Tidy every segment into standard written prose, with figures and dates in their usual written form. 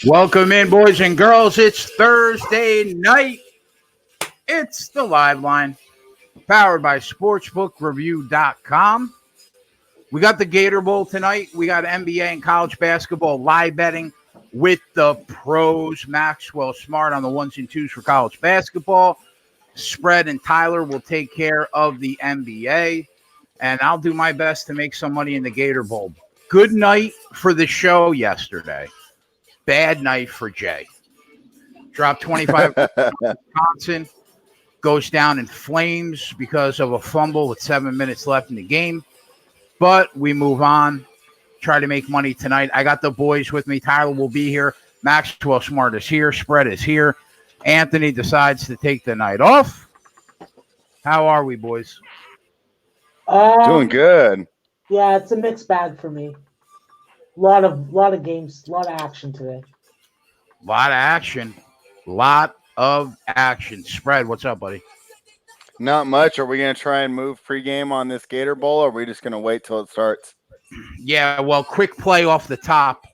Welcome in, boys and girls. It's Thursday night. It's the live line, powered by sportsbookreview.com. We got the Gator Bowl tonight. We got NBA and college basketball live betting with the pros. Maxwell Smart on the ones and twos for college basketball. Spread and Tyler will take care of the NBA. And I'll do my best to make some money in the Gator Bowl. Good night for the show yesterday. Bad night for Jay. Dropped 25 Wisconsin. Goes down in flames because of a fumble with 7 minutes left in the game. But we move on. Try to make money tonight. I got the boys with me. Tyler will be here. Maxwell Smart is here. Spread is here. Anthony decides to take the night off. How are we, boys? Doing good. Yeah, it's a mixed bag for me. Lot of games, a lot of action today. Lot of action. Spread, what's up, buddy? Not much. Are we going to try and move pregame on this Gator Bowl, or are we just going to wait till it starts? Yeah, well, quick play off the top.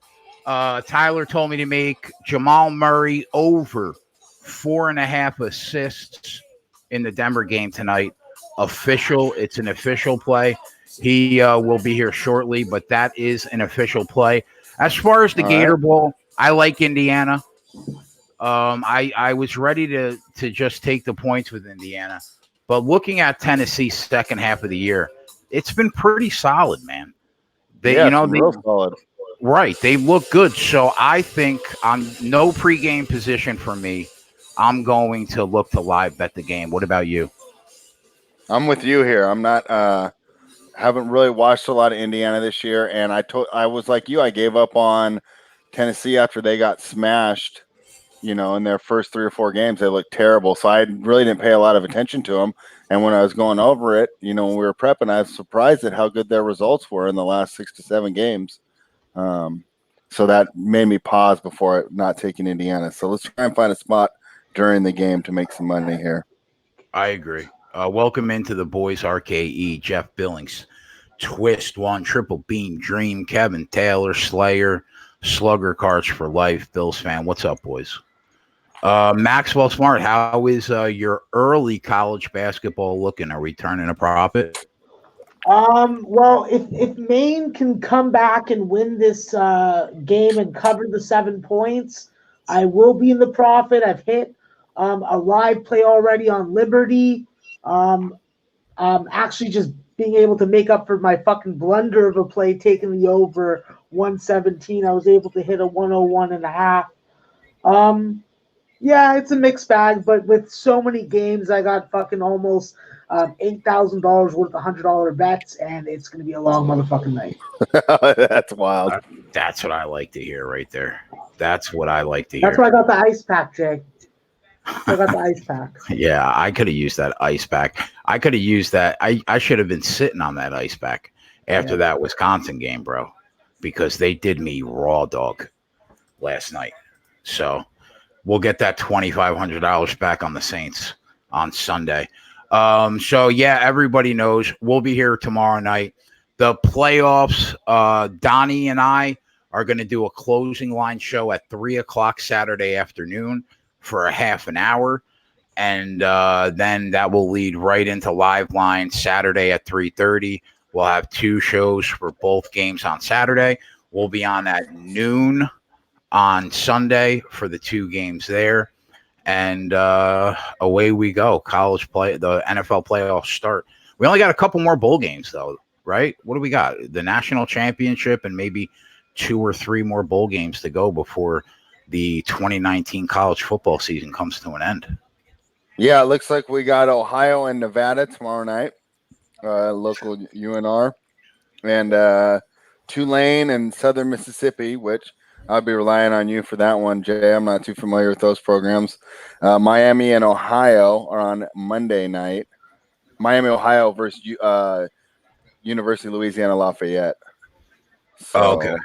Tyler told me to make Jamal Murray over 4.5 assists in the Denver game tonight. It's an official play. He will be here shortly, but that is an official play. As far as the Gator Bowl, I like Indiana. I was ready to just take the points with Indiana. But looking at Tennessee's second half of the year, it's been pretty solid, man. Real solid. Right. They look good. So I think on no pregame position for me, I'm going to look to live bet the game. What about you? I'm with you here. I'm not haven't really watched a lot of Indiana this year, and I was like you. I gave up on Tennessee after they got smashed. In their first 3 or 4 games, they looked terrible. So I really didn't pay a lot of attention to them. And when I was going over it, when we were prepping, I was surprised at how good their results were in the last 6 to 7 games. So that made me pause before not taking Indiana. So let's try and find a spot during the game to make some money here. I agree. Welcome into the boys RKE, Jeff Billings, Twist One, Triple Beam, Dream, Kevin Taylor, Slayer, Slugger Cards for Life, Bills fan. What's up, boys? Maxwell Smart, how is your early college basketball looking? Are we turning a profit? Well, if Maine can come back and win this game and cover the 7 points, I will be in the profit. I've hit a live play already on Liberty. Actually just being able to make up for my fucking blunder of a play, taking the over 117. I was able to hit a 101.5. Yeah, it's a mixed bag, but with so many games, I got fucking almost $8,000 worth of $100 bets, and it's going to be a long motherfucking night. That's wild. That's what I like to hear right there. That's what I like to hear. That's why I got the ice pack, Jay. I got the ice pack. Yeah, I could have used that ice pack. I could have used that. I should have been sitting on that ice pack after that Wisconsin game, bro, because they did me raw dog last night. So we'll get that $2,500 back on the Saints on Sunday. So yeah, everybody knows we'll be here tomorrow night. The playoffs, Donnie and I are going to do a closing line show at 3:00 Saturday afternoon for a half an hour. And then that will lead right into live line Saturday at 3:30. We'll have 2 shows for both games on Saturday. We'll be on at noon on Sunday for the 2 games there. And away we go. College play, the NFL playoffs start. We only got a couple more bowl games, though, right? What do we got? The national championship and maybe 2 or 3 more bowl games to go before the 2019 college football season comes to an end. Yeah, it looks like we got Ohio and Nevada tomorrow night, local UNR, and Tulane and Southern Mississippi, which I'll be relying on you for that one, Jay. I'm not too familiar with those programs. Miami and Ohio are on Monday night. Miami, Ohio versus University of Louisiana Lafayette. So, okay.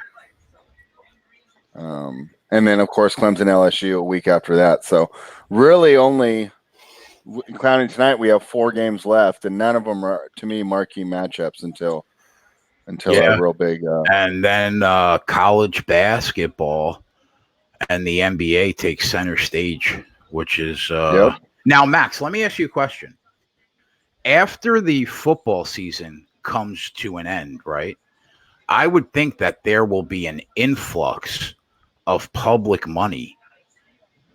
And then, of course, Clemson, LSU a week after that. So really only counting tonight, we have 4 games left, and none of them are, to me, marquee matchups until a real big. And then college basketball and the NBA takes center stage, which is Yep. now, Max. Let me ask you a question. After the football season comes to an end, right? I would think that there will be an influx of public money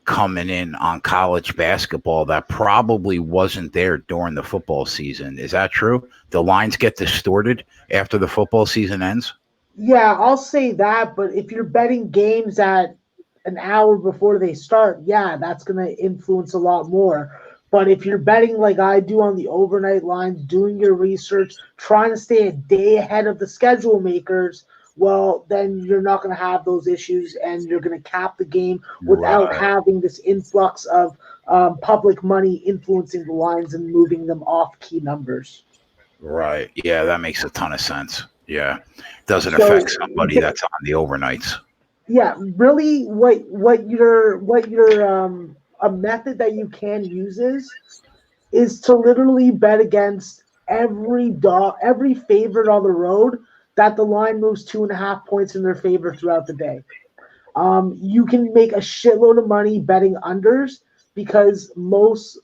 coming in on college basketball that probably wasn't there during the football season. Is that true? The lines get distorted after the football season ends? Yeah, I'll say that. But if you're betting games at an hour before they start, yeah, that's going to influence a lot more. But if you're betting like I do on the overnight lines, doing your research, trying to stay a day ahead of the schedule makers, well, then you're not going to have those issues and you're going to cap the game without Right. having this influx of public money influencing the lines and moving them off key numbers. Right. Yeah, that makes a ton of sense. Yeah. Doesn't So affect somebody that's on the overnights. yeah, really what your a method that you can use is to literally bet against every favorite on the road that the line moves 2.5 points in their favor throughout the day. You can make a shitload of money betting unders because most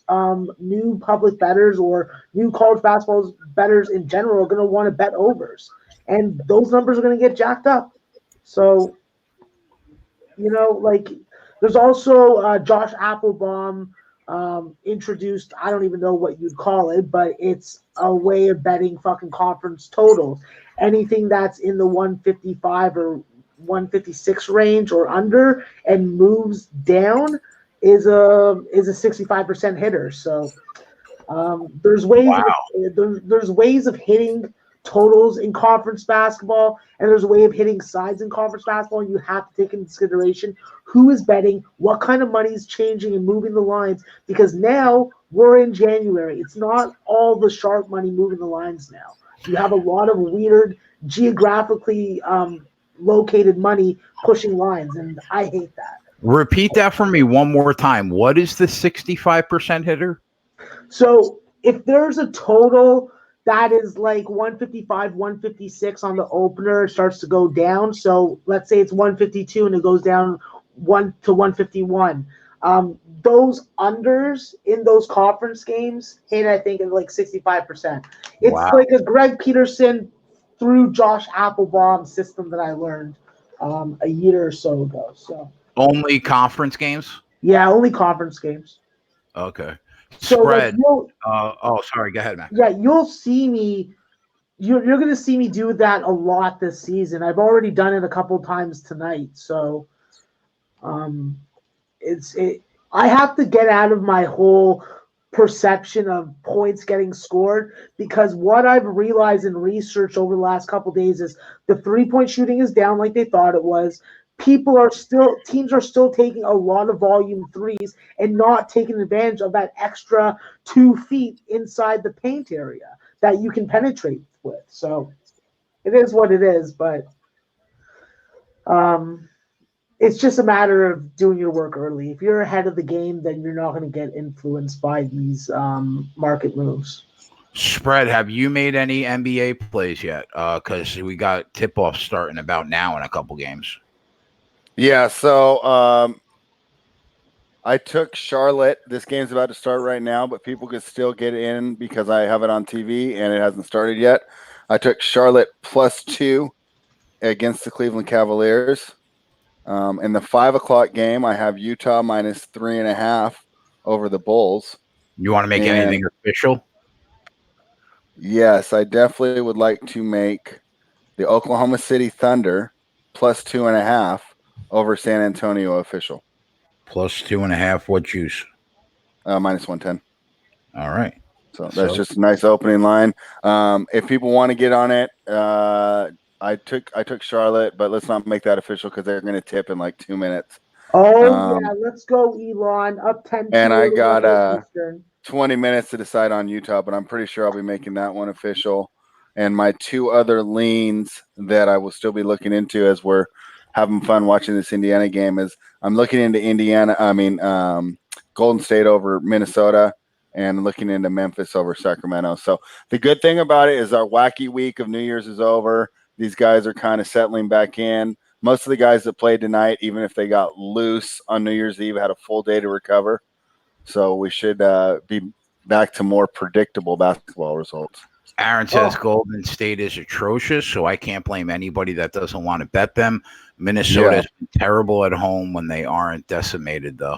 new public bettors or new college basketball bettors in general are going to want to bet overs, and those numbers are going to get jacked up. So like there's also Josh Applebaum introduced, I don't even know what you'd call it, but it's a way of betting fucking conference totals. Anything that's in the 155 or 156 range or under and moves down is a 65% hitter. So there's ways Wow. there's ways of hitting totals in conference basketball, and there's a way of hitting sides in conference basketball, and you have to take into consideration who is betting, what kind of money is changing and moving the lines, because now we're in January. It's not all the sharp money moving the lines now. You have a lot of weird geographically located money pushing lines, and I hate that. Repeat that for me one more time. What is the 65% hitter? So if there's a total that is like 155, 156 on the opener, it starts to go down. So let's say it's 152 and it goes down 1 to 151. Those unders in those conference games hit, I think, in like 65%. It's Wow. like a Greg Peterson through Josh Applebaum system that I learned a year or so ago. So Only conference games? yeah, only conference games. Okay. So like Spread. Sorry. Go ahead, Max. yeah, you'll see me. You're going to see me do that a lot this season. I've already done it a couple times tonight. So, I have to get out of my whole perception of points getting scored, because what I've realized in research over the last couple days is the 3-point shooting is down like they thought it was. Teams are still taking a lot of volume threes and not taking advantage of that extra 2 feet inside the paint area that you can penetrate with. So it is what it is, but it's just a matter of doing your work early. If you're ahead of the game, then you're not going to get influenced by these market moves. Spread, have you made any NBA plays yet? Because we got tip-off starting about now in a couple games. Yeah, so I took Charlotte. This game's about to start right now, but people could still get in because I have it on TV and it hasn't started yet. I took Charlotte +2 against the Cleveland Cavaliers. In the 5 o'clock game, I have Utah -3.5 over the Bulls. You want to make anything official? Yes, I definitely would like to make the Oklahoma City Thunder +2.5 over San Antonio official. +2.5. What juice? -110. All right. So that's just a nice opening line. If people want to get on it, I took Charlotte, but let's not make that official because they're going to tip in like 2 minutes. Oh yeah, let's go, Elon. Up 10. And I got 20 minutes to decide on Utah, but I'm pretty sure I'll be making that one official. And my 2 other leans that I will still be looking into as we're having fun watching this Indiana game is I'm looking into Golden State over Minnesota, and looking into Memphis over Sacramento. So the good thing about it is our wacky week of New Year's is over. These guys are kind of settling back in. most of the guys that played tonight, even if they got loose on New Year's Eve, had a full day to recover. So we should be back to more predictable basketball results. Aaron says Golden State is atrocious, so I can't blame anybody that doesn't want to bet them. Minnesota has been terrible at home when they aren't decimated, though.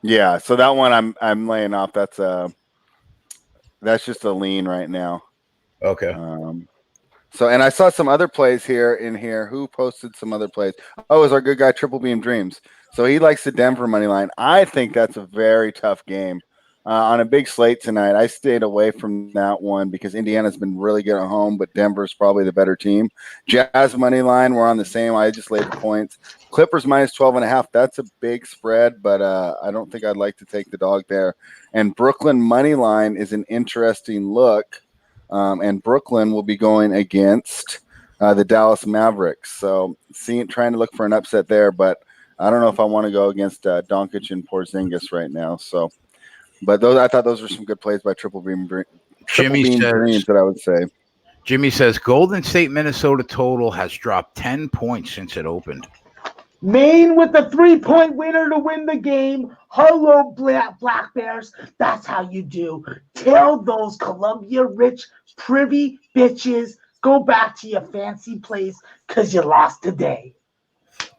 Yeah, so that one I'm laying off. That's just a lean right now. Okay. So, and I saw some other plays in here. Who posted some other plays? Oh, it was our good guy Triple Beam Dreams. So he likes the Denver money line. I think that's a very tough game. On a big slate tonight, I stayed away from that one because Indiana's been really good at home, but Denver's probably the better team. Jazz money line, we're on the same. I just laid the points. Clippers minus 12.5. That's a big spread, but I don't think I'd like to take the dog there. And Brooklyn money line is an interesting look. And Brooklyn will be going against the Dallas Mavericks. So trying to look for an upset there, but I don't know if I want to go against Doncic and Porzingis right now. So. But I thought those were some good plays by Triple Beam Dreams that I would say. Jimmy says Golden State Minnesota total has dropped 10 points since it opened. Maine with the 3-point winner to win the game. Hello, Black Bears. That's how you do. Tell those Columbia rich privy bitches, go back to your fancy place because you lost today.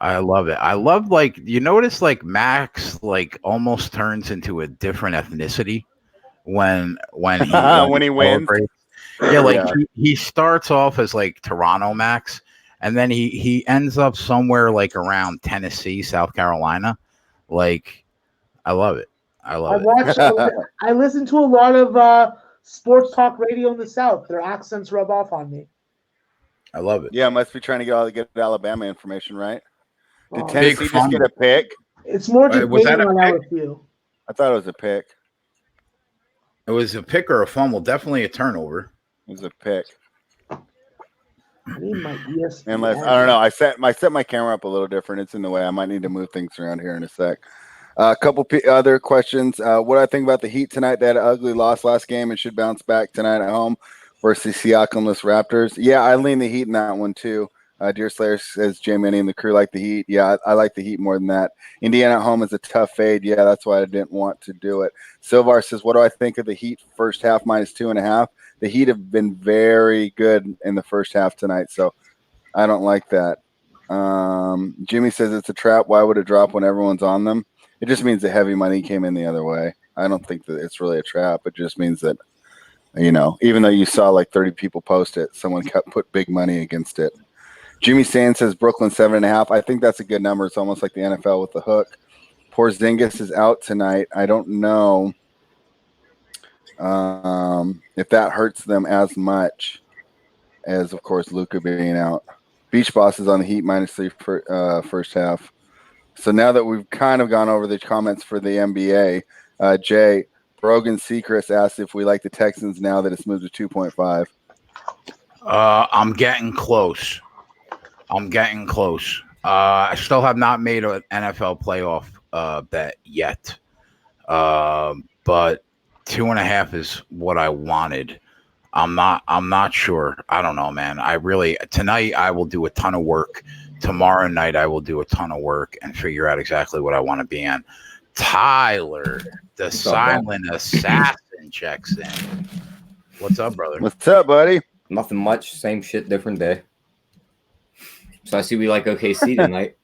I love it. I love, like, you notice, like, Max, like, almost turns into a different ethnicity when he wins. Yeah, like he starts off as like Toronto Max, and then he ends up somewhere like around Tennessee, South Carolina. Like, I love it. I listen to a lot of sports talk radio in the South. Their accents rub off on me. I love it. Yeah, must be trying to get all the good Alabama information, right? Did Tennessee just get a pick? It's more just waiting on LSU. I thought it was a pick. It was a pick or a fumble. Definitely a turnover. It was a pick. I need my ESPN. Unless I don't know. I set my camera up a little different. It's in the way. I might need to move things around here in a sec. A couple other questions. What do I think about the Heat tonight? They had an ugly loss last game and should bounce back tonight at home versus Siakamless Raptors. Yeah, I lean the Heat in that one too. Deer Slayer says Jay Manny and the crew like the Heat. Yeah, I like the Heat more than that. Indiana at home is a tough fade. Yeah, that's why I didn't want to do it. Silvar says, what do I think of the Heat first half minus 2.5? The Heat have been very good in the first half tonight, so I don't like that. Jimmy says it's a trap. Why would it drop when everyone's on them? It just means the heavy money came in the other way. I don't think that it's really a trap. It just means that, even though you saw like 30 people post it, someone put big money against it. Jimmy Sand says Brooklyn 7.5. I think that's a good number. It's almost like the NFL with the hook. Porzingis is out tonight. I don't know if that hurts them as much as, of course, Luka being out. Beach Boss is on the Heat -3 for first half. So now that we've kind of gone over the comments for the NBA, Jay, Brogan Seacrest asked if we like the Texans now that it's moved to 2.5. I'm getting close. I still have not made an NFL playoff bet yet. But 2.5 is what I wanted. I'm not sure. I don't know, man. Tonight I will do a ton of work. Tomorrow night I will do a ton of work and figure out exactly what I want to be on. Tyler, the silent assassin, checks in. What's up, brother? What's up, buddy? Nothing much. Same shit, different day. So I see we like OKC tonight.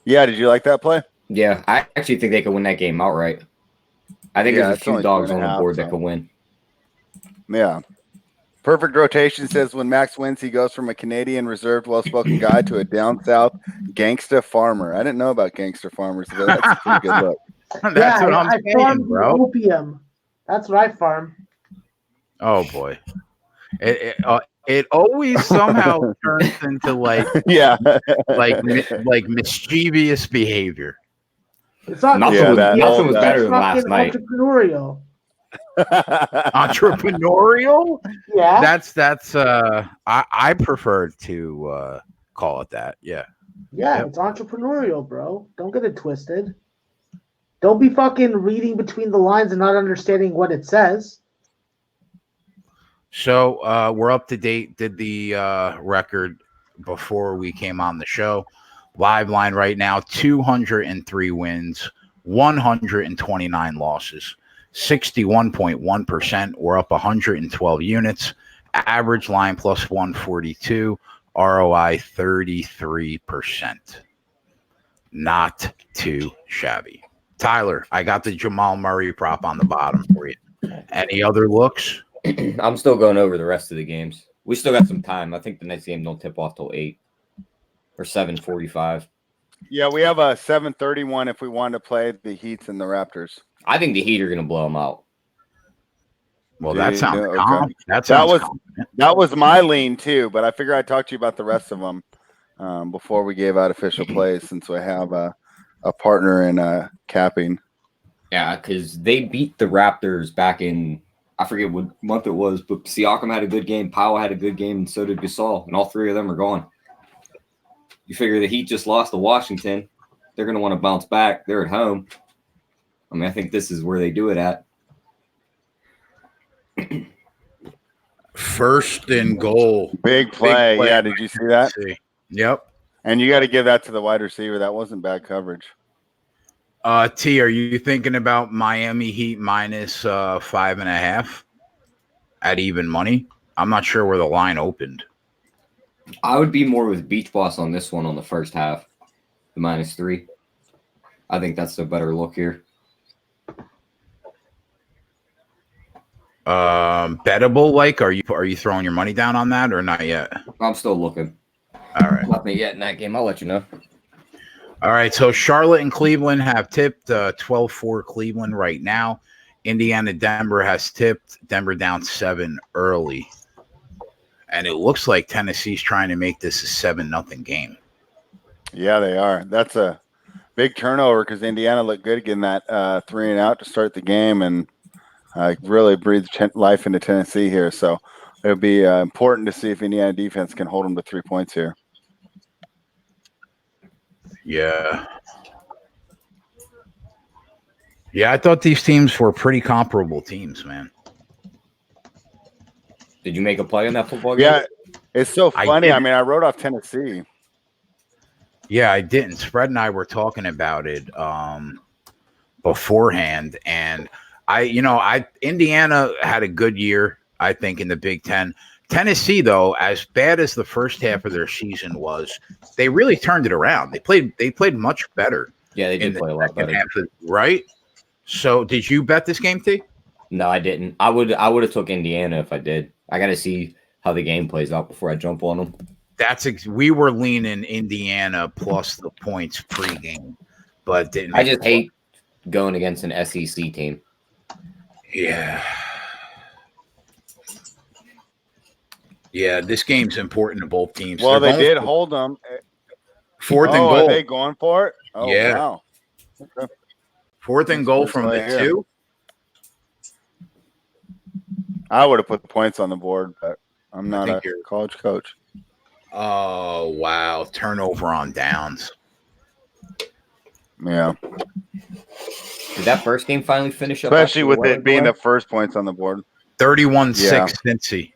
Yeah, did you like that play? Yeah, I actually think they could win that game outright. I think there's a few dogs on the board that could win. Yeah. Perfect rotation says when Max wins, he goes from a Canadian reserved, well-spoken guy to a down south gangsta farmer. I didn't know about gangster farmers, but that's a pretty good look. That's what I'm saying, bro. Opium. That's what I farm. Oh boy. It always somehow turns into like mischievous behavior. It's not nothing was better than last night. Entrepreneurial. Entrepreneurial? Yeah. That's I prefer to call it that. Yeah. Yeah, yep. It's entrepreneurial, bro. Don't get it twisted. Don't be fucking reading between the lines and not understanding what it says. So we're up to date. Did the record before we came on the show. Live line right now, 203 wins, 129 losses, 61.1%. We're up 112 units. Average line plus 142. ROI 33%. Not too shabby. Tyler, I got the Jamal Murray prop on the bottom for you. Any other looks? I'm still going over the rest of the games. We still got some time. I think the next game don't tip off till 8 or 7:45. Yeah, we have a 7:31 if we want to play the Heats and the Raptors. I think the Heat are going to blow them out. Well, that sounds calm. That was my lean too, but I figure I'd talk to you about the rest of them before we gave out official plays, since we have a partner in capping. Yeah, because they beat the Raptors back in, I forget what month it was, but Siakam had a good game, Powell had a good game, and so did Gasol, and all three of them are gone. You figure the Heat just lost to Washington. They're going to want to bounce back. They're at home. I mean, I think this is where they do it at. First and goal. Big play. Yeah, did you see that? Yep. And you got to give that to the wide receiver. That wasn't bad coverage. T, are you thinking about Miami Heat minus 5.5 at even money? I'm not sure where the line opened. I would be more with Beach Boss on this one on the first half, the -3. I think that's the better look here. Bettable, like, are you throwing your money down on that or not yet? I'm still looking. All right. Nothing yet in that game. I'll let you know. All right. So Charlotte and Cleveland have tipped 12-4 Cleveland right now. Indiana, Denver has tipped. Denver down 7 early. And it looks like Tennessee's trying to make this a 7-0 game. Yeah, they are. That's a big turnover because Indiana looked good getting that 3 and out to start the game, and really breathed life into Tennessee here. So it'll be important to see if Indiana defense can hold them to 3 points here. Yeah. Yeah, I thought these teams were pretty comparable teams, man. Did you make a play in that football game? Yeah, it's so funny. I mean, I wrote off Tennessee. Yeah, I didn't. Spread and I were talking about it beforehand, and Indiana had a good year, I think, in the Big Ten. Tennessee, though, as bad as the first half of their season was, they really turned it around. They played much better. Yeah, they did play a lot better. Right? So, did you bet this game, T? No, I didn't. I would have took Indiana if I did. I got to see how the game plays out before I jump on them. We were leaning Indiana plus the points pregame, but didn't. I just hate going against an SEC team. Yeah. Yeah, this game's important to both teams. Well, they did hold them. 4th and goal. Are they going for it? Oh, yeah. Wow. Okay. 4th and goal from the 2. I would have put the points on the board, but I'm not a college coach. Oh, wow. Turnover on downs. Yeah. Did that first game finally finish up? Especially with it being the first points on the board. 31-6 Cincy.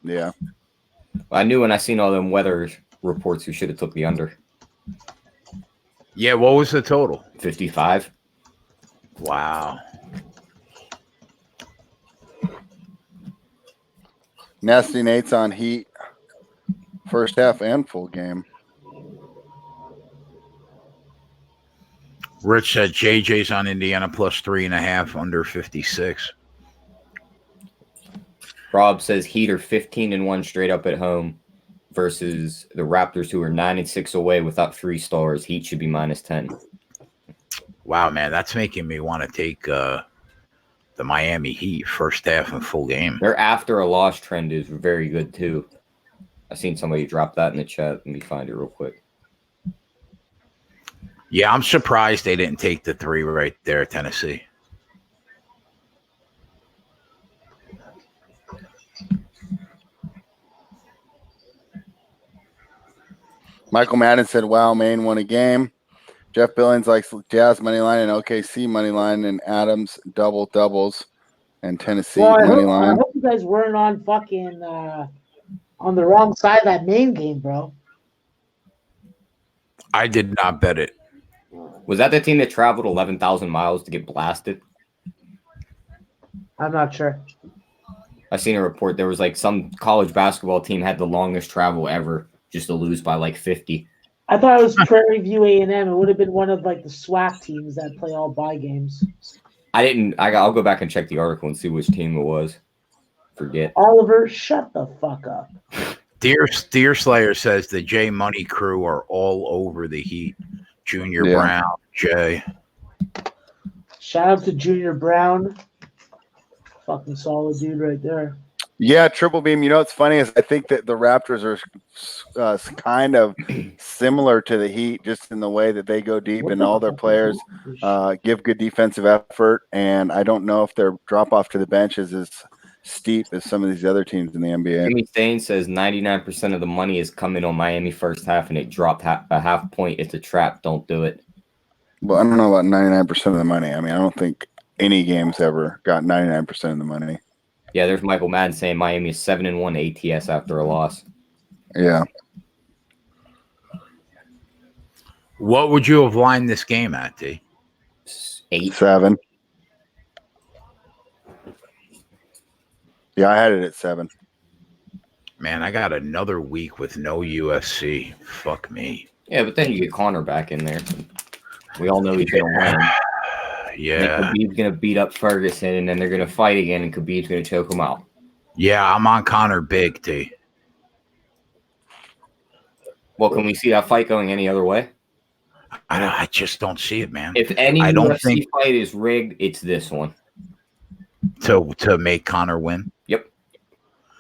Yeah. I knew when I seen all them weather reports, we should have took the under. Yeah, what was the total? 55. Wow. Nasty Nate's on Heat. First half and full game. Rich said JJ's on Indiana plus 3.5 under 56. Rob says Heat are 15-1 straight up at home versus the Raptors, who are 9-6 away without 3 stars. Heat should be -10. Wow, man, that's making me want to take the Miami Heat first half and full game. Their after a loss trend is very good too. I seen somebody drop that in the chat. Let me find it real quick. Yeah, I'm surprised they didn't take the 3 right there, Tennessee. Michael Madden said, wow, Maine won a game. Jeff Billings likes Jazz money line and OKC money line, and Adams doubles and Tennessee money line. I hope you guys weren't on fucking On the wrong side of that main game, bro. I did not bet it. Was that the team that traveled 11,000 miles to get blasted? I'm not sure. I seen a report. There was like some college basketball team had the longest travel ever just to lose by like 50. I thought it was Prairie View A&M. It would have been one of like the SWAC teams that play all bye games. I'll go back and check the article and see which team it was. Forget. Oliver, shut the fuck up. Deer Slayer says the J Money crew are all over the Heat. Junior Brown, Jay. Shout out to Junior Brown. Fucking solid dude right there. Yeah, Triple Beam. You know what's funny is I think that the Raptors are kind of similar to the Heat, just in the way that they go deep and all their players give good defensive effort. And I don't know if their drop off to the bench is as steep as some of these other teams in the NBA. Jimmy Stain says 99% of the money is coming on Miami first half, and it dropped a half point. It's a trap. Don't do it. Well, I don't know about 99% of the money. I mean, I don't think any game's ever got 99% of the money. Yeah, there's Michael Madden saying Miami is 7-1 ATS after a loss. Yeah. What would you have lined this game at, T? 8. 7. Yeah, I had it at 7. Man, I got another week with no UFC. Fuck me. Yeah, but then you get Connor back in there. We all know he's going to win. Yeah. Khabib's going to beat up Ferguson, and then they're going to fight again, and Khabib's going to choke him out. Yeah, I'm on Connor big, T. Well, can we see that fight going any other way? I just don't see it, man. If any UFC fight is rigged, it's this one. To make Connor win? Yep.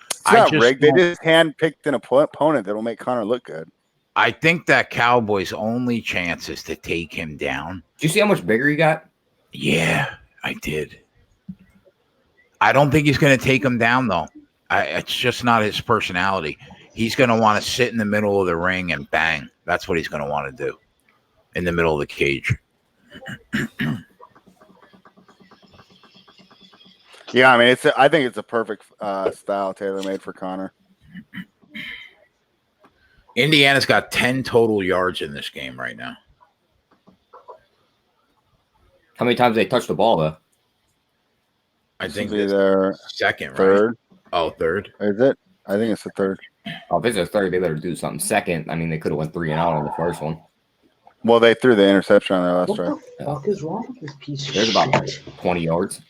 It's not rigged. They just handpicked an opponent that'll make Connor look good. I think that Cowboy's only chance is to take him down. Did you see how much bigger he got? Yeah, I did. I don't think he's going to take him down, though. It's just not his personality. He's going to want to sit in the middle of the ring and bang. That's what he's going to want to do in the middle of the cage. Yeah, I mean, I think it's a perfect style tailor-made for Connor. Indiana's got 10 total yards in this game right now. How many times they touched the ball, though? I think it's their second, third. Right? Oh, third. Is it? I think it's the third. Oh, if it's their third, they better do something. Second, I mean, they could have went 3 and out on the first one. Well, they threw the interception on their last drive. What the fuck is wrong with this piece of There's shit? about 20 yards.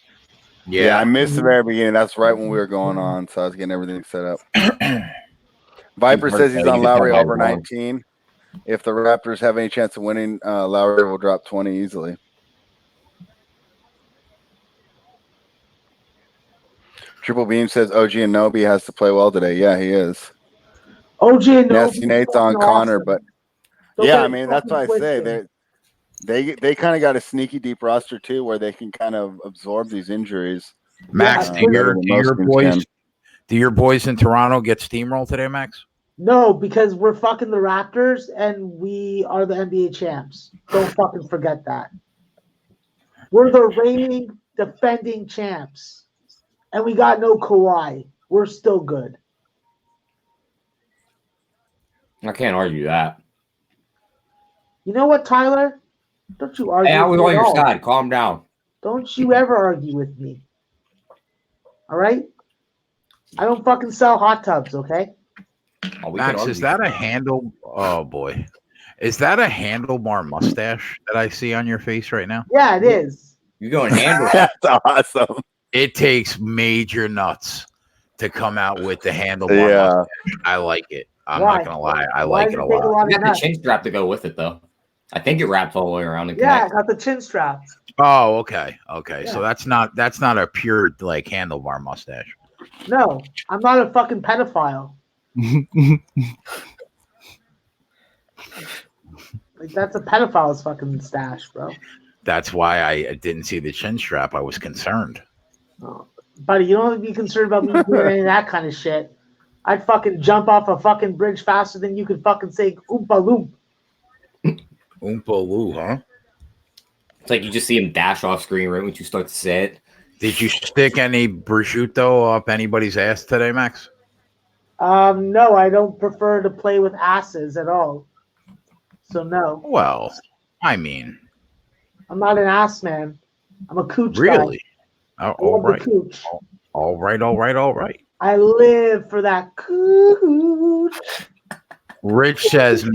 Yeah, I missed the very beginning. That's right when we were going on, so I was getting everything set up. Viper says he's on Lowry over 19. If the Raptors have any chance of winning, Lowry will drop 20 easily. Triple Beam says OG Anunoby has to play well today. Yeah, he is. OG Anunoby. Nasty Nate's on Connor, but yeah, I mean that's what I say. They kind of got a sneaky deep roster too, where they can kind of absorb these injuries. Max, do your boys in Toronto get steamrolled today, Max? No, because we're fucking the Raptors and we are the NBA champs. Don't fucking forget that. We're the reigning defending champs. And we got no Kawhi. We're still good. I can't argue that. You know what, Tyler? Don't you argue. Hey, I was with me on your at all. side. Calm down. Don't you ever argue with me. All right? I don't fucking sell hot tubs, okay? Oh, Max, is that a handle? Oh, boy. Is that a handlebar mustache that I see on your face right now? Yeah, it is. You're going handle. That's awesome. It takes major nuts to come out with the handlebar mustache. I like it. I'm not going to lie. I like it a lot. You got the chin strap to go with it, though. I think it wraps all the way around. And yeah, I got the chin strap. Oh, okay. Okay. Yeah. So that's not a pure like handlebar mustache. No, I'm not a fucking pedophile. Like that's a pedophile's fucking stash, bro. That's why I didn't see the chin strap. I was concerned. Oh, buddy, you don't have to be concerned about me doing any of that kind of shit. I'd fucking jump off a fucking bridge faster than you could fucking say oompa loomp. Oompa loo, huh? It's like you just see him dash off screen right when you start to say it. Did you stick any prosciutto up anybody's ass today, Max? No, I don't prefer to play with asses at all. So no, Well, I mean, I'm not an ass man. I'm a cooch guy. really? Oh, I all love the right. cooch. All right. All right. All right. I live for that cooch. Rich says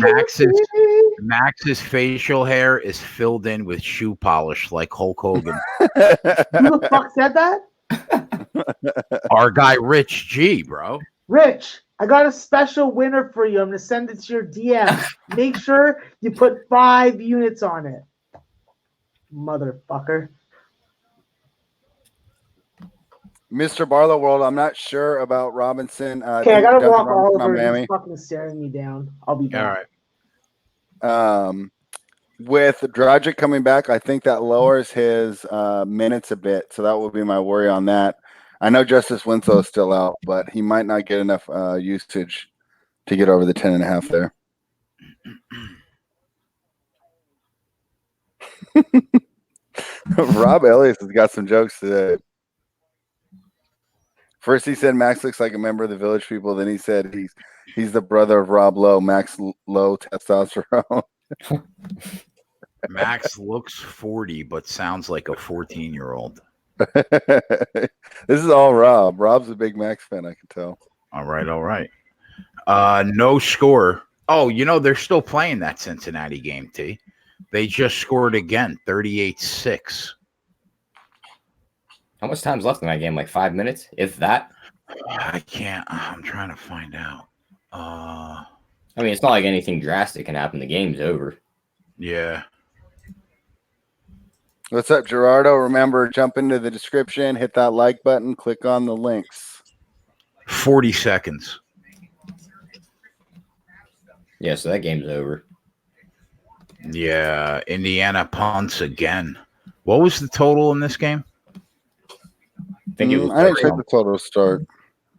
Max's facial hair is filled in with shoe polish like Hulk Hogan. Who the fuck said that? Our guy Rich G, bro. Rich, I got a special winner for you. I'm gonna send it to your DM. Make sure you put 5 units on it. Motherfucker. Mr. Barlow World, I'm not sure about Robinson. Okay, I gotta walk Robinson Oliver. Miami. He's fucking staring me down. I'll be back. All right. With Dragic coming back, I think that lowers his minutes a bit. So that will be my worry on that. I know Justice Winslow is still out, but he might not get enough usage to get over the 10.5 there. Rob Elliott has got some jokes today. First, he said Max looks like a member of the Village People. Then he said he's the brother of Rob Lowe, Max Low testosterone. Max looks 40, but sounds like a 14-year-old. This is all Rob. Rob's a big Max fan, I can tell. All right. All right. No score. Oh, they're still playing that Cincinnati game, T. They just scored again, 38-6. How much time's left in that game? Like 5 minutes, if that. I can't. I'm trying to find out. I mean, it's not like anything drastic can happen. The game's over. Yeah. What's up, Gerardo? Remember, jump into the description, hit that like button, click on the links. 40 seconds. Yeah, so that game's over. Yeah. Indiana punts again. What was the total in this game? I think it was. I didn't check the total start.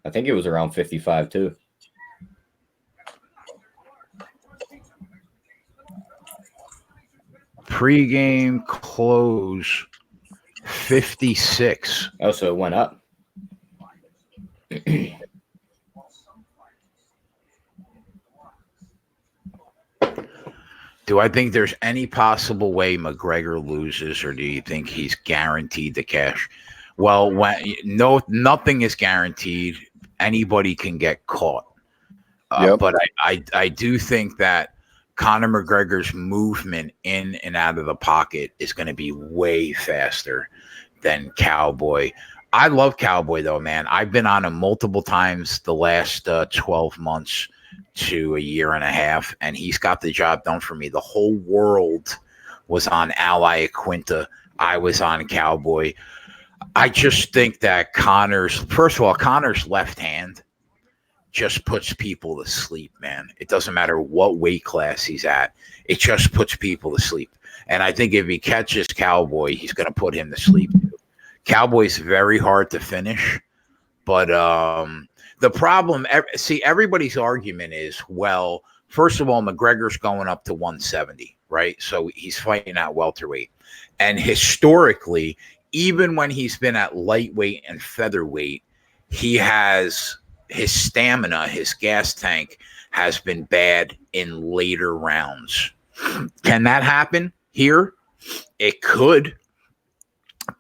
I think it was around 55 too. Pre-game close 56. Oh, so it went up. Do I think there's any possible way McGregor loses, or do you think he's guaranteed the cash? Well, nothing is guaranteed. Anybody can get caught. But I do think that Conor McGregor's movement in and out of the pocket is going to be way faster than Cowboy. I love Cowboy, though, man. I've been on him multiple times the last 12 months to a year and a half, and he's got the job done for me. The whole world was on Ally Aquinta. I was on Cowboy. I just think that Conor's left hand just puts people to sleep, man. It doesn't matter what weight class he's at. It just puts people to sleep. And I think if he catches Cowboy, he's going to put him to sleep too. Cowboy's very hard to finish, but the problem, everybody's argument is, well, first of all, McGregor's going up to 170, right? So he's fighting at welterweight. And historically, even when he's been at lightweight and featherweight, he has his stamina, his gas tank has been bad in later rounds. Can that happen here? It could,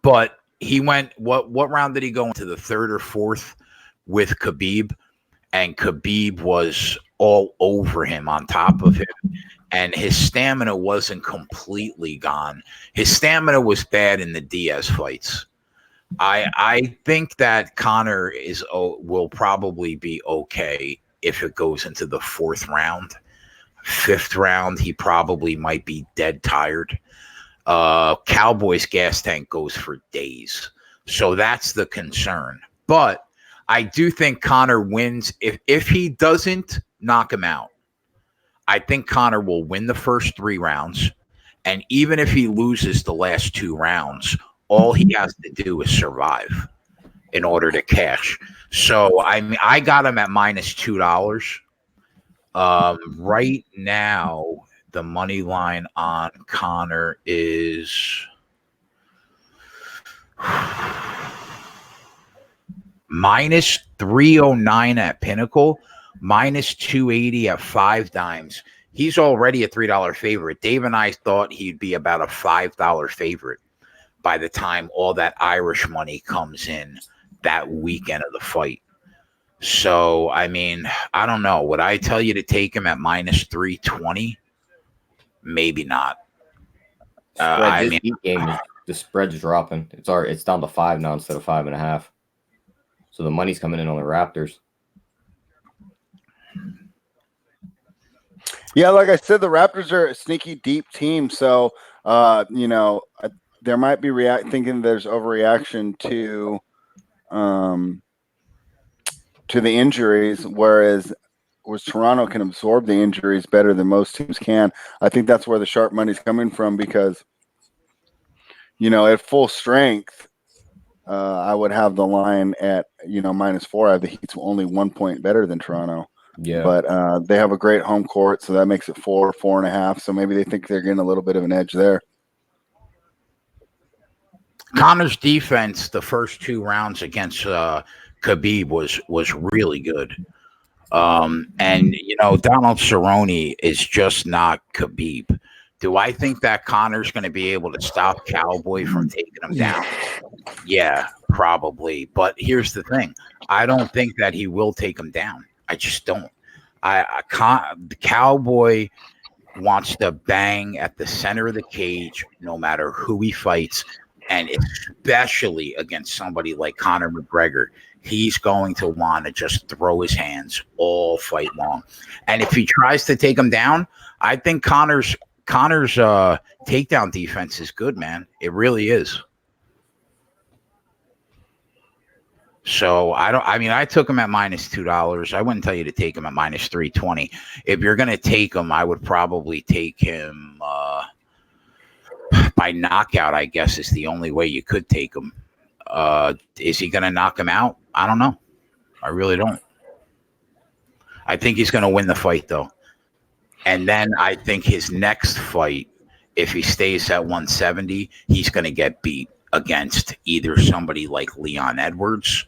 but he went, what round did he go into? The third or fourth with Khabib, and Khabib was all over him, on top of him, and his stamina wasn't completely gone. His stamina was bad in the Diaz fights. I think that Conor will probably be okay if it goes into the fourth round. Fifth round, he probably might be dead tired. Cowboy's gas tank goes for days. So that's the concern. But I do think Conor wins. If he doesn't knock him out, I think Conor will win the first 3 rounds. And even if he loses the last 2 rounds, all he has to do is survive in order to cash. So I got him at -$2. Right now, the money line on Conor is -309 at Pinnacle, minus 280 at 5 dimes. He's already a $3 favorite. Dave and I thought he'd be about a $5 favorite by the time all that Irish money comes in that weekend of the fight. So, I mean, I don't know. Would I tell you to take him at minus 320? Maybe not. This heat game is the spread's dropping. It's down to 5 now instead of 5.5. So the money's coming in on the Raptors. Yeah, like I said, the Raptors are a sneaky deep team. So, there might be thinking there's overreaction to the injuries, whereas Toronto can absorb the injuries better than most teams can. I think that's where the sharp money's coming from because, at full strength, I would have the line at, -4. I have the Heat's only 1 point better than Toronto. Yeah. But they have a great home court, so that makes it 4.5. So maybe they think they're getting a little bit of an edge there. Connor's defense, the first 2 rounds against Khabib was really good. And Donald Cerrone is just not Khabib. Do I think that Connor's going to be able to stop Cowboy from taking him down? Yeah, probably. But here's the thing. I don't think that he will take him down. I just don't. The Cowboy wants to bang at the center of the cage no matter who he fights, and especially against somebody like Conor McGregor. He's going to want to just throw his hands all fight long. And if he tries to take him down, I think Conor's takedown defense is good, man. It really is. So I took him at -$2. I wouldn't tell you to take him at minus 320. If you're going to take him, I would probably take him by knockout, I guess is the only way you could take him. Is he going to knock him out? I don't know. I really don't. I think he's going to win the fight, though. And then I think his next fight, if he stays at 170, he's going to get beat against either somebody like Leon Edwards.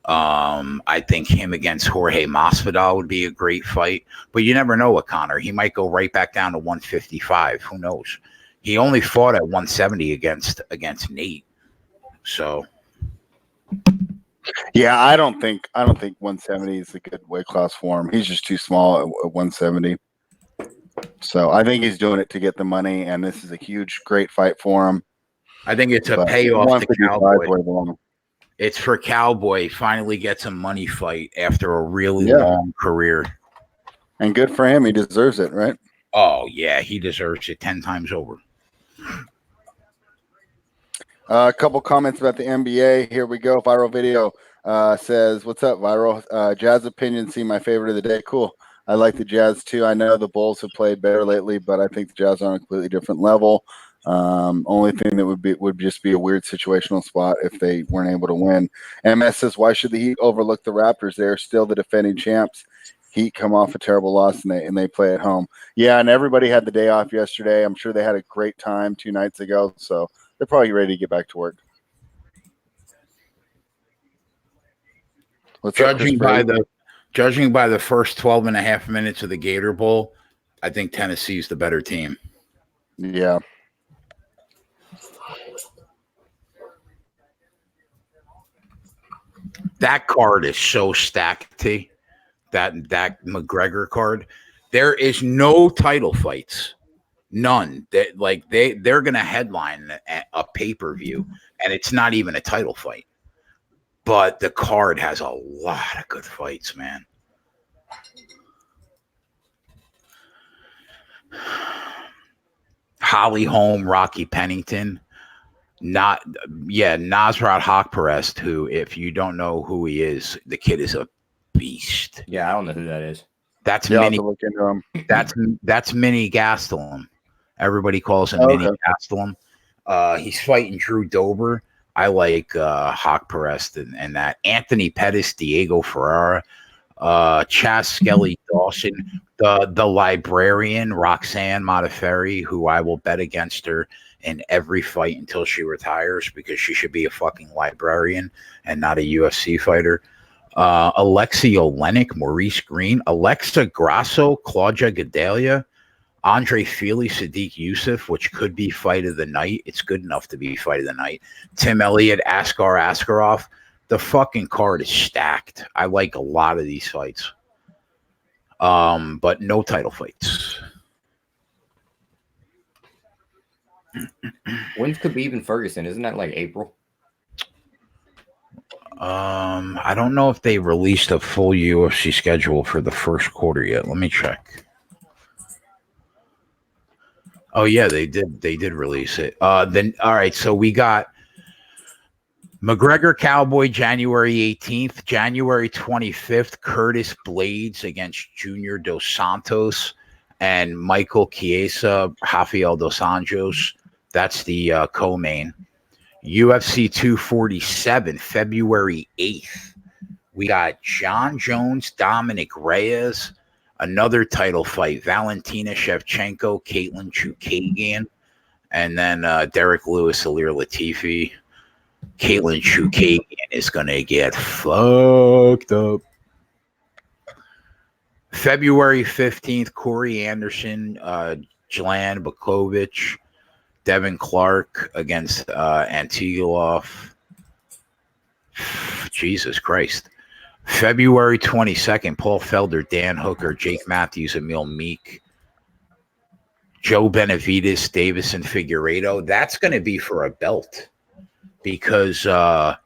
I think him against Jorge Masvidal would be a great fight. But you never know with Conor. He might go right back down to 155. Who knows? He only fought at 170 against Nate. So, yeah, I don't think 170 is a good weight class for him. He's just too small at 170. So I think he's doing it to get the money, and this is a huge, great fight for him. I think it's a payoff to Cowboy. It's for Cowboy. Finally gets a money fight after a really long career. And good for him. He deserves it, right? Oh, yeah. He deserves it 10 times over. A couple comments about the NBA. Here we go. Viral video says, "What's up, Viral? Jazz opinion seem my favorite of the day. Cool. I like the Jazz too. I know the Bulls have played better lately, but I think the Jazz are on a completely different level. Only thing that would just be a weird situational spot if they weren't able to win." MS says, "Why should the Heat overlook the Raptors? They are still the defending champs. Heat come off a terrible loss and they play at home." Yeah, and everybody had the day off yesterday. I'm sure they had a great time 2 nights ago, so they're probably ready to get back to work. Judging by the first 12 and a half minutes of the Gator Bowl, I think Tennessee's the better team. Yeah. That card is so stacked, T. That McGregor card. There is no title fights. None. They're going to headline a pay-per-view, and it's not even a title fight. But the card has a lot of good fights, man. Holly Holm, Rocky Pennington. Nasrat Haqparast, who, if you don't know who he is, the kid is a beast. Yeah, I don't know who that is. That's Mini. That's Mini Gastelum. Everybody calls him Mini Gastelum. He's fighting Drew Dober. I like Haqparast and that. Anthony Pettis, Diego Ferreira, Chas Skelly Dawson, the librarian Roxanne Modafferi, who I will bet against her in every fight until she retires because she should be a fucking librarian and not a UFC fighter. Alexei Olenek, Maurice Green, Alexa Grasso, Claudia Gadelia, Andre Feely, Sadiq Youssef, which could be fight of the night. It's good enough to be fight of the night. Tim Elliott, Askar Askarov. The fucking card is stacked. I like a lot of these fights. But no title fights. When's Khabib and Ferguson? Isn't that like April? I don't know if they released a full UFC schedule for the first quarter yet. Let me check. Oh yeah, they did. They did release it. Then all right. So we got McGregor Cowboy January 18th, January 25th. Curtis Blades against Junior Dos Santos and Michael Chiesa, Rafael Dos Anjos. That's the co-main. UFC 247, February 8th. We got John Jones, Dominic Reyes. Another title fight, Valentina Shevchenko, Caitlin Chukagian, and then Derek Lewis, Alir Latifi. Caitlin Chukagian is going to get fucked up. February 15th, Corey Anderson, Jelan Bakovic, Devin Clark against Antigulov. Jesus Christ. February 22nd, Paul Felder, Dan Hooker, Jake Matthews, Emil Meek, Joe Benavidez, Davison Figueiredo. That's going to be for a belt because Henry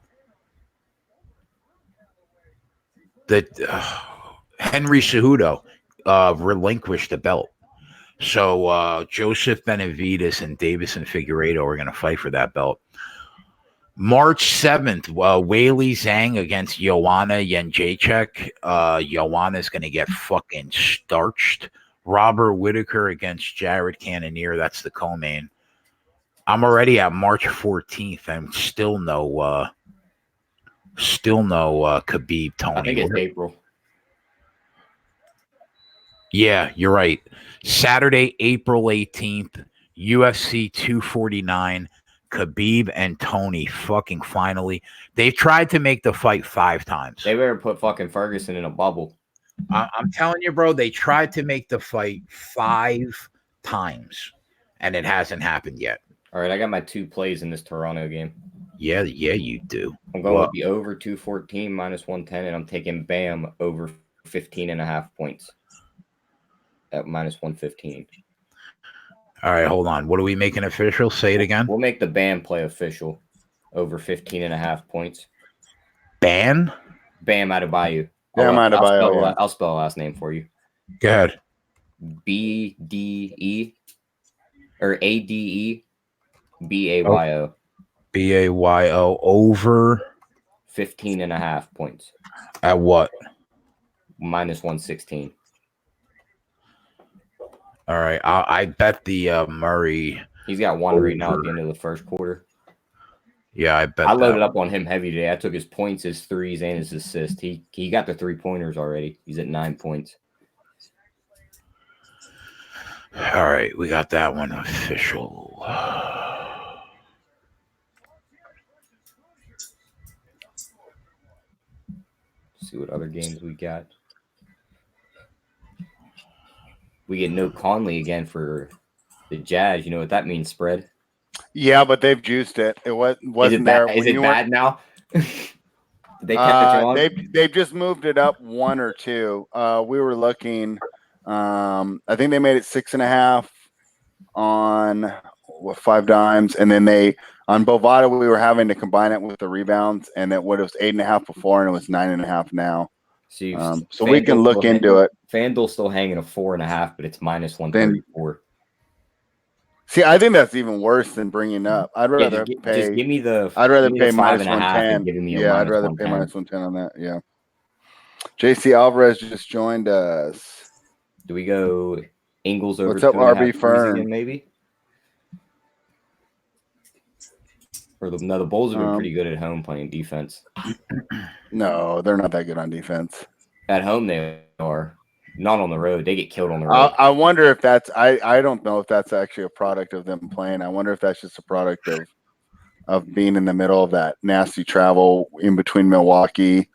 Cejudo relinquished the belt. So Joseph Benavidez and Davison Figueiredo are going to fight for that belt. March 7th, Weili Zhang against Joanna Jędrzejczyk. Joanna's going to get fucking starched. Robert Whitaker against Jared Cannonier. That's the co-main. I'm already at March 14th and still no Khabib Tony. I think it's April. Yeah, you're right. Saturday, April 18th, UFC 249. Khabib and Tony fucking finally. They've tried to make the fight 5 times. They better put fucking Ferguson in a bubble. I'm telling you, bro, they tried to make the fight 5 times, and it hasn't happened yet. All right, I got my 2 plays in this Toronto game. Yeah, you do. I'm going with the over 214 minus 110, and I'm taking Bam over 15.5 points at minus 115. All right, hold on. What are we making official? Say it again. We'll make the Bam play official over 15.5 points. Bam Adebayo. I'll spell last name for you. Go ahead. BDE or ADE BAYO. BAYO over 15.5 points. At what? Minus 116. All right. I bet the Murray. He's got 1 right now at the end of the first quarter. Yeah, I bet. I loaded up on him heavy today. I took his points, his threes, and his assist. He got the 3-pointers already. He's at 9 points. All right, we got that one official. See what other games we got. We get no Conley again for the Jazz. You know what that means, spread? Yeah, but they've juiced it. It wasn't there. Is it bad now? They kept it on? They've just moved it up 1 or 2. We were looking. I think they made it 6.5 on 5 dimes, and then on Bovada we were having to combine it with the rebounds, and it was 8.5 before, and it was 9.5 now. So we can look into it. FanDuel's still hanging a 4.5, but it's minus 134. See, I think that's even worse than bringing up. I'd rather pay. Just give me the. I'd rather pay minus 110. Yeah, I'd rather pay minus 110 on that. Yeah. JC Alvarez just joined us. Do we go Ingles over? What's up, RB Fern? Again, maybe. Or the Bulls have been pretty good at home playing defense. No, they're not that good on defense. At home, they are. Not on the road. They get killed on the road. I wonder if that's. I don't know if that's actually a product of them playing. I wonder if that's just a product of being in the middle of that nasty travel in between Milwaukee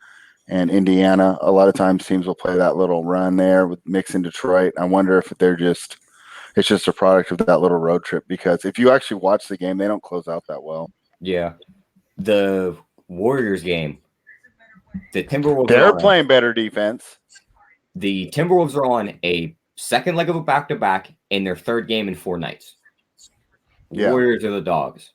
and Indiana. A lot of times teams will play that little run there with mixing Detroit. I wonder if it's just a product of that little road trip, because if you actually watch the game, they don't close out that well. Yeah. The Warriors game, the Timberwolves They're playing better defense. The Timberwolves are on a second leg of a back-to-back in their third game in 4 nights. Yeah. Warriors are the dogs.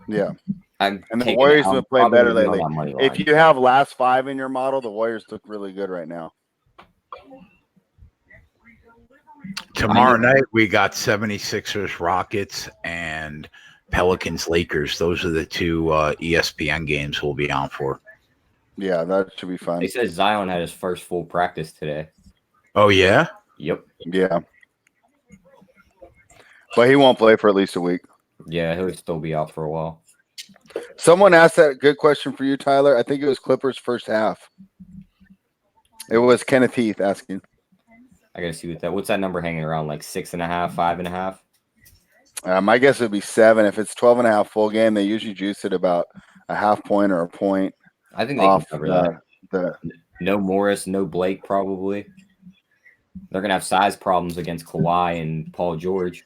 Yeah. And the Warriors have played better lately. If you have last 5 in your model, the Warriors look really good right now. Tomorrow night, we got 76ers, Rockets, and Pelicans, Lakers. Those are the 2 ESPN games we'll be on for. Yeah, that should be fun. They said Zion had his first full practice today. Oh, yeah? Yep. Yeah. But he won't play for at least a week. Yeah, he'll still be out for a while. Someone asked that good question for you, Tyler. I think it was Clippers first half. It was Kenneth Heath asking. I gotta see what's that number hanging around, like 6.5, 5.5? My guess would be 7. If it's 12.5 full game, they usually juice it about a half point or a point. I think they can cover that. No Morris, no Blake, probably. They're gonna have size problems against Kawhi and Paul George.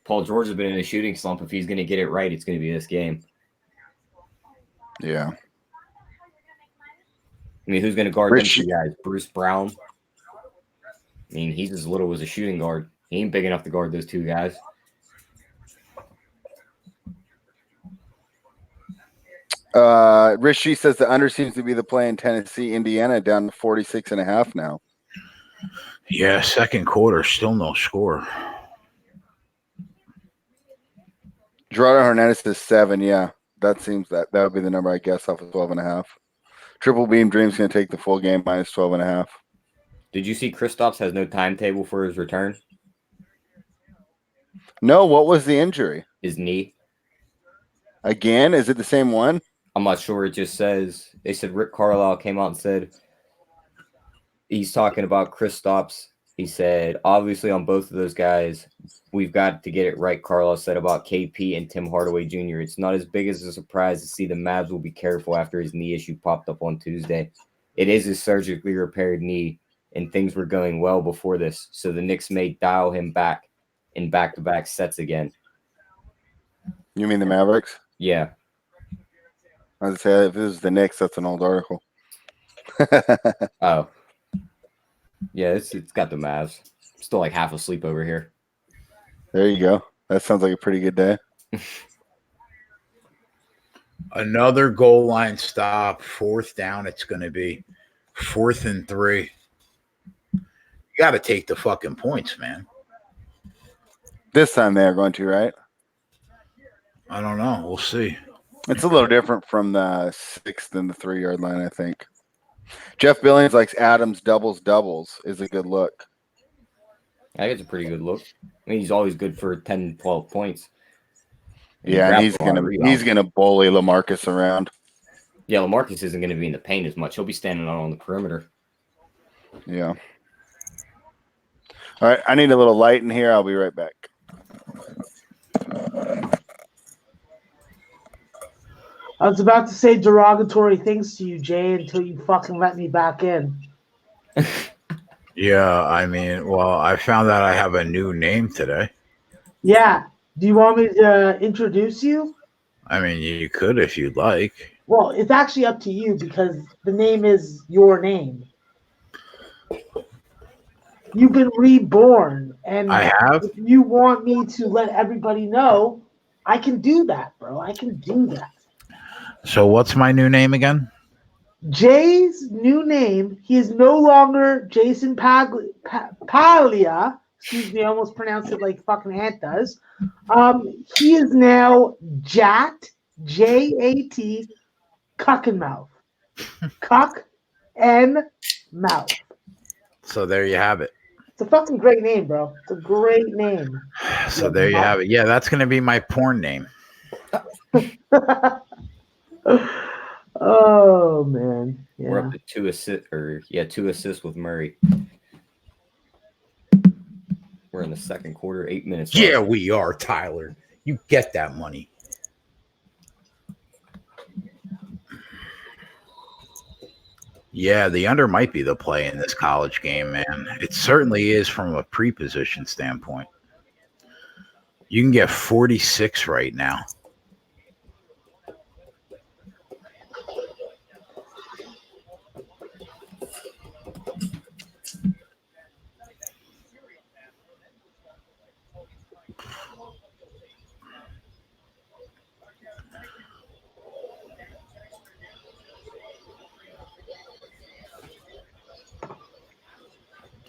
Paul George has been in a shooting slump. If he's gonna get it right, it's gonna be this game. Yeah. I mean, who's gonna guard them 2 guys? Bruce Brown. I mean, he's as little as a shooting guard. He ain't big enough to guard those 2 guys. Rich Shee says the under seems to be the play in Tennessee, Indiana, down to 46.5 now. Yeah, second quarter, still no score. Gerardo Hernandez says 7. Yeah, that seems that would be the number, I guess, off of 12.5. Triple Beam Dream's going to take the full game minus 12.5. Did you see Kristaps has no timetable for his return? No, what was the injury? His knee. Again? Is it the same one? I'm not sure. It just says, they said Rick Carlisle came out and said he's talking about Kristaps. He said, obviously on both of those guys, we've got to get it right. Carlisle said about KP and Tim Hardaway Jr. It's not as big as a surprise to see the Mavs will be careful after his knee issue popped up on Tuesday. It is a surgically repaired knee, and things were going well before this, so the Knicks may dial him back in back-to-back sets again. You mean the Mavericks? Yeah. I was say if this is the Knicks, that's an old article. Oh. Yeah, it's got the Mavs. Still like half asleep over here. There you go. That sounds like a pretty good day. Another goal line stop, 4th down. It's going to be 4th and 3. You got to take the fucking points, man. This time they are going to, right? I don't know. We'll see. It's a little different from the 6th and the 3-yard line, I think. Jeff Billings likes Adams doubles is a good look. I think it's a pretty good look. I mean, he's always good for 10, 12 points. Yeah, and he's gonna bully LaMarcus around. Yeah, LaMarcus isn't going to be in the paint as much. He'll be standing out on the perimeter. Yeah. All right, I need a little light in here. I'll be right back. I was about to say derogatory things to you, Jay, until you fucking let me back in. Yeah, I mean, well, I found out I have a new name today. Yeah. Do you want me to introduce you? I mean, you could if you'd like. Well, it's actually up to you because the name is your name. You've been reborn. And I have? if you want me to let everybody know, I can do that, bro. I can do that. So what's my new name again? Jay's new name, he is no longer Jason Paglia. Excuse me, I almost pronounced it like fucking Ant does. He is now Jat, J-A-T, Cuckenmouth. Cuck and Mouth. So there you have it. It's a fucking great name, bro. It's a great name. So there you have it. Yeah, that's going to be my porn name. Oh man, yeah. We're up to 2 assists with Murray. We're in the second quarter, 8 minutes. Yeah, we are, Tyler. You get that money. Yeah, the under might be the play in this college game, man. It certainly is from a pre-position standpoint. You can get 46 right now.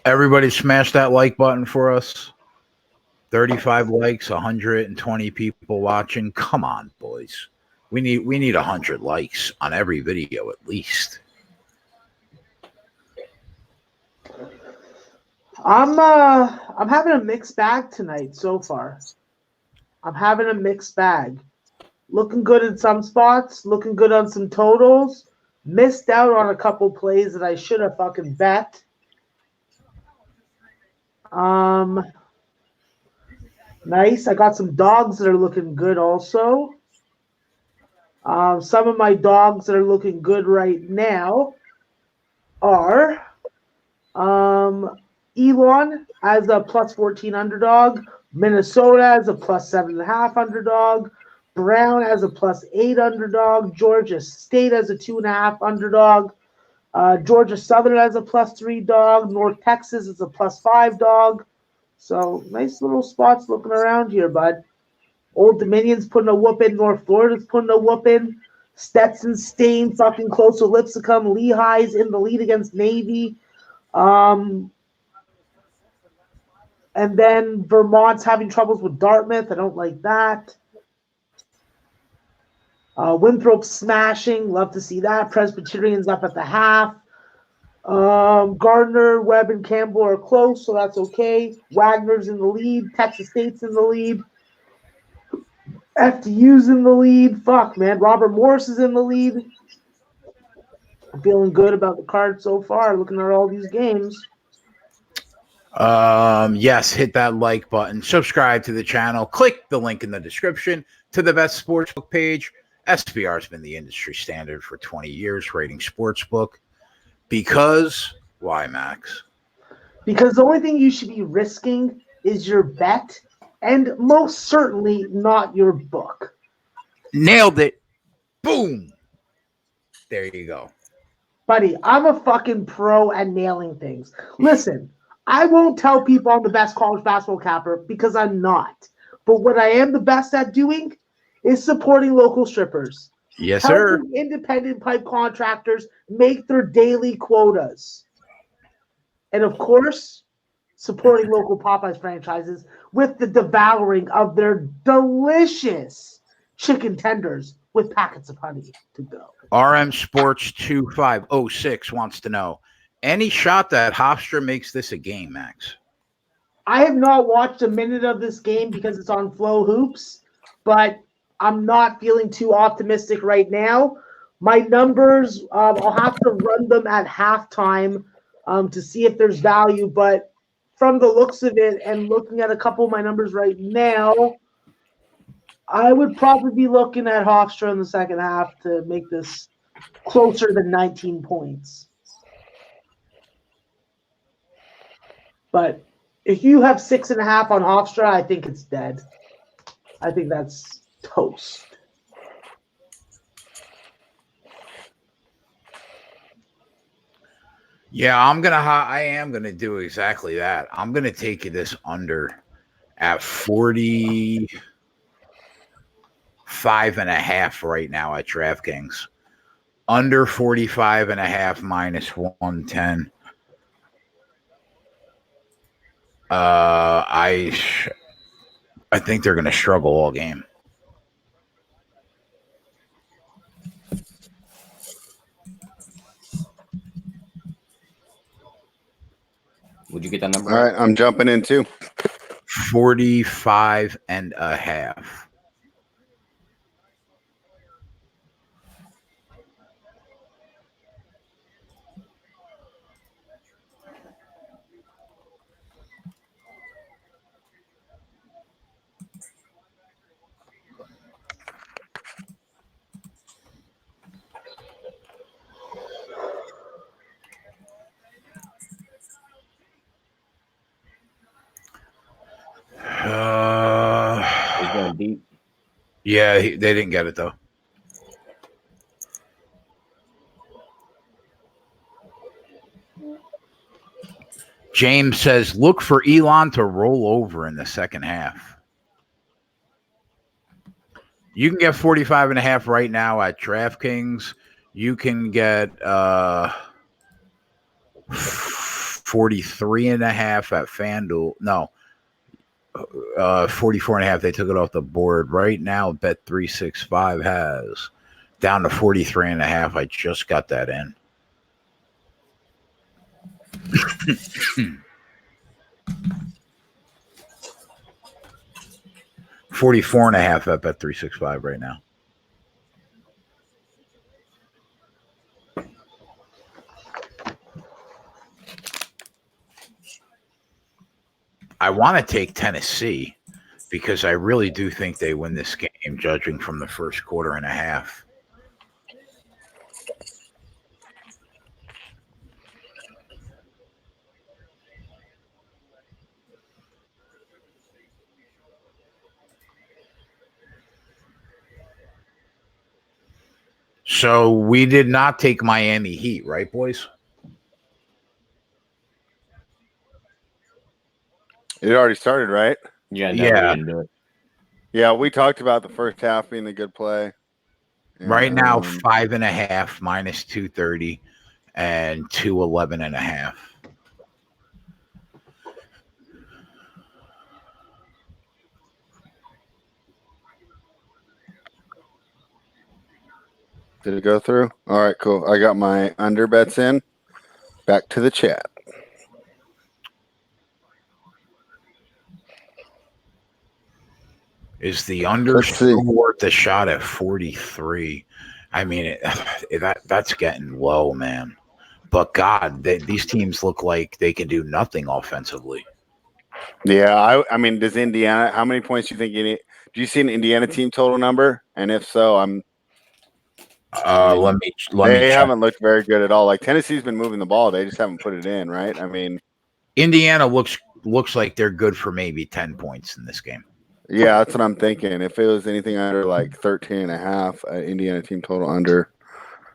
Everybody smash that like button for us. 35 likes, 120 people watching. Come on, boys. We need 100 likes on every video at least. I'm having a mixed bag tonight so far. I'm having a mixed bag. Looking good in some spots, looking good on some totals. Missed out on a couple plays that I should have fucking bet. Nice. I got some dogs that are looking good also. Some of my dogs that are looking good right now are Elon as a plus 14 underdog, Minnesota as a plus 7.5 underdog, Brown as a plus 8 underdog, Georgia State as a 2.5 underdog, Georgia Southern as a plus 3 dog, North Texas is a plus 5 dog. So nice little spots looking around here, bud. Old Dominion's putting a whooping. North Florida's putting a whooping. Stetson staying fucking close to Lipscomb. Lehigh's in the lead against Navy. And then Vermont's having troubles with Dartmouth. I don't like that. Winthrop's smashing. Love to see that. Presbyterian's up at the half. Gardner, Webb, and Campbell are close, so that's okay. Wagner's in the lead. Texas State's in the lead. FDU's in the lead. Fuck, man. Robert Morris is in the lead. I'm feeling good about the card so far, looking at all these games. Yes, hit that like button. Subscribe to the channel. Click the link in the description to the best sportsbook page. SBR has been the industry standard for 20 years rating sportsbook. Because, why, Max? Because the only thing you should be risking is your bet, and most certainly not your book. Nailed it. Boom. There you go. Buddy, I'm a fucking pro at nailing things. Listen, I won't tell people I'm the best college basketball capper because I'm not. But what I am the best at doing is supporting local strippers. Yes, sir. Helping independent pipe contractors make their daily quotas. And of course, supporting local Popeyes franchises with the devouring of their delicious chicken tenders with packets of honey to go. RM Sports 2506 wants to know, any shot that Hofstra makes this a game, Max? I have not watched a minute of this game because it's on Flow Hoops, but I'm not feeling too optimistic right now. My numbers, I'll have to run them at halftime to see if there's value, but from the looks of it and looking at a couple of my numbers right now, I would probably be looking at Hofstra in the second half to make this closer than 19 points. But if you have 6.5 on Hofstra, I think it's dead. I think that's toast. Yeah, I am gonna do exactly that. I'm gonna take this under at 45.5 right now at DraftKings. Under 45.5 minus 110. I think they're gonna struggle all game. Would you get that number? All right, I'm jumping in too. 45.5. Yeah, they didn't get it though. James says, look for Elon to roll over in the second half. You can get 45.5 right now at DraftKings. You can get 43.5 at FanDuel. No, 44.5. They took it off the board. Right now, Bet365 has down to 43.5. I just got that in. 44.5 at Bet365 right now. I want to take Tennessee because I really do think they win this game, judging from the first quarter and a half. So we did not take Miami Heat, right, boys? It already started, right? Yeah, no, Yeah. we didn't do it. Yeah, we talked about the first half being a good play. And, Right now, 5.5 minus 230 and 211.5. did it go through? All right, cool. I got my under bets in. Back to the chat. Is the under worth the shot at 43? I mean, that's getting low, man. But God, these teams look like they can do nothing offensively. Yeah, I mean, does Indiana? How many points do you think? Do you see an Indiana team total number? And if so, let me. They haven't looked very good at all. Like Tennessee's been moving the ball, they just haven't put it in, right? I mean, Indiana looks like they're good for maybe 10 points in this game. Yeah, that's what I'm thinking. If it was anything under like 13.5, Indiana team total under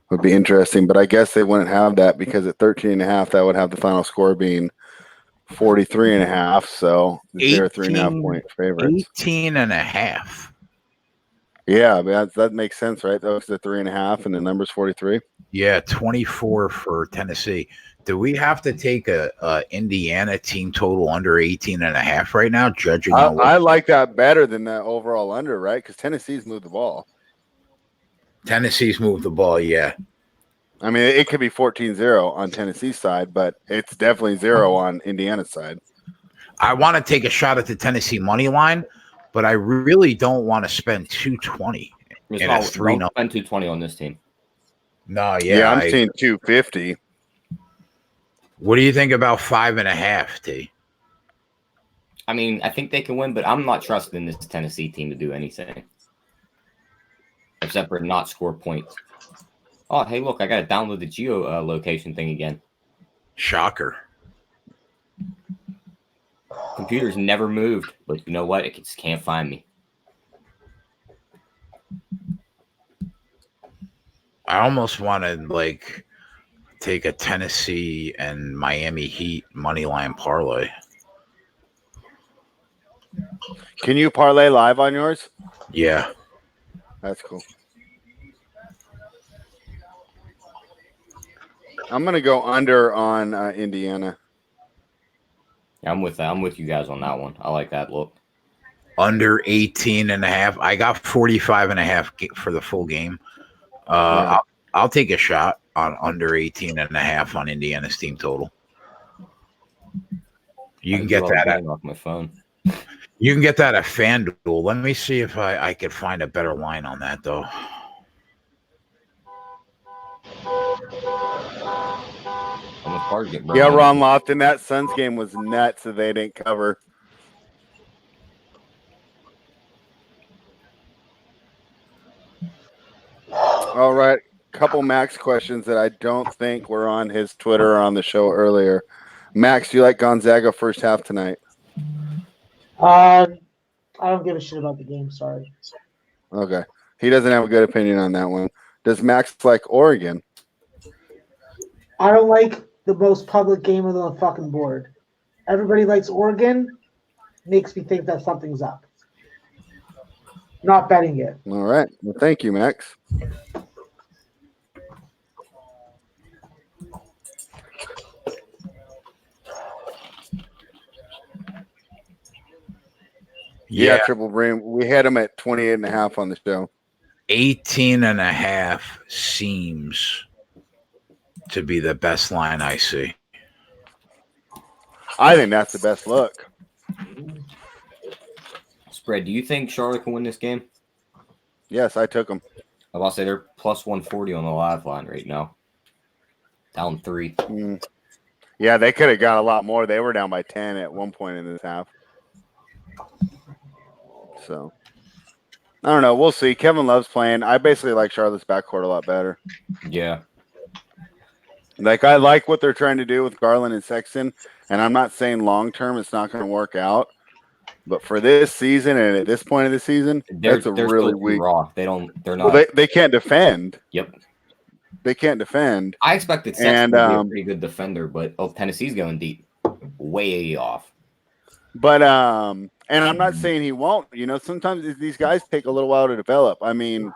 would be interesting. But I guess they wouldn't have that because at 13.5, that would have the final score being 43.5. So they're 3.5 point favorites. 18.5. Yeah, but that makes sense, right? That was the 3.5, and the number's 43. Yeah, 24 for Tennessee. Do we have to take a Indiana team total under 18.5 right now? Judging on I like that better than the overall under, right? Because Tennessee's moved the ball. Tennessee's moved the ball, yeah. I mean, it could be 14-0 on Tennessee's side, but it's definitely 0 on Indiana's side. I want to take a shot at the Tennessee money line, but I really don't want to spend $220 in a 3-0. Don't spend $220 on this team. No, Yeah, I'm seeing $250. What do you think about 5.5, T? I mean, I think they can win, but I'm not trusting this Tennessee team to do anything except for not score points. Oh, hey, look, I got to download the geo location thing again. Shocker. Computer's never moved, but you know what? It just can't find me. I almost want to take a Tennessee and Miami Heat money line parlay. Can you parlay live on yours? Yeah. That's cool. I'm going to go under on Indiana. Yeah, I'm with you guys on that one. I like that look. Under 18.5. I got 45.5 for the full game. I'll take a shot on under 18.5 on Indiana's team total. You can get that off my phone. You can get that at FanDuel. Let me see if I could find a better line on that, though. Yeah, Ron Lofton, that Suns game was nuts that they didn't cover. All right. Couple Max questions that I don't think were on his Twitter or on the show earlier. Max, do you like Gonzaga first half tonight? I don't give a shit about the game. Sorry. Okay. He doesn't have a good opinion on that one. Does Max like Oregon? I don't like the most public game on the fucking board. Everybody likes Oregon. Makes me think that something's up. Not betting it. All right. Well, thank you, Max. Yeah, Triple Brain. We had him at 28.5 on the show. 18.5 seems to be the best line I see. I think that's the best look. Spread. Do you think Charlotte can win this game? Yes, I took him. I was about to say they're plus 140 on the live line right now. Down 3. Yeah, they could have got a lot more. They were down by 10 at one point in this half. So, I don't know. We'll see. Kevin Love's playing. I basically like Charlotte's backcourt a lot better. Yeah. Like, I like what they're trying to do with Garland and Sexton, and I'm not saying long-term it's not going to work out. But for this season and at this point of the season, they're really weak. Raw. They're not. Well, they can't defend. Yep. They can't defend. I expected Sexton to be a pretty good defender, but Tennessee's going deep. Way off. But and I'm not saying he won't. You know, sometimes these guys take a little while to develop. I mean,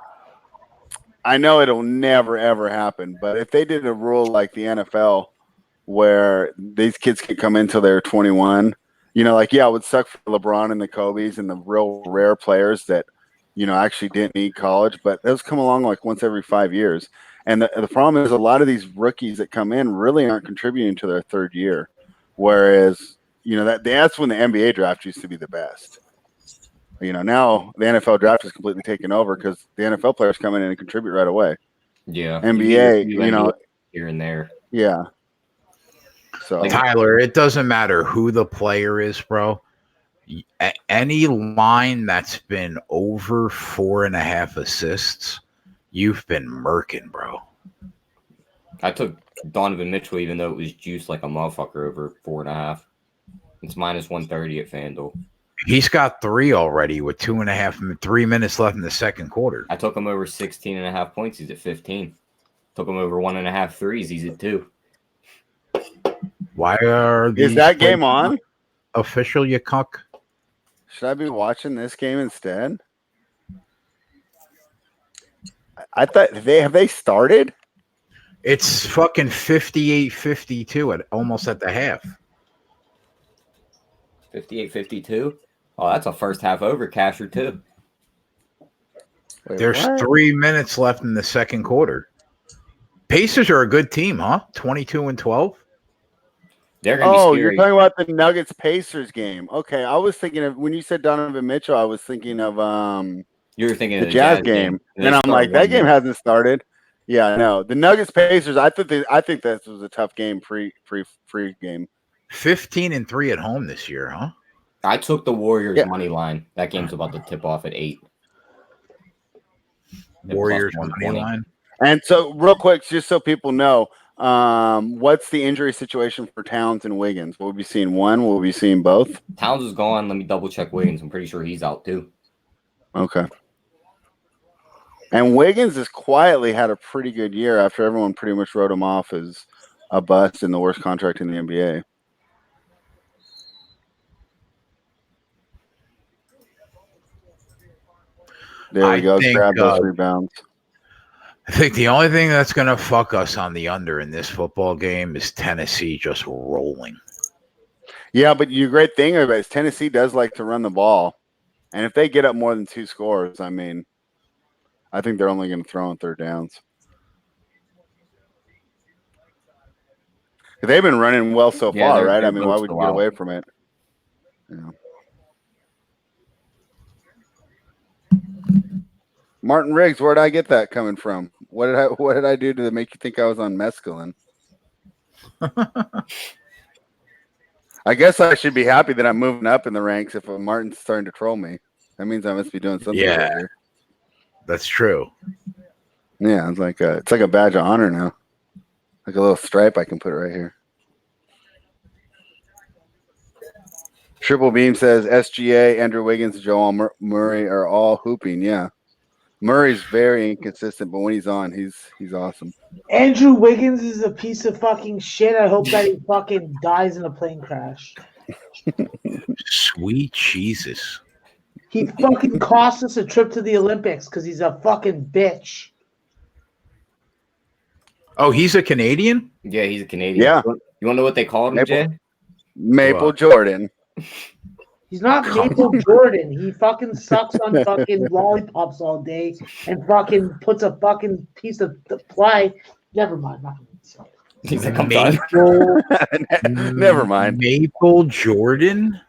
I know it'll never ever happen, but if they did a rule like the NFL where these kids could come in till they're 21, you know, like, yeah, it would suck for LeBron and the Kobe's and the real rare players that, you know, actually didn't need college, but those come along like once every 5 years. And the problem is a lot of these rookies that come in really aren't contributing to their third year, whereas, you know, that's when the NBA draft used to be the best. You know, now the NFL draft is completely taken over because the NFL players come in and contribute right away. Yeah. NBA, you know, here and there. Yeah. So, like, Tyler, it doesn't matter who the player is, bro. Any line that's been over 4.5 assists, you've been murking, bro. I took Donovan Mitchell, even though it was juiced like a motherfucker over 4.5. It's minus 130 at FanDuel. He's got 3 already with 3 minutes left in the second quarter. I took him over 16.5 points. He's at 15. Took him over 1.5 threes. He's at 2. Why are these is that game on? Official, you cuck? Should I be watching this game instead? I thought have they started? It's fucking 58-52 almost at the half. 58-52? Oh, that's a first half over casher too. Wait, There's what? 3 minutes left in the second quarter. Pacers are a good team, huh? 22-12. They're gonna be scary. You're talking about the Nuggets Pacers game. Okay, I was thinking of when you said Donovan Mitchell, I was thinking of you were thinking the of Jazz game. And I'm like, that game hasn't started. Yeah, no. The Nuggets Pacers, I think this was a tough game, free game. 15-3 at home this year, huh? I took the Warriors money line. That game's about to tip off at 8. Warriors money line. And so, real quick, just so people know, what's the injury situation for Towns and Wiggins? Will we be seeing one? Will we be seeing both? Towns is gone. Let me double check Wiggins. I'm pretty sure he's out too. Okay. And Wiggins has quietly had a pretty good year after everyone pretty much wrote him off as a bust and the worst contract in the NBA. There he goes. Grab those rebounds. I think the only thing that's going to fuck us on the under in this football game is Tennessee just rolling. Yeah, but the great thing about it is Tennessee does like to run the ball. And if they get up more than 2 scores, I mean, I think they're only going to throw on third downs. They've been running well so far, right? I mean, why would you get away from it? Yeah. Martin Riggs, where did I get that coming from? What did I do to make you think I was on mescaline? I guess I should be happy that I'm moving up in the ranks if Martin's starting to troll me. That means I must be doing something. Yeah, right here. That's true. Yeah, it's like a badge of honor now. Like a little stripe I can put right here. Triple Beam says SGA, Andrew Wiggins, Joel Murray are all hooping. Yeah. Murray's very inconsistent, but when he's on, he's awesome. Andrew Wiggins is a piece of fucking shit. I hope that he fucking dies in a plane crash. Sweet Jesus. He fucking cost us a trip to the Olympics because he's a fucking bitch. Oh, he's a Canadian? Yeah, he's a Canadian. Yeah. You want to know what they called him, Jay? Maple What? Jordan. He's not Maple Jordan. He fucking sucks on fucking lollipops all day and fucking puts a fucking piece of the play. Never mind. He's like, I'm done. Never mind. Maple Jordan?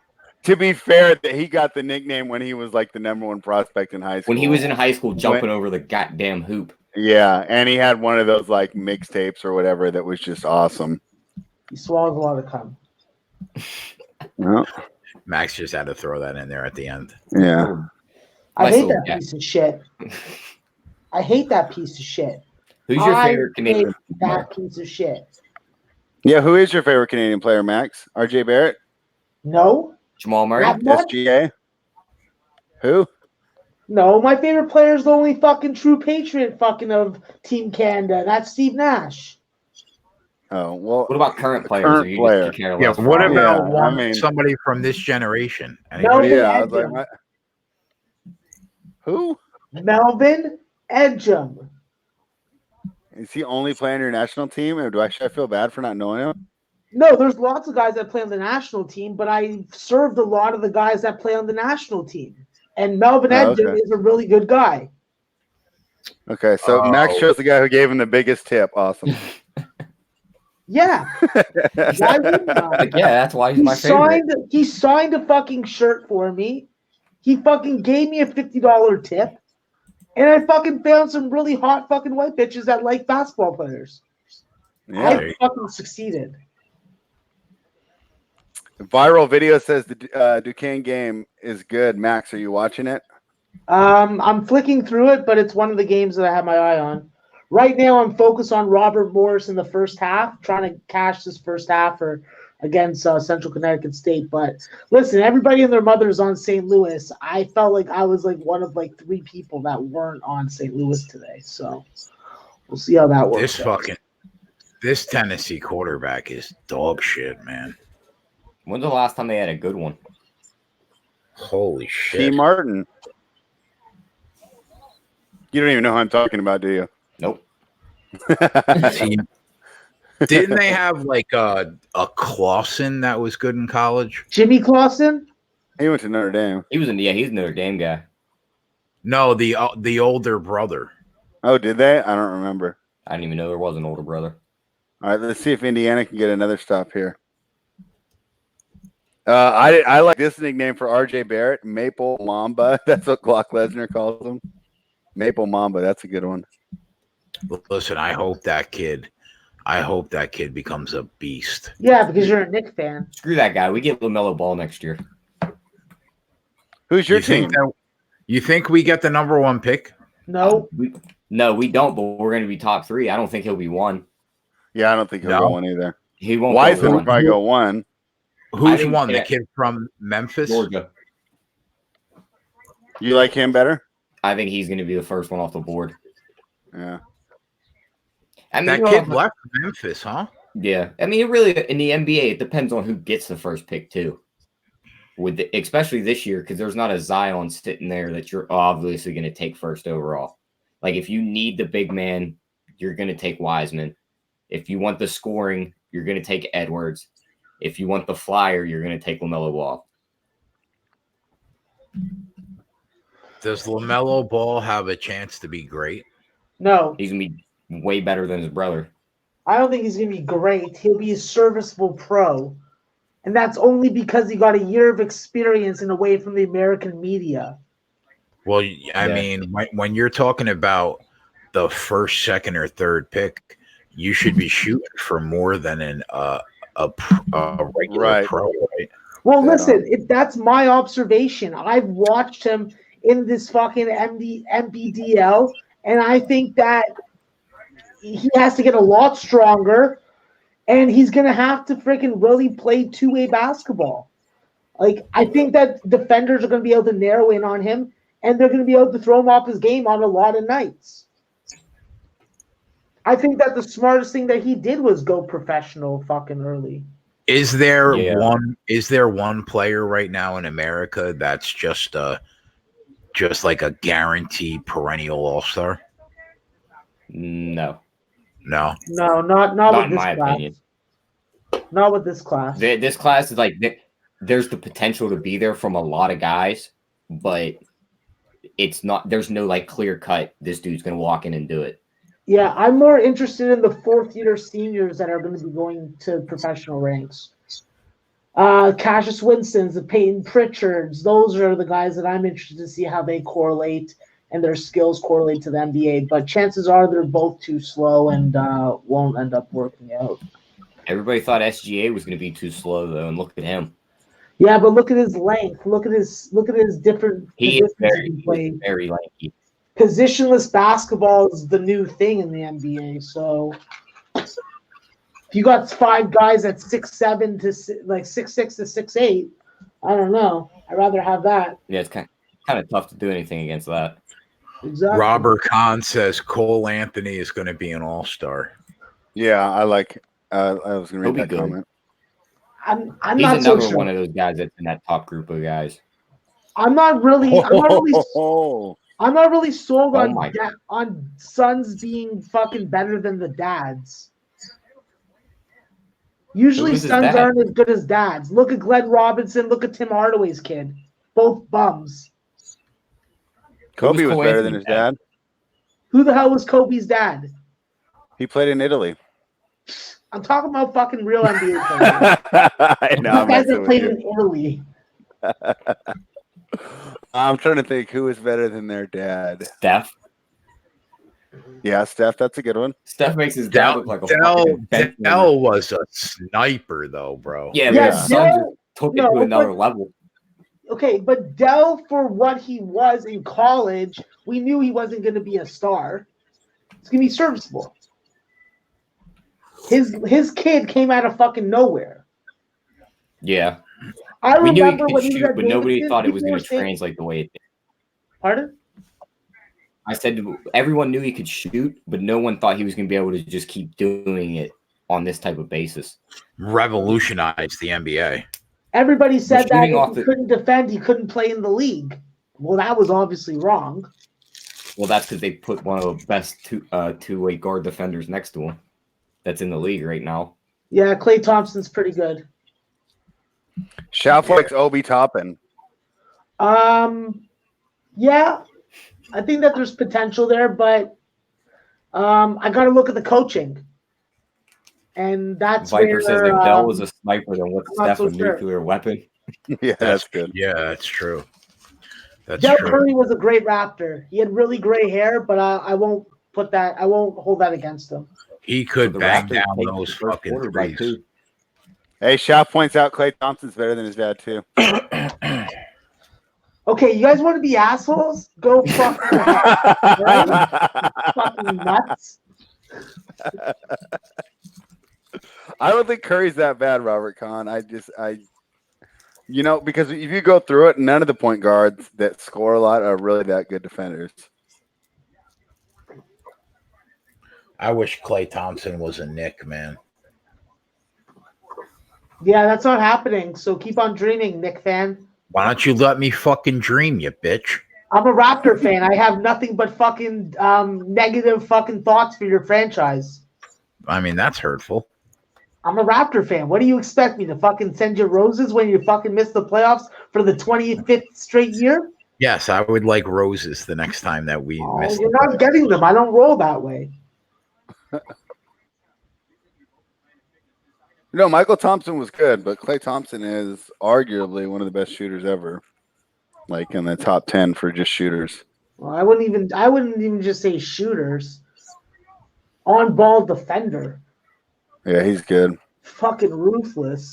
To be fair, that he got the nickname when he was like the #1 prospect in high school. When he was in high school, jumping over the goddamn hoop. Yeah, and he had one of those like mixtapes or whatever that was just awesome. He swallows a lot of cum. Well, Max just had to throw that in there at the end. yeah. I Nice hate little that guy. piece of shit. I hate that piece of shit. Who's your I favorite Canadian? hate that piece of shit. Yeah, who is your favorite Canadian player, Max? RJ Barrett? No. Jamal Murray? Not much. SGA? Who? No, my favorite player is the only fucking true patriot fucking of Team Canada. And that's Steve Nash. Oh, well. What about current players? Current Or you player. just care Yeah, less what for? about Yeah, I mean- somebody from this generation? No. Anybody? Yeah, I was like, what? Who? Melvin Edgem. Is he only playing on your national team, or should I feel bad for not knowing him? No, there's lots of guys that play on the national team, but I served a lot of the guys that play on the national team. And Melvin Oh, Edgem okay. is a really good guy. Okay, so Max Oh. chose the guy who gave him the biggest tip. Awesome. Yeah. Why wouldn't I? Like, yeah, that's why he's my favorite. He signed a fucking shirt for me. He fucking gave me a $50 tip. And I fucking found some really hot fucking white bitches that like basketball players. Yeah. I fucking succeeded. The viral video says the Duquesne game is good. Max, are you watching it? I'm flicking through it, but it's one of the games that I have my eye on. Right now, I'm focused on Robert Morris in the first half, trying to cash this first half against Central Connecticut State. But listen, everybody and their mother is on St. Louis. I felt like I was like one of like 3 people that weren't on St. Louis today. So we'll see how that works. This Tennessee quarterback is dog shit, man. When's the last time they had a good one? Holy T. shit. Martin. You don't even know who I'm talking about, do you? Nope. Didn't they have like a Clausen that was good in college? Jimmy Clausen? He went to Notre Dame. He's another game guy. No, the older brother. Oh, did they? I don't remember. I didn't even know there was an older brother. All right, let's see if Indiana can get another stop here. I like this nickname for RJ Barrett, Maple Mamba. That's what Glock Lesnar calls him. Maple Mamba. That's a good one. Listen, I hope that kid becomes a beast. Yeah, because you're a Knicks fan. Screw that guy. We get LaMelo Ball next year. Who's your team? You think we get the #1 pick? No. No, we don't, but we're going to be top 3. I don't think he'll be 1. Yeah, I don't think he'll go 1 either. He won't Wiseman go will 1. probably go 1. Who's think- 1? yeah. The kid from Memphis? Georgia. You like him better? I think he's going to be the first one off the board. Yeah. I mean, That kid left Memphis, huh? Yeah. I mean, it really, in the NBA, it depends on who gets the first pick, too. Especially this year, because there's not a Zion sitting there that you're obviously going to take first overall. Like, if you need the big man, you're going to take Wiseman. If you want the scoring, you're going to take Edwards. If you want the flyer, you're going to take LaMelo Ball. Does LaMelo Ball have a chance to be great? No. He's going to be way better than his brother. I don't think he's going to be great. He'll be a serviceable pro. And that's only because he got a year of experience and away from the American media. Well, I mean, when you're talking about the first, second, or third pick, you should be shooting for more than a regular pro, right? Well, listen, that's my observation. I've watched him in this fucking MBDL, and I think that he has to get a lot stronger, and he's going to have to freaking really play two-way basketball. Like, I think that defenders are going to be able to narrow in on him, and they're going to be able to throw him off his game on a lot of nights. I think that the smartest thing that he did was go professional fucking early. Is there one player right now in America that's just like a guaranteed perennial all-star? No. No. No, not Not with in this my class. opinion. Not with this class. This class is like there's the potential to be there from a lot of guys, but it's not. There's no like clear cut. This dude's gonna walk in and do it. Yeah, I'm more interested in the fourth-year seniors that are going to be going to professional ranks. Cassius Winston's, the Peyton Pritchards, those are the guys that I'm interested to see how they correlate and their skills correlate to the NBA. But chances are they're both too slow and won't end up working out. Everybody thought SGA was going to be too slow though, and look at him. Yeah, but look at his length. Look at his different. He is very lanky. Positionless basketball is the new thing in the NBA. So if you got 5 guys at 6'7" to like 6'6" to 6'8", I don't know. I'd rather have that. Yeah, it's kind of tough to do anything against that. Exactly. Robert Kahn says Cole Anthony is going to be an all-star. Yeah, I like. I was going to read that comment. I'm He's not so another sure. one of those guys that's in that top group of guys. I'm not really sold Oh on sons being fucking better than the dads. Usually Who's his sons dad? aren't as good as dads. Look at Glenn Robinson. Look at Tim Hardaway's kid. Both bums. Kobe was Cole better than Anthony's his dad. Who the hell was Kobe's dad? He played in Italy. I'm talking about fucking real NBA players. I know. These guys that played in Italy. I'm trying to think who is better than their dad. Steph. Yeah, Steph. That's a good one. Steph makes his dad look like a fucking bench warmer. Dell was a sniper, though, bro. Yeah, Yeah, but his son just took it to another but- level. Okay, but Dell, for what he was in college, we knew he wasn't going to be a star. It's going to be serviceable. His kid came out of fucking nowhere. Yeah. I We knew he remember could when he was shoot, at but nobody Davidson, thought it was people going were to saying- translate the way it did. Pardon? I said everyone knew he could shoot, but no one thought he was going to be able to just keep doing it on this type of basis. Revolutionized the NBA. Everybody said that shooting if off he the- couldn't defend, he couldn't play in the league. Well, that was obviously wrong. Well, that's because they put one of the best two-way guard defenders next to him that's in the league right now. Yeah, Klay Thompson's pretty good. Schaff likes Obi Toppin. Yeah, I think that there's potential there, but I got to look at the coaching. And that's Viper where, says if Bell was a sniper, then what's I'm not Steph so a sure. nuclear weapon? Yeah, that's good. Yeah, that's true. That's Del true. Curry was a great Raptor. He had really gray hair, but I won't hold that against him. He could The bang Raptors down take those the first fucking quarter by threes. 2. Hey, Schaff points out Klay Thompson's better than his dad too. Okay, you guys want to be assholes? Go fuck fucking nuts. I don't think Curry's that bad, Robert Kahn. Because if you go through it, none of the point guards that score a lot are really that good defenders. I wish Klay Thompson was a Knick, man. Yeah, that's not happening. So keep on dreaming, Nick fan. Why don't you let me fucking dream, you bitch? I'm a Raptor fan. I have nothing but fucking negative fucking thoughts for your franchise. I mean, that's hurtful. I'm a Raptor fan. What do you expect me to fucking send you roses when you fucking miss the playoffs for the 25th straight year? Yes, I would like roses the next time that we miss. You're not getting them. I don't roll that way. No, Michael Thompson was good, but Klay Thompson is arguably one of the best shooters ever. Like in the top 10 for just shooters. Well, I wouldn't even just say shooters. On ball defender. Yeah, he's good. Fucking ruthless.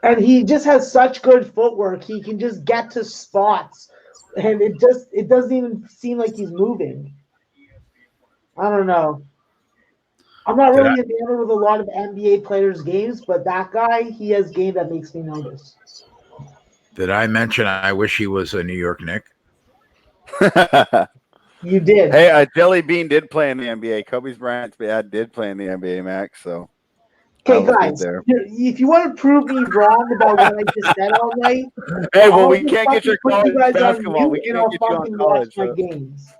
And he just has such good footwork. He can just get to spots. And it doesn't even seem like he's moving. I don't know. I'm not really enamored with a lot of NBA players' games, but that guy, he has game that makes me notice. Did I mention I wish he was a New York Knick? You did. Hey, Jelly Bean did play in the NBA. Kobe Bryant's dad did play in the NBA, Max. So Okay, that was good guys, there. if you want to prove me wrong about what I just said all night, Hey, well, I'll we just can't get your fucking put you college guys on basketball. We mute and can't I'll get you on fucking watch college. my So. games.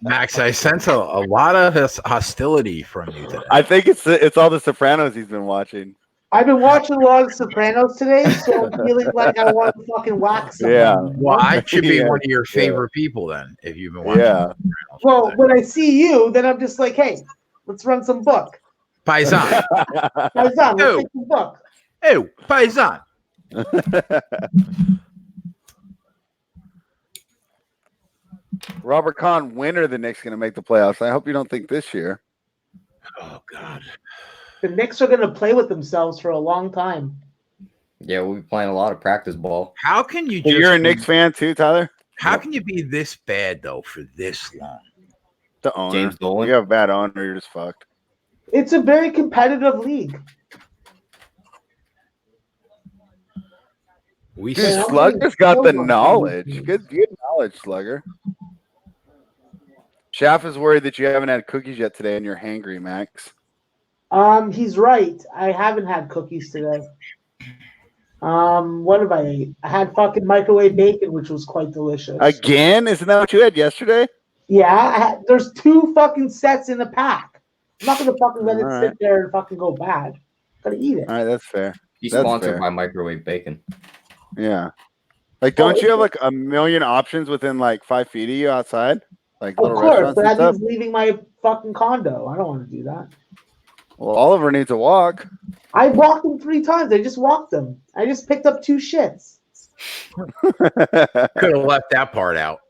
Max, I sense a lot of hostility from you today. I think it's all the Sopranos he's been watching. I've been watching a lot of Sopranos today, so I'm feeling like I want to fucking whack somebody. Yeah. you know? Well, I should be Yeah, one of your favorite people then, if you've been watching. Yeah. Well, when I see you, then I'm just like, hey, let's run some book. Paisan. Paisan, let's take some book. Hey, Paisan. Robert Kahn, when are the Knicks going to make the playoffs? I hope you don't think this year. Oh, God. The Knicks are going to play with themselves for a long time. Yeah, we'll be playing a lot of practice ball. How can you So just you're a be- Knicks fan too, Tyler? How can you be this bad, though, for this long? The owner. James Dolan. You have a bad owner, you're just fucked. It's a very competitive league. We Dude, Yeah, Slugger's got the I'm- knowledge. Good knowledge, Slugger. Shaft is worried that you haven't had cookies yet today and you're hangry, Max. He's right. I haven't had cookies today. What have I ate? I had fucking microwave bacon, which was quite delicious. Again? Isn't that what you had yesterday? Yeah, there's 2 fucking sets in a pack. I'm not gonna fucking let it All sit right. there and fucking go bad. Gotta eat it. All right, that's fair. He's That's sponsored fair. by Microwave Bacon. Yeah. Like, don't you have like a million options within like 5 feet of you outside? Like Of little course, restaurants but and that stuff? means leaving my fucking condo. I don't want to do that. Well, Oliver needs a walk. I walked them 3 times. I just walked them. I just picked up 2 shits. could have left that part out.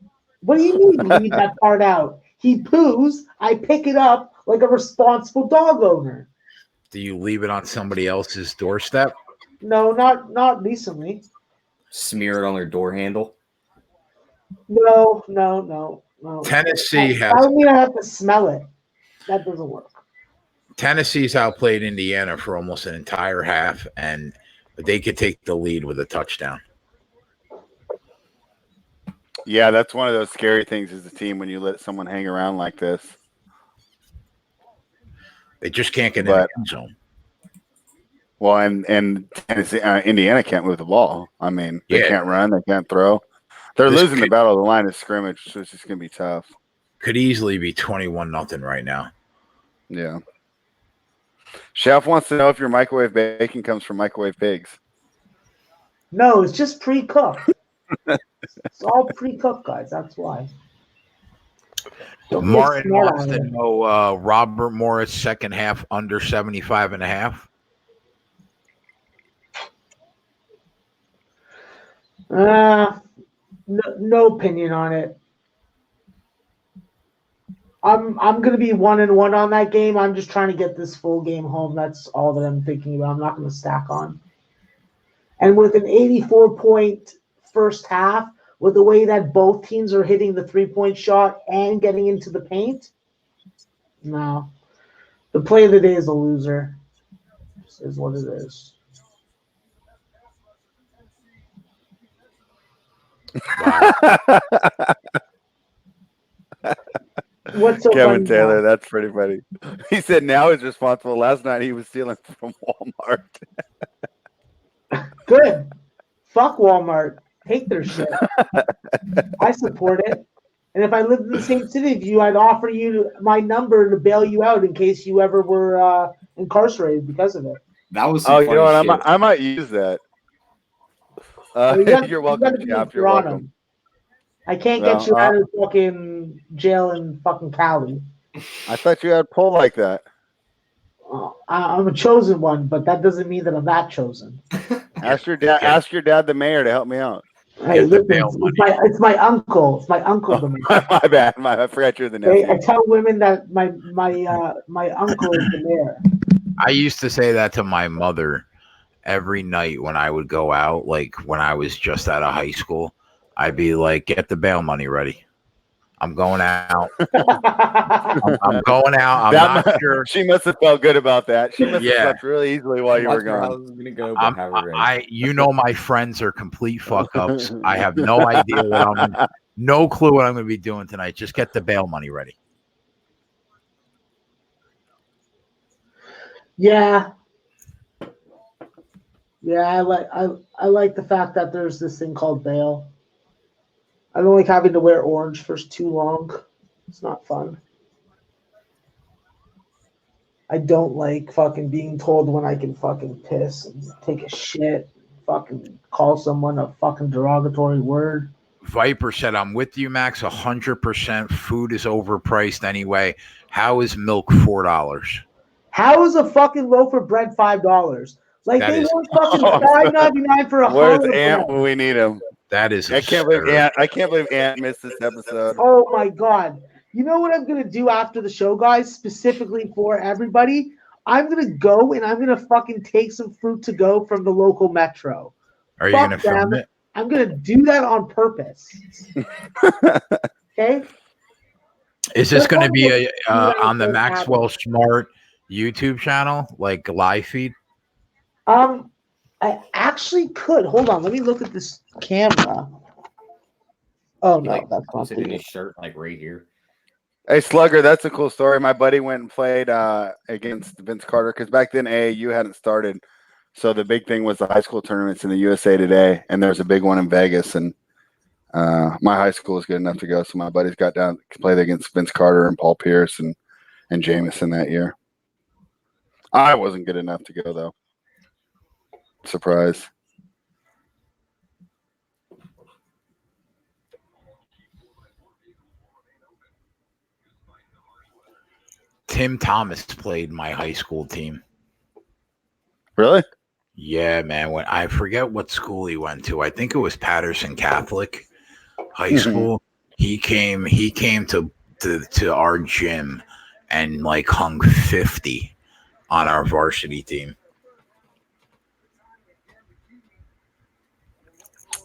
What do you mean leave that part out? He poos, I pick it up like a responsible dog owner. Do you leave it on somebody else's doorstep? No, not recently. Smear it on their door handle. No. Tennessee I has don't mean I have to smell it. That doesn't work. Tennessee's outplayed Indiana for almost an entire half, and they could take the lead with a touchdown. Yeah, that's one of those scary things as a team when you let someone hang around like this. They just can't get in the But- end zone. Well, and Tennessee, Indiana can't move the ball. I mean, they Yeah. can't run, they can't throw. They're This losing the could- battle of the line of scrimmage, so it's just going to be tough. Could easily be 21-0 right now. Yeah. Chef wants to know if your microwave bacon comes from microwave pigs. No, it's just pre-cooked. It's all pre-cooked, guys. That's why. Don't get Martin smart wants on to it. know Robert Morris second half under 75.5. No opinion on it. I'm gonna be 1-1 on that game. I'm just trying to get this full game home. That's all that I'm thinking about. I'm not gonna stack on. And with an 84-point first half, with the way that both teams are hitting the 3-point shot and getting into the paint, no. The play of the day is a loser. This is what it is. What's so Kevin funny Taylor, now? that's pretty funny. He said now he's responsible. Last night he was stealing from Walmart. Good. Fuck Walmart. Take their shit. I support it. And if I lived in the same city as you, I'd offer you my number to bail you out in case you ever were incarcerated because of it. That was some Oh, you know funny what? shit. I might use that. You gotta- You're you welcome, gotta be Chap. You're Toronto. welcome. I can't Well, get you out of fucking jail in fucking Cali. I thought you had pull like that. I'm a chosen one, but that doesn't mean that I'm that chosen. Ask your dad. Yeah. Ask your dad, the mayor, to help me out. Hey, Get the listen, bail it's my uncle. It's my uncle. the mayor. My bad. I forgot you're the I nephew. tell women that my uncle is the mayor. I used to say that to my mother every night when I would go out, like when I was just out of high school. I'd be like, get the bail money ready. I'm going out. I'm going out. I'm not sure. She must have felt good about that. She must have Yeah. slept really easily while you were Watch where I gone. was gonna go, but have it ready. You know, my friends are complete fuck ups. I have no idea no clue what I'm going to be doing tonight. Just get the bail money ready. Yeah. Yeah, I like the fact that there's this thing called bail. I don't like having to wear orange for too long. It's not fun. I don't like fucking being told when I can fucking piss and take a shit, fucking call someone a fucking derogatory word. Viper said, I'm with you, Max. 100%. Food is overpriced anyway. How is milk $4? How is a fucking loaf of bread $5? Like That they is- want fucking $5.99 for a Where's hunk of Ant bread. when we need him? That is I can't believe absurd. Ant missed this episode. Oh my god. You know what I'm gonna do after the show, guys, specifically for everybody? I'm gonna go and I'm gonna fucking take some fruit to go from the local metro. Are you Fuck going to film them. it? I'm gonna do that on purpose. Okay? Is this going to be on the Don't Maxwell have Smart YouTube channel, like live feed? I actually could. Hold on, let me look at this camera. Oh He no, like that's not puts it in the his shirt, like right here. Hey Slugger, that's a cool story. My buddy went and played against Vince Carter because back then AAU hadn't started. So the big thing was the high school tournaments in the USA Today, and there's a big one in Vegas. And my high school was good enough to go, so my buddies got down to play against Vince Carter and Paul Pierce and Jameson that year. I wasn't good enough to go though. Surprise. Tim Thomas played my high school team. Really? Yeah, man. When I forget what school he went to. I think it was Patterson Catholic High School. He came to our gym and like hung 50 on our varsity team.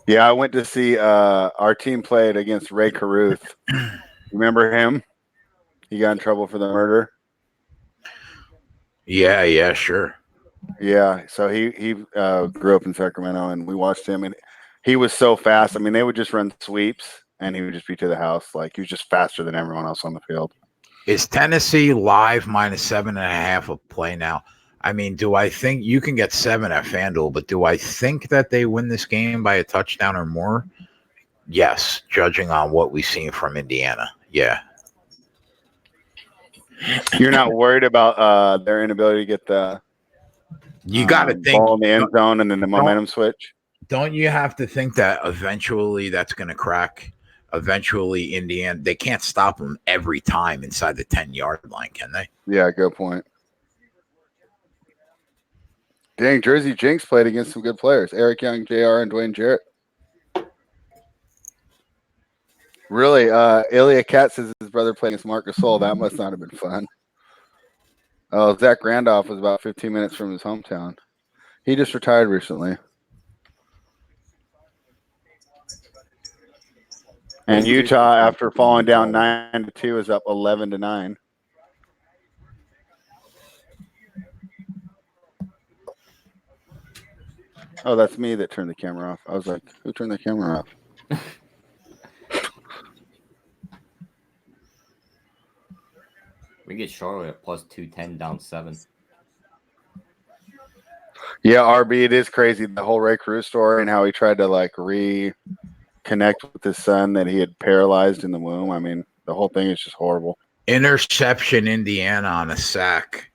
Yeah, I went to see our team played against Ray Caruth. Remember him? He got in trouble for the murder. Yeah, sure. Yeah, so he grew up in Sacramento, and we watched him, and he was so fast. I mean, they would just run sweeps, and he would just be to the house. Like he was just faster than everyone else on the field. Is Tennessee live -7.5 of play now? I mean, do I think you can get 7 at FanDuel, but do I think that they win this game by a touchdown or more? Yes, judging on what we've seen from Indiana. Yeah. You're not worried about their inability to get the You got to think ball in the end zone and then the momentum switch? Don't you have to think that eventually that's going to crack? Eventually, Indiana, they can't stop them every time inside the 10-yard line, can they? Yeah, good point. Dang, Jersey Jinx played against some good players. Eric Young, JR, and Dwayne Jarrett. Really, Ilya Katz says his brother played against Marc Gasol. That must not have been fun. Oh, Zach Randolph was about 15 minutes from his hometown. He just retired recently. And Utah, after falling down 9-2, is up 11-9. Oh, that's me that turned the camera off. I was like, who turned the camera off? We get Charlotte at +210 down 7. Yeah, RB, it is crazy. The whole Ray Cruz story and how he tried to like reconnect with his son that he had paralyzed in the womb. I mean, the whole thing is just horrible. Interception, Indiana on a sack.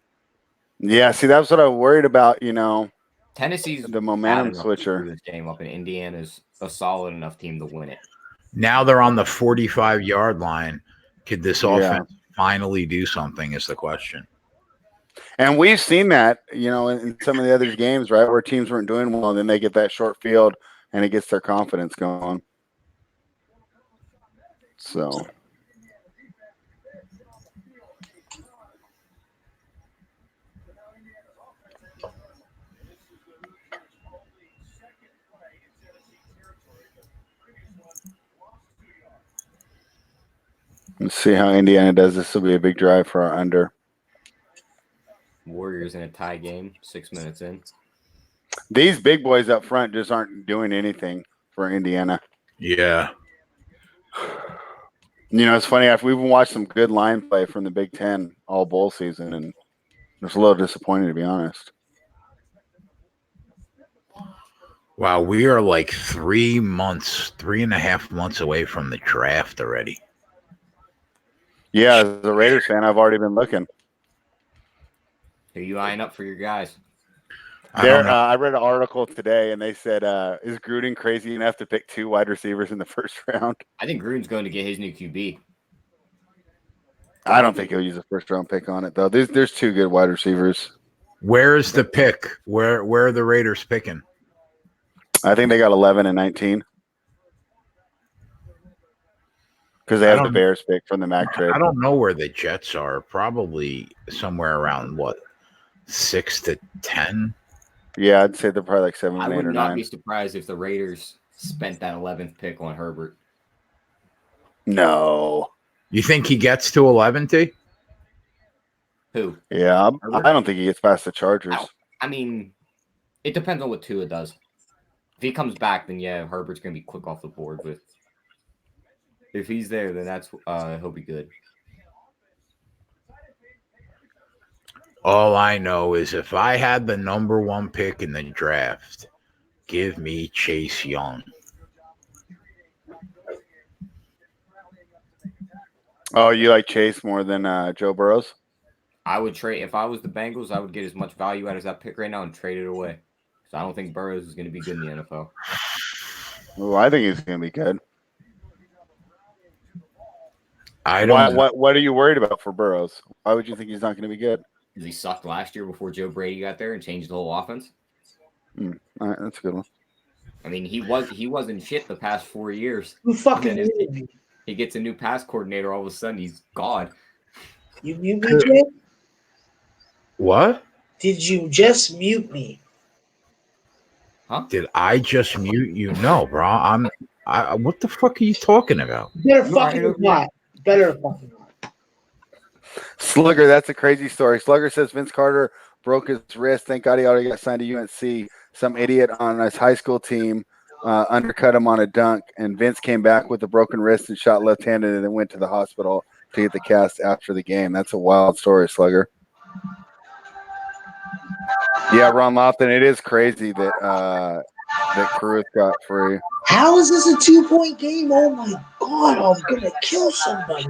Yeah, see, that's what I'm worried about, Tennessee's the momentum bad enough to switcher. screw this game up, and Indiana's a solid enough team to win it. Now they're on the 45-yard line. Could this offense finally do something is the question. And we've seen that, in some of the other games, right, where teams weren't doing well, and then they get that short field, and it gets their confidence going. So, Let's see how Indiana does. This will be a big drive for our under. Warriors in a tie game, 6 minutes in. These big boys up front just aren't doing anything for Indiana. Yeah. You know, it's funny. We've been watching some good line play from the Big Ten all bowl season, and it's a little disappointing, to be honest. Wow, we are like 3.5 months away from the draft already. Yeah, as a Raiders fan, I've already been looking. Who you eyeing up for your guys? I read an article today, and they said, is Gruden crazy enough to pick 2 wide receivers in the first round? I think Gruden's going to get his new QB. I don't think he'll use a first-round pick on it, though. There's 2 good wide receivers. Where's the pick? Where are the Raiders picking? I think they got 11 and 19. Because they have the Bears pick from the MAC trade. I don't know where the Jets are. Probably somewhere around, 6 to 10? Yeah, I'd say they're probably like 7, I 8, would or not 9. be surprised if the Raiders spent that 11th pick on Herbert. No. You think he gets to 11, T? Who? Yeah, I don't think he gets past the Chargers. I mean, it depends on what Tua does. If he comes back, then yeah, Herbert's going to be quick off the board. But if he's there, then he'll be good. All I know is if I had the number 1 pick in the draft, give me Chase Young. Oh, you like Chase more than Joe Burrows? I would trade if I was the Bengals. I would get as much value out of that pick right now and trade it away. So I don't think Burrows is going to be good in the NFL. Oh, I think he's going to be good. I don't. What are you worried about for Burrows? Why would you think he's not going to be good? Because he sucked last year before Joe Brady got there and changed the whole offense. All right, that's a good one. I mean, he wasn't shit the past 4 years. Who fucking muted me? He gets a new pass coordinator. All of a sudden, he's God. You mute me, Jay? What? Did you just mute me? Huh? Did I just mute you? No, bro. What the fuck are you talking about? Better fucking not. Better fucking not. Slugger, that's a crazy story. Slugger says Vince Carter broke his wrist. Thank God he already got signed to UNC. Some idiot on his high school team undercut him on a dunk, and Vince came back with a broken wrist and shot left-handed and then went to the hospital to get the cast after the game. That's a wild story, Slugger. Yeah, Ron Lofton, it is crazy that Cruz got free. How is this a 2-point game? Oh my God, I'm gonna kill somebody.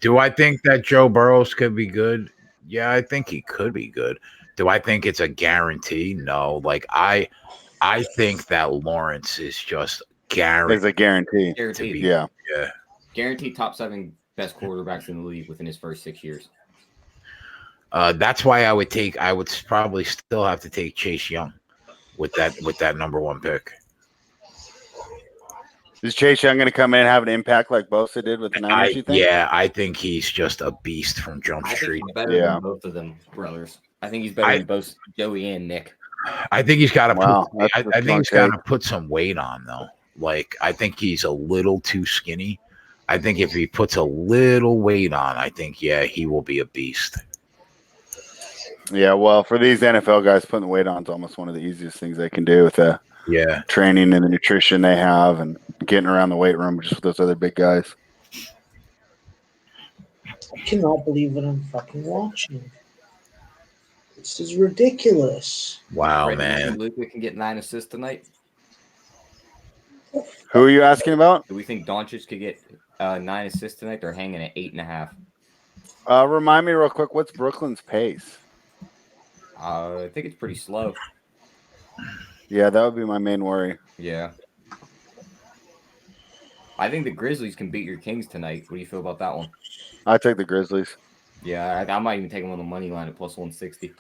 Do I think that Joe Burrows could be good? Yeah, I think he could be good. Do I think it's a guarantee? No. Like I think that Lawrence is just guaranteed. It's a guarantee. Guaranteed. Yeah. Guaranteed top 7 best quarterbacks in the league within his first 6 years. That's why I would probably still have to take Chase Young with that number 1 pick. Is Chase Young going to come in and have an impact like Bosa did with the Niners, you think? Yeah, I think he's just a beast from Jump Street. He's better than both of them brothers. I think he's better than both Joey and Nick. I think he's got to I think he's got to put some weight on though. Like I think he's a little too skinny. I think if he puts a little weight on, I think he will be a beast. Yeah, well, for these NFL guys, putting the weight on is almost one of the easiest things they can do with the training and the nutrition they have and getting around the weight room just with those other big guys. I cannot believe what I'm fucking watching. This is ridiculous. Wow, man. Luka can get 9 assists tonight. Who are you asking about? Do we think Doncic could get 9 assists tonight? They're hanging at 8.5. Remind me real quick, what's Brooklyn's pace? I think it's pretty slow. Yeah, that would be my main worry. Yeah. I think the Grizzlies can beat your Kings tonight. What do you feel about that one? I take the Grizzlies. Yeah, I might even take them on the money line at plus 160.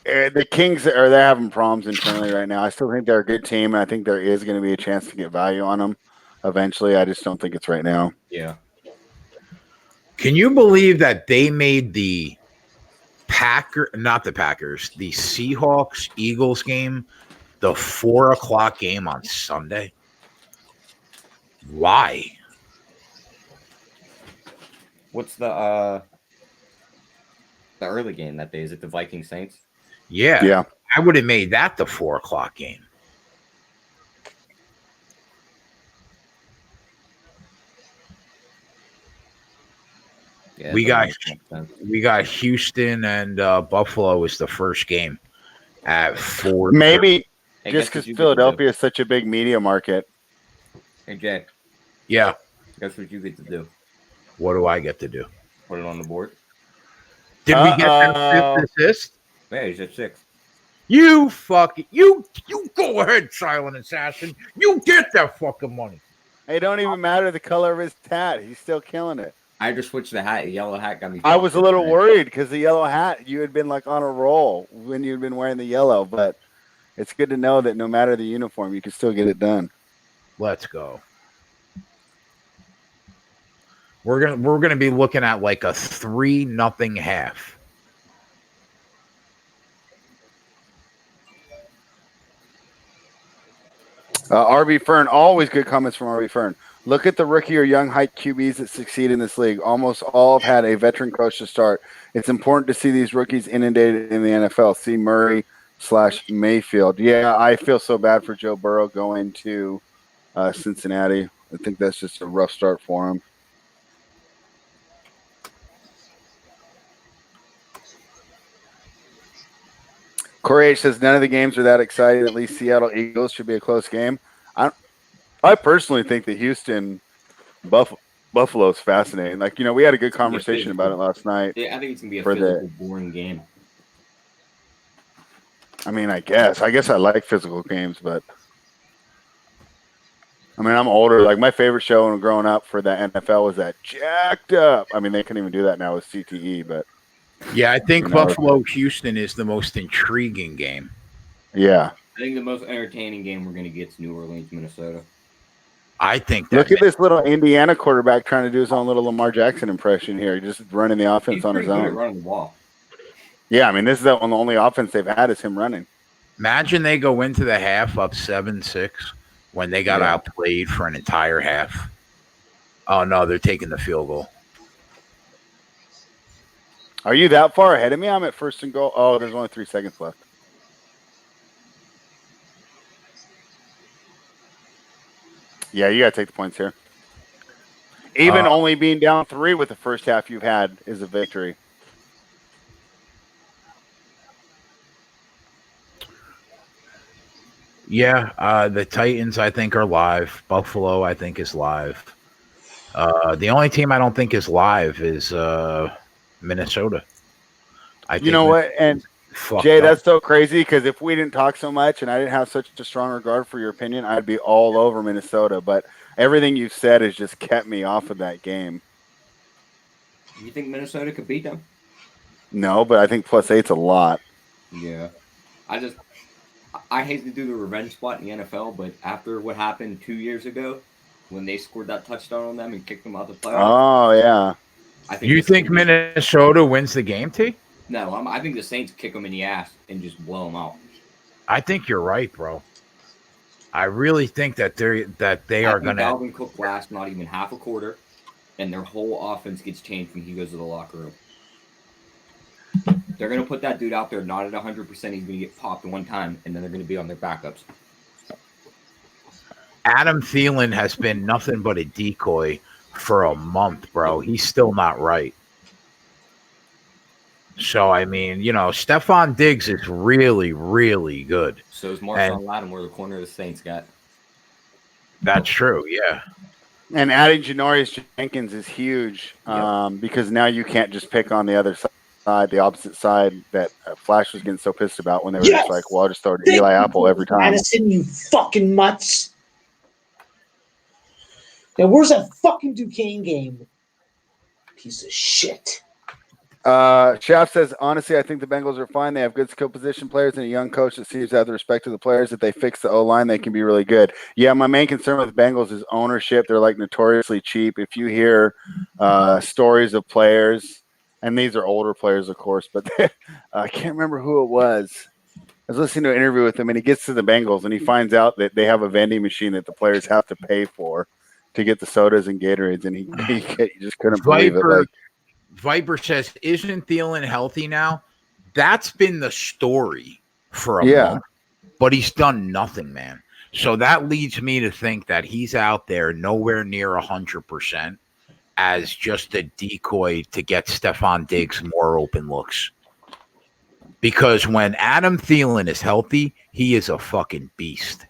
The Kings they're having problems internally right now. I still think they're a good team, and I think there is going to be a chance to get value on them eventually. I just don't think it's right now. Yeah. Can you believe that they made the the Seahawks Eagles game the 4:00 game on Sunday? Why? What's the early game that day? Is it the Viking Saints? Yeah. Yeah. I would have made that the 4:00 game. Yeah, We that got makes more sense. we got Houston and Buffalo is the first game at 4. Maybe Hey, just guess what because you get to Philadelphia is such a big media market. do? Hey Jay, Yeah. guess what you get to do? What do I get to do? Put it on the board. Did we get that Uh-oh. 5th assist? Yeah, he's at 6. You fucking you go ahead, silent assassin. You get that fucking money. It don't even matter the color of his tat. He's still killing it. I just switched the hat. The yellow hat got me. I was a fucked little today. worried because the yellow hat, you had been like on a roll when you'd been wearing the yellow, but it's good to know that no matter the uniform, you can still get it done. Let's go. We're gonna be looking at like a 3-0 half. RB Fern, always good comments from RB Fern. Look at the rookie or young high QBs that succeed in this league. Almost all have had a veteran coach to start. It's important to see these rookies inundated in the NFL. See Murray/Mayfield. Yeah, I feel so bad for Joe Burrow going to Cincinnati. I think that's just a rough start for him. Corey H says none of the games are that exciting. At least Seattle Eagles should be a close game. I personally think that Houston Buffalo is fascinating. Like, you know, we had a good conversation about it last night. Yeah, I think it's gonna be a physical, boring game. I mean, I guess I like physical games, but I mean, I'm older. Like, my favorite show when growing up for the NFL was that Jacked Up. I mean, they couldn't even do that now with CTE, but yeah, I think Buffalo Houston is the most intriguing game. Yeah, I think the most entertaining game we're gonna get is New Orleans, Minnesota. I think look at this little Indiana quarterback trying to do his own little Lamar Jackson impression here, just running the offense He's on pretty his good at own. running the ball. Yeah, I mean, this is the only offense they've had is him running. Imagine they go into the half up 7-6 when they got outplayed for an entire half. Oh no, they're taking the field goal. Are you that far ahead of me? I'm at 1st and goal. Oh, there's only 3 seconds left. Yeah, you got to take the points here. Even only being down 3 with the first half you've had is a victory. Yeah, the Titans, I think, are live. Buffalo, I think, is live. The only team I don't think is live is Minnesota. You know what? And Jay, that's so crazy because if we didn't talk so much and I didn't have such a strong regard for your opinion, I'd be all over Minnesota. But everything you've said has just kept me off of that game. You think Minnesota could beat them? No, but I think +8's a lot. Yeah. I hate to do the revenge spot in the NFL, but after what happened 2 years ago when they scored that touchdown on them and kicked them out of the playoffs. Oh, yeah. You think Minnesota wins the game, T? No, I think the Saints kick them in the ass and just blow them out. I think you're right, bro. I really think that they are going to. Dalvin Cook lasts not even half a quarter, and their whole offense gets changed when he goes to the locker room. They're going to put that dude out there not at 100%. He's going to get popped one time, and then they're going to be on their backups. Adam Thielen has been nothing but a decoy for a month, bro. He's still not right. So, I mean, you know, Stephon Diggs is really, really good. So is Marshawn Lattimore, the corner of the Saints got. That's true, yeah. And adding Janoris Jenkins is huge because now you can't just pick on the other side, the opposite side that Flash was getting so pissed about when they were just like, well, I'll just throw to Eli Apple every time. Madison, you fucking mutts. Now, where's that fucking Duquesne game? Piece of shit. Shaft says, honestly, I think the Bengals are fine. They have good skill position players and a young coach that seems to have the respect of the players. If they fix the O-line, they can be really good. Yeah, my main concern with the Bengals is ownership. They're like notoriously cheap. If you hear stories of players, and these are older players, of course, but I can't remember who it was. I was listening to an interview with him, and he gets to the Bengals, and he finds out that they have a vending machine that the players have to pay for. to get the sodas and Gatorades, and he just couldn't believe it. Like Viper says, isn't Thielen healthy now? That's been the story for a Yeah. month, but he's done nothing, man. So that leads me to think that he's out there nowhere near 100% as just a decoy to get Stephon Diggs more open looks. Because when Adam Thielen is healthy, he is a fucking beast.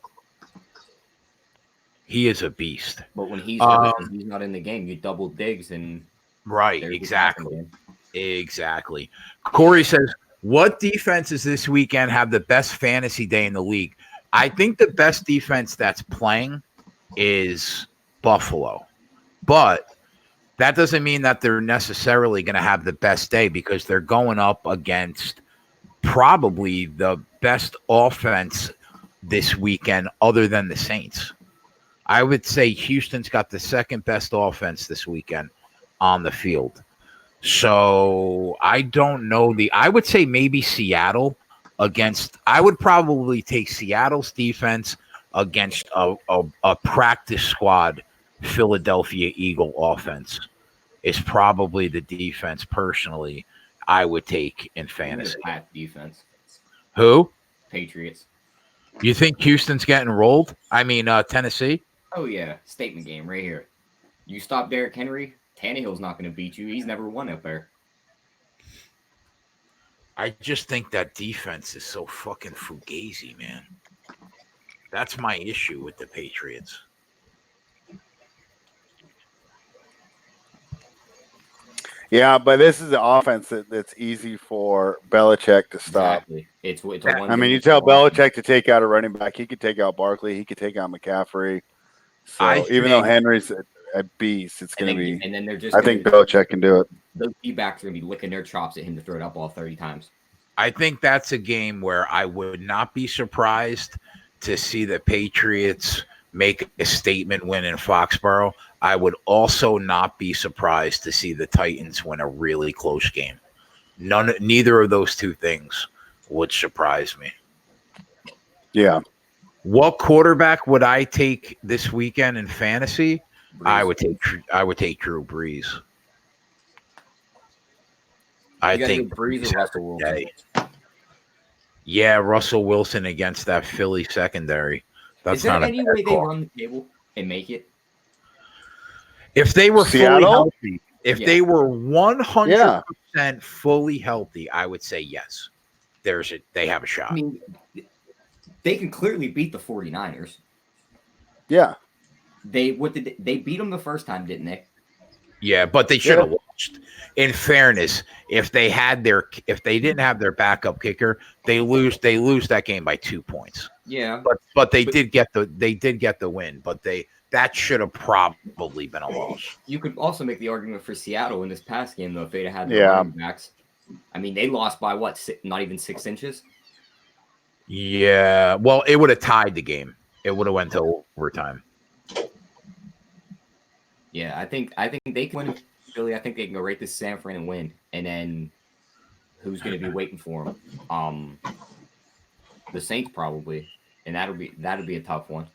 He is a beast. But when he's hurt, he's not in the game. You double Diggs and right, exactly. Exactly. Corey says, what defenses this weekend have the best fantasy day in the league? I think the best defense that's playing is Buffalo. But that doesn't mean that they're necessarily going to have the best day because they're going up against probably the best offense this weekend other than the Saints. I would say Houston's got the second best offense this weekend on the field. So I don't know I would say maybe Seattle I would probably take Seattle's defense against a practice squad Philadelphia Eagle offense is probably the defense personally I would take in fantasy. Defense. Who? Patriots. You think Houston's getting rolled? I mean, Tennessee? Oh, yeah. Statement game right here. You stop Derrick Henry, Tannehill's not going to beat you. He's never won up there. I just think that defense is so fucking fugazi, man. That's my issue with the Patriots. Yeah, but this is the offense that's easy for Belichick to stop. Exactly. It's I mean, you tell Belichick to take out a running back. He could take out Barkley. He could take out McCaffrey. So even though Henry's a beast, it's going to be – and then they're just I think Belichick can do it. Those D-backs are going to be licking their chops at him to throw it up all 30 times. I think that's a game where I would not be surprised to see the Patriots make a statement win in Foxborough. I would also not be surprised to see the Titans win a really close game. Neither of those two things would surprise me. Yeah. What quarterback would I take this weekend in fantasy? Breeze. I would take Drew Brees. I think Brees or Russell Wilson. Yeah, Russell Wilson against that Philly secondary. That's Is there not any way they run the table and make it? If they were Seattle? fully healthy, if they were 100% fully healthy, I would say yes. They have a shot. I mean, they can clearly beat the 49ers. Yeah. They beat them the first time, didn't they? Yeah, but they should have lost. In fairness, if they didn't have their backup kicker, they lose that game by 2 points. Yeah. But they did get the win, but that should have probably been a loss. You could also make the argument for Seattle in this past game though if they'd had their running backs. I mean, they lost by what? Not even 6 inches. Yeah, well, it would have tied the game. It would have went to overtime. Yeah, I think they can win Philly. I think they can go right to San Fran and win. And then who's going to be waiting for them? The Saints probably, and that'll be a tough one.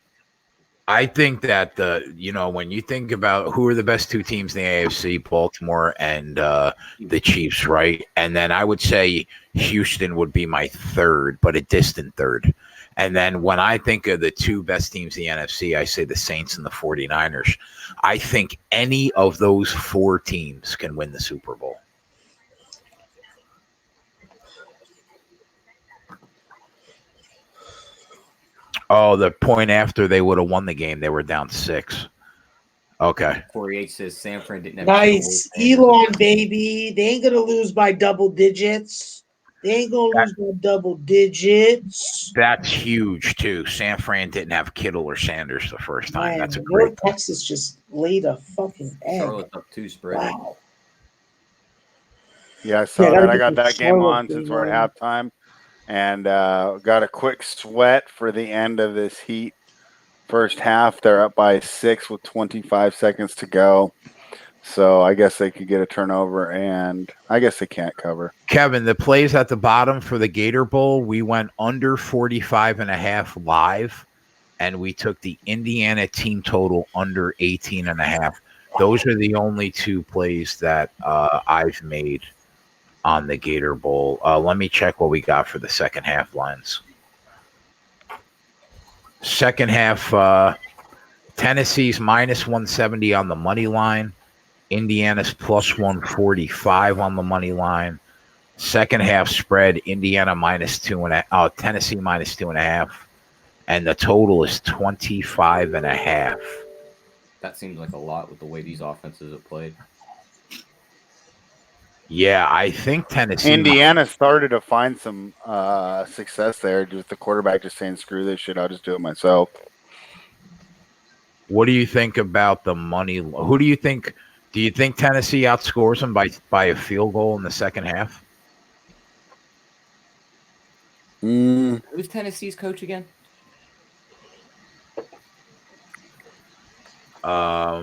I think that when you think about who are the best two teams in the AFC, Baltimore and the Chiefs, right? And then I would say Houston would be my third, but a distant third. And then when I think of the two best teams in the NFC, I say the Saints and the 49ers. I think any of those four teams can win the Super Bowl. Oh, the point after they would have won the game, they were down 6. Okay. 48 says San Fran didn't have nice. Elon, baby. They ain't going to lose by double digits. They ain't going to lose by double digits. That's huge, too. San Fran didn't have Kittle or Sanders the first time. Man, That's a great North Texas just laid a fucking egg. Charlotte up 2 spread. Wow. Yeah, I saw that. I got that game on since we're at halftime. And got a quick sweat for the end of this Heat first half. They're up by 6 with 25 seconds to go. So I guess they could get a turnover, and I guess they can't cover. Kevin, the plays at the bottom for the Gator Bowl, we went under 45.5 live. and we took the Indiana team total under 18.5. Those are the only two plays that I've made on the Gator Bowl. Let me check what we got for the second half lines. Second half, Tennessee's minus 170 on the money line. Indiana's plus 145 on the money line. Second half spread, Indiana minus 2.5. Tennessee minus 2.5. And the total is 25.5. That seems like a lot with the way these offenses have played. Yeah, I think Tennessee. Indiana started to find some success there with the quarterback just saying, screw this shit, I'll just do it myself. What do you think about the money? Who do you think? Do you think Tennessee outscores them by a field goal in the second half? Who's Tennessee's coach again? I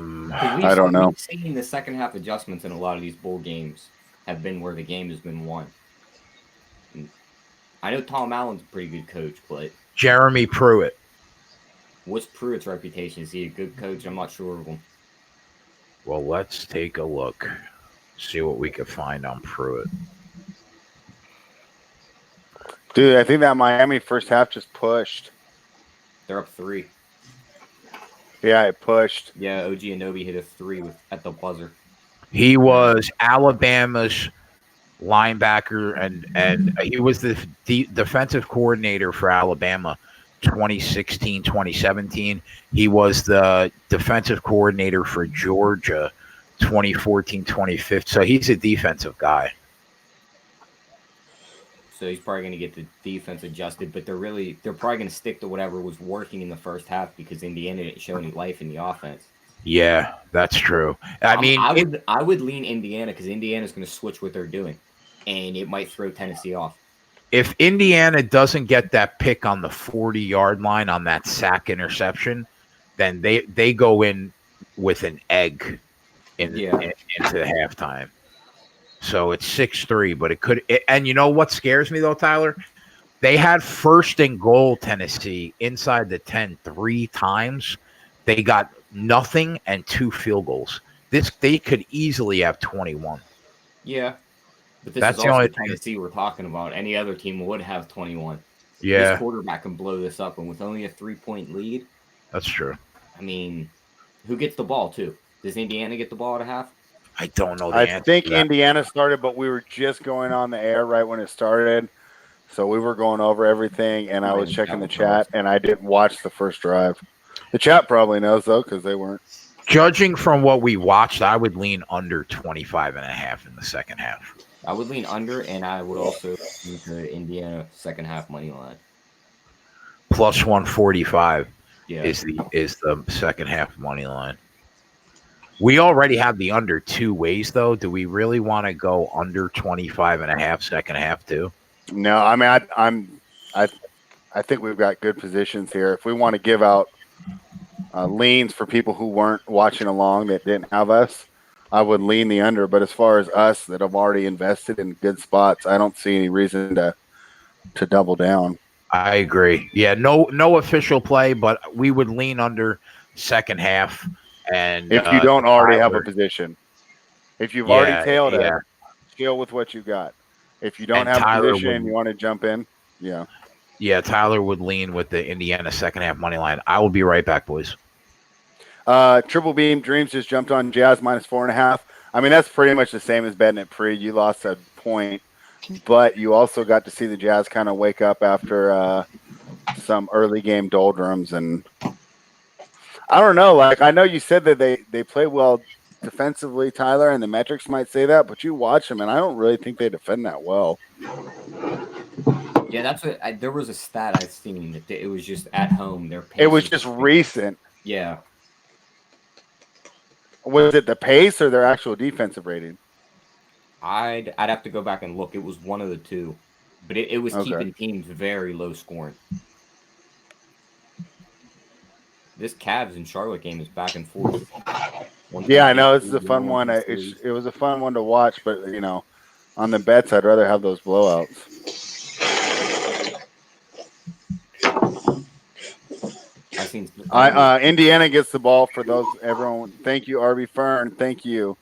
don't know. We've seen the second half adjustments in a lot of these bowl games have been where the game has been won. And I know Tom Allen's a pretty good coach, but Jeremy Pruitt. What's Pruitt's reputation? Is he a good coach? I'm not sure of him. Well, let's take a look. See what we can find on Pruitt. Dude, I think that Miami first half just pushed. They're up 3. Yeah, it pushed. Yeah, OG Anunoby hit a 3 at the buzzer. He was Alabama's linebacker, and he was the defensive coordinator for Alabama 2016, 2017. He was the defensive coordinator for Georgia 2014, 2015. So he's a defensive guy. So he's probably going to get the defense adjusted, but they're probably going to stick to whatever was working in the first half because Indiana didn't show any life in the offense. Yeah, that's true. I would lean Indiana because Indiana's going to switch what they're doing, and it might throw Tennessee off. If Indiana doesn't get that pick on the 40-yard line on that sack interception, then they go in with an egg into the halftime. So it's 6-3, but it could. And you know what scares me though, Tyler? They had first and goal Tennessee inside the 10 3 times. They got nothing and 2 field goals. They could easily have 21. Yeah, but That's is the only Tennessee we're talking about. Any other team would have 21. Yeah, this quarterback can blow this up, and with only a 3-point lead, that's true. I mean, who gets the ball too? Does Indiana get the ball at a half? I don't know. I think Indiana started, but we were just going on the air right when it started. So we were going over everything, and I was checking the chat, and I didn't watch the first drive. The chat probably knows, though, because they weren't. Judging from what we watched, I would lean under 25.5 in the second half. I would lean under, and I would also lean to Indiana second half money line. Plus 145 is the second half money line. We already have the under 2 ways, though. Do we really want to go under 25.5 second half too? No, I mean I think we've got good positions here. If we want to give out leans for people who weren't watching along that didn't have us, I would lean the under. But as far as us that have already invested in good spots, I don't see any reason to double down. I agree. Yeah, no official play, but we would lean under second half. And if you don't already have a position, if you've already tailed it, chill with what you got. If you don't have a position and you want to jump in, yeah, Tyler would lean with the Indiana second half money line. I will be right back, boys. Triple Beam Dreams just jumped on Jazz minus 4.5. I mean, that's pretty much the same as betting at pre. You lost a point, but you also got to see the Jazz kind of wake up after some early game doldrums. And I don't know. Like, I know you said that they play well defensively, Tyler, and the metrics might say that, but you watch them, and I don't really think they defend that well. Yeah, that's what there was a stat I've seen that it was just at home. It was just recent. Yeah. Was it the pace or their actual defensive rating? I'd have to go back and look. It was one of the two, but it was keeping teams very low scoring. This Cavs and Charlotte game is back and forth. Yeah, I know. This is a fun one. It was a fun one to watch, but, on the bets, I'd rather have those blowouts. seen. Indiana gets the ball for those. Everyone, thank you, RB Fern. Thank you,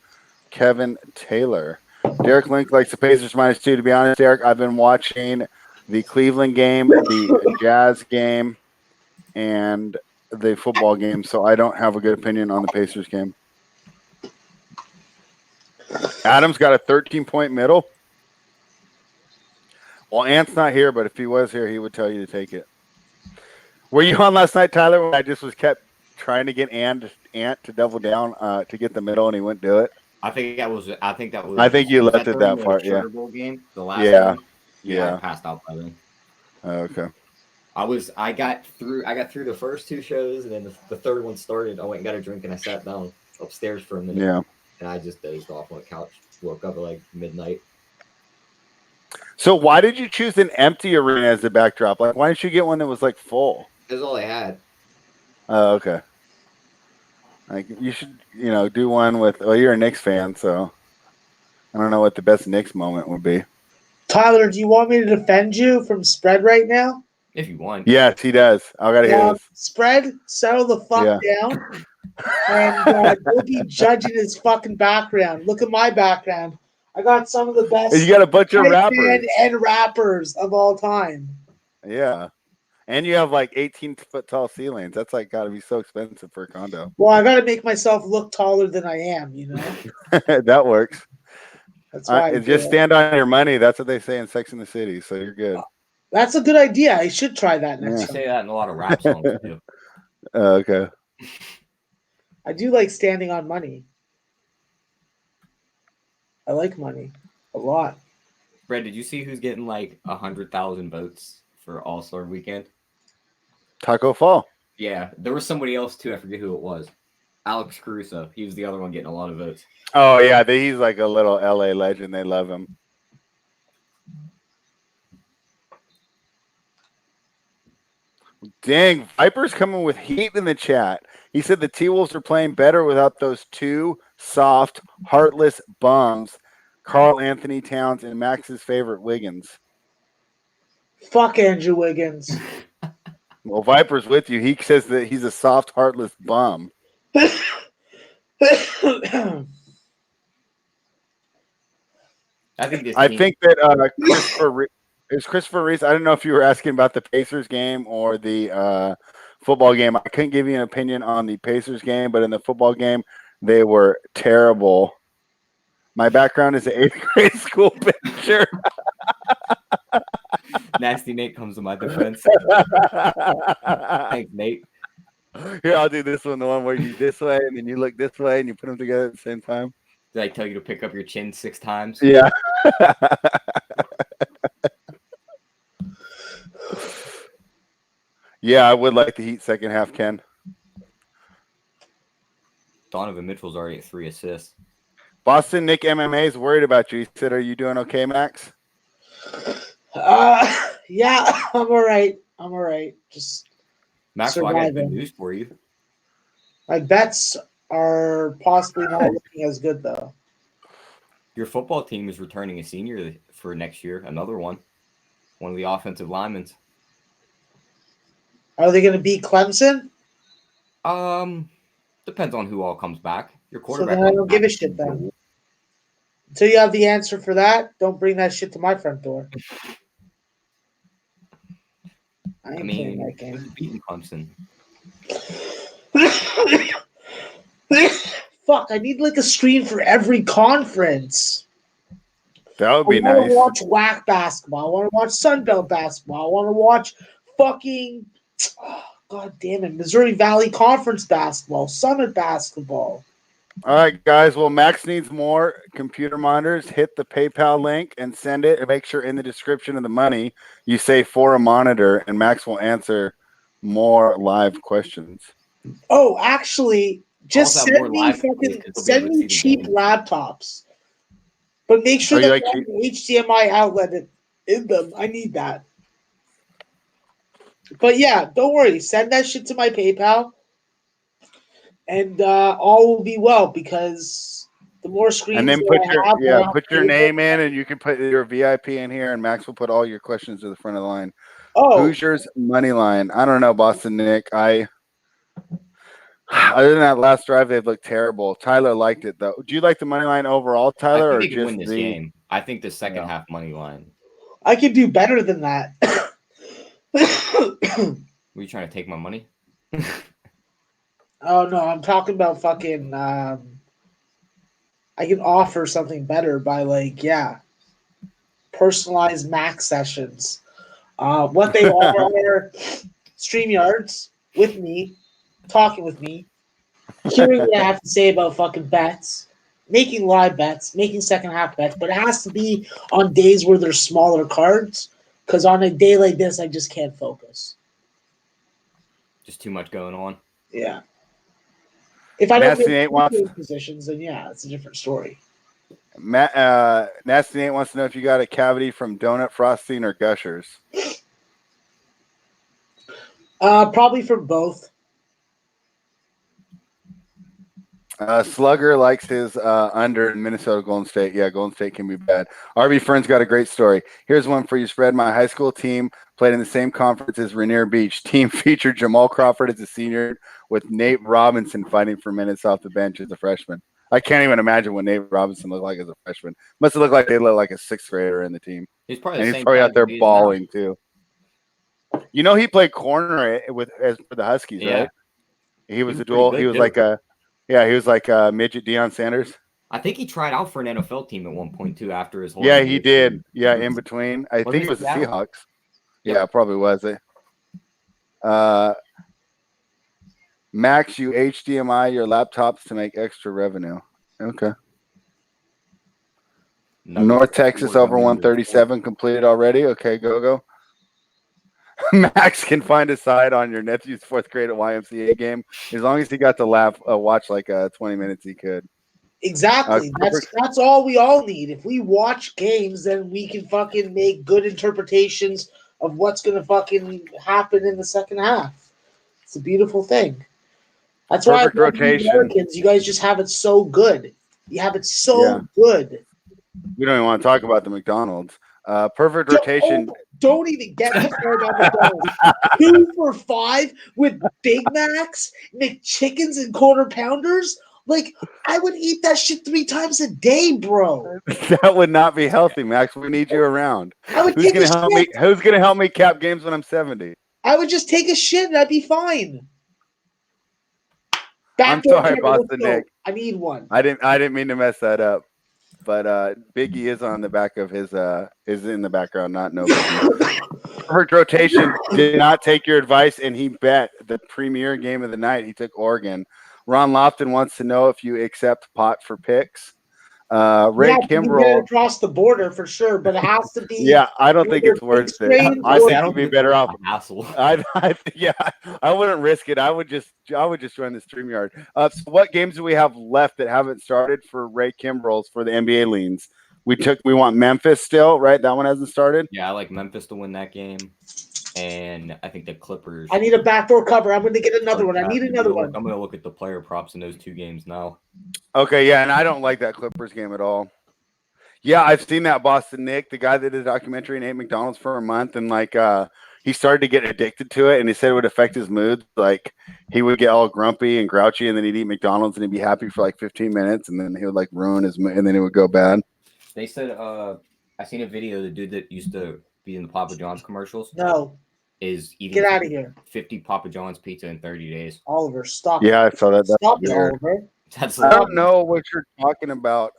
Kevin Taylor. Derek Link likes the Pacers -2. To be honest, Derek, I've been watching the Cleveland game, the Jazz game, and the football game, so I don't have a good opinion on the Pacers game. Adam's got a 13-point middle. Well, Ant's not here, but if he was here, he would tell you to take it. Were you on last night, Tyler, when I just kept trying to get Ant to double down to get the middle, and he wouldn't do it? I think that was. I think you left it that far. Yeah. Bowl game, the last one. Yeah. I passed out by then. Okay. I got through the first two shows, and then the third one started. I went and got a drink, and I sat down upstairs for a minute. Yeah. And I just dozed off on the couch. Woke up at like midnight. So why did you choose an empty arena as the backdrop? Like, why didn't you get one that was like full? That's all I had. Oh, okay. Like, you should, do one with. Well, you're a Knicks fan, so I don't know what the best Knicks moment would be. Tyler, do you want me to defend you from Spread right now? If you want. Yes, he does. I gotta hear this. Spread, settle the fuck down. And you'll be judging his fucking background. Look at my background. I got some of the best. You got a bunch of rappers and rappers of all time. Yeah. And you have like 18-foot tall ceilings. That's like got to be so expensive for a condo. Well, I got to make myself look taller than I am, That works. That's why just stand on your money. That's what they say in Sex and the City. So you're good. That's a good idea. I should try that next time. They say that in a lot of rap songs too. Okay. I do like standing on money. I like money a lot. Brad, did you see who's getting like 100,000 votes for All-Star Weekend? Taco Fall. Yeah, there was somebody else too. I forget who it was. Alex Caruso. He was the other one getting a lot of votes. Oh yeah, he's like a little LA legend. They love him. Dang, Viper's coming with heat in the chat. He said the T-Wolves are playing better without those two soft, heartless bums, Carl Anthony Towns and Max's favorite Wiggins. Fuck Andrew Wiggins. Well, Viper's with you. He says that he's a soft, heartless bum. I think that Christopher Reese. I don't know if you were asking about the Pacers game or the football game. I couldn't give you an opinion on the Pacers game, but in the football game, they were terrible. My background is an 8th grade school picture. Nasty Nate comes to my defense. Thanks, Nate. Here, I'll do this one, the one where you this way and then you look this way and you put them together at the same time. Did I tell you to pick up your chin 6 times? Yeah. Yeah, I would like the Heat second half, Ken. Donovan Mitchell's already at 3 assists. Boston Nick MMA is worried about you. He said, "Are you doing okay, Max?" Yeah, I'm all right. Just Max, well, I got good news for you. My bets are possibly not looking as good, though. Your football team is returning a senior for next year. Another one of the offensive linemen. Are they going to beat Clemson? Depends on who all comes back. Your quarterback. So then I don't give a shit then. Until you have the answer for that, don't bring that shit to my front door. I mean, that game. Who's beating Clemson? Fuck, I need like a screen for every conference. That would be nice. I want to watch WAC basketball. I want to watch Sunbelt basketball. I want to watch fucking, God damn it, Missouri Valley Conference basketball, Summit basketball. All right, guys. Well, Max needs more computer monitors. Hit the PayPal link and send it. And make sure in the description of the money you say for a monitor, and Max will answer more live questions. Oh, actually, just send me cheap laptops, but make sure that they have an HDMI outlet in them. I need that. But yeah, don't worry. Send that shit to my PayPal. And all will be well, because the more screens and then put your name in, and you can put your VIP in here, and Max will put all your questions to the front of the line. Oh, Hoosiers money line. I don't know, Boston Nick. I Other than that last drive, they've looked terrible. Tyler liked it though. Do you like the money line overall, I Tyler, think or they can just win this game. I think the second half money line. I could do better than that. Were you trying to take my money? Oh no, I'm talking about fucking. I can offer something better by personalized max sessions. What they are StreamYards with me, talking with me, hearing what I have to say about fucking bets, making live bets, making second half bets, but it has to be on days where there's smaller cards, because on a day like this, I just can't focus. Just too much going on. Yeah. If I don't Nasty make Nate wants positions, then yeah, it's a different story. Nasty Nate wants to know if you got a cavity from donut frosting or gushers. Probably for both. Slugger likes his under in Minnesota Golden State. Yeah, Golden State can be bad. RB Friend's got a great story. Here's one for you, Spread. My high school team played in the same conference as Rainier Beach. Team featured Jamal Crawford as a senior with Nate Robinson fighting for minutes off the bench as a freshman. I can't even imagine what Nate Robinson looked like as a freshman. Must have looked like they looked like a sixth grader in the team. He's probably And the he's same probably size out there as he is balling now. too. You know, he played corner for the Huskies, Yeah. right? He was a pretty dual. good, He was too. like a midget Deion Sanders. I think he tried out for an NFL team at one point too after his whole. Yeah, NBA he did. season. Yeah, in between. I think it was the Seattle? Seahawks. Yep. Yeah, probably was it. Max, you HDMI your laptops to make extra revenue. Okay. North Texas over 137 completed already. Okay, go. Max can find a side on your nephew's fourth grade at YMCA game as long as he got to watch like 20 minutes. He could. Exactly. That's all we all need. If we watch games, then we can fucking make good interpretations of what's gonna fucking happen in the second half. It's a beautiful thing. That's why Perfect rotation. Americans, you guys just have it so good. You have it so good. We don't even want to talk about the McDonald's. Perfect rotation. Don't even get me started on McDonald's. 2 for $5 with Big Macs, McChickens, and quarter pounders. Like, I would eat that shit 3 times a day, bro. That would not be healthy, Max. We need you around. I would Who's gonna help me? Who's gonna help me cap games when I'm 70? I would just take a shit and I'd be fine. I'm sorry, Boston Nick. I need one. I didn't mean to mess that up. But Biggie is on the back of his is in the background, not no Biggie. Perfect rotation did not take your advice, and he bet the premier game of the night. He took Oregon. Ron Lofton wants to know if you accept pot for picks. Ray Kimbrell across the border for sure, but it has to be. Yeah, I don't think it's worth it. I think you'd be better off. Hassle. I wouldn't risk it. I would just join the StreamYard. So what games do we have left that haven't started for Ray Kimbrell's for the NBA leans? We want Memphis still, right? That one hasn't started. Yeah, I like Memphis to win that game, and I think the Clippers. I need a backdoor cover. I'm going to get another one. I need another one. I'm going to look at the player props in those 2 games now. Okay, yeah, and I don't like that Clippers game at all. Yeah, I've seen that Boston Nick, the guy that did a documentary and ate McDonald's for a month, and he started to get addicted to it, and he said it would affect his mood. Like he would get all grumpy and grouchy, and then he'd eat McDonald's and he'd be happy for like 15 minutes, and then he would ruin his mood, and then it would go bad. They said, I seen a video of the dude that used to be in the Papa John's commercials. No. Is eating Get out of here. 50 Papa John's pizza in 30 days. Oliver, stop. Yeah, I saw that. That's stop weird. it, Oliver. I don't know what you're talking about.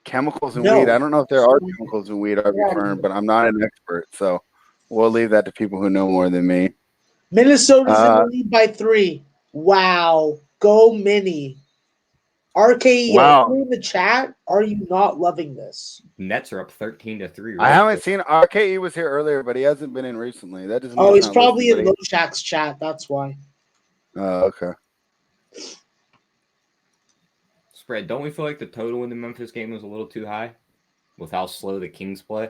Chemicals in weed. I don't know if there are chemicals in weed, but I'm not an expert, so we'll leave that to people who know more than me. Minnesota's in the lead by 3. Wow. Go Mini. RKE, are you in the chat? Are you not loving this? Nets are up 13-3. Right? I haven't seen RKE was here earlier, but he hasn't been in recently. That doesn't. Oh, he's probably in Loshak's chat. That's why. Oh, okay. Spread. Don't we feel like the total in the Memphis game was a little too high with how slow the Kings play?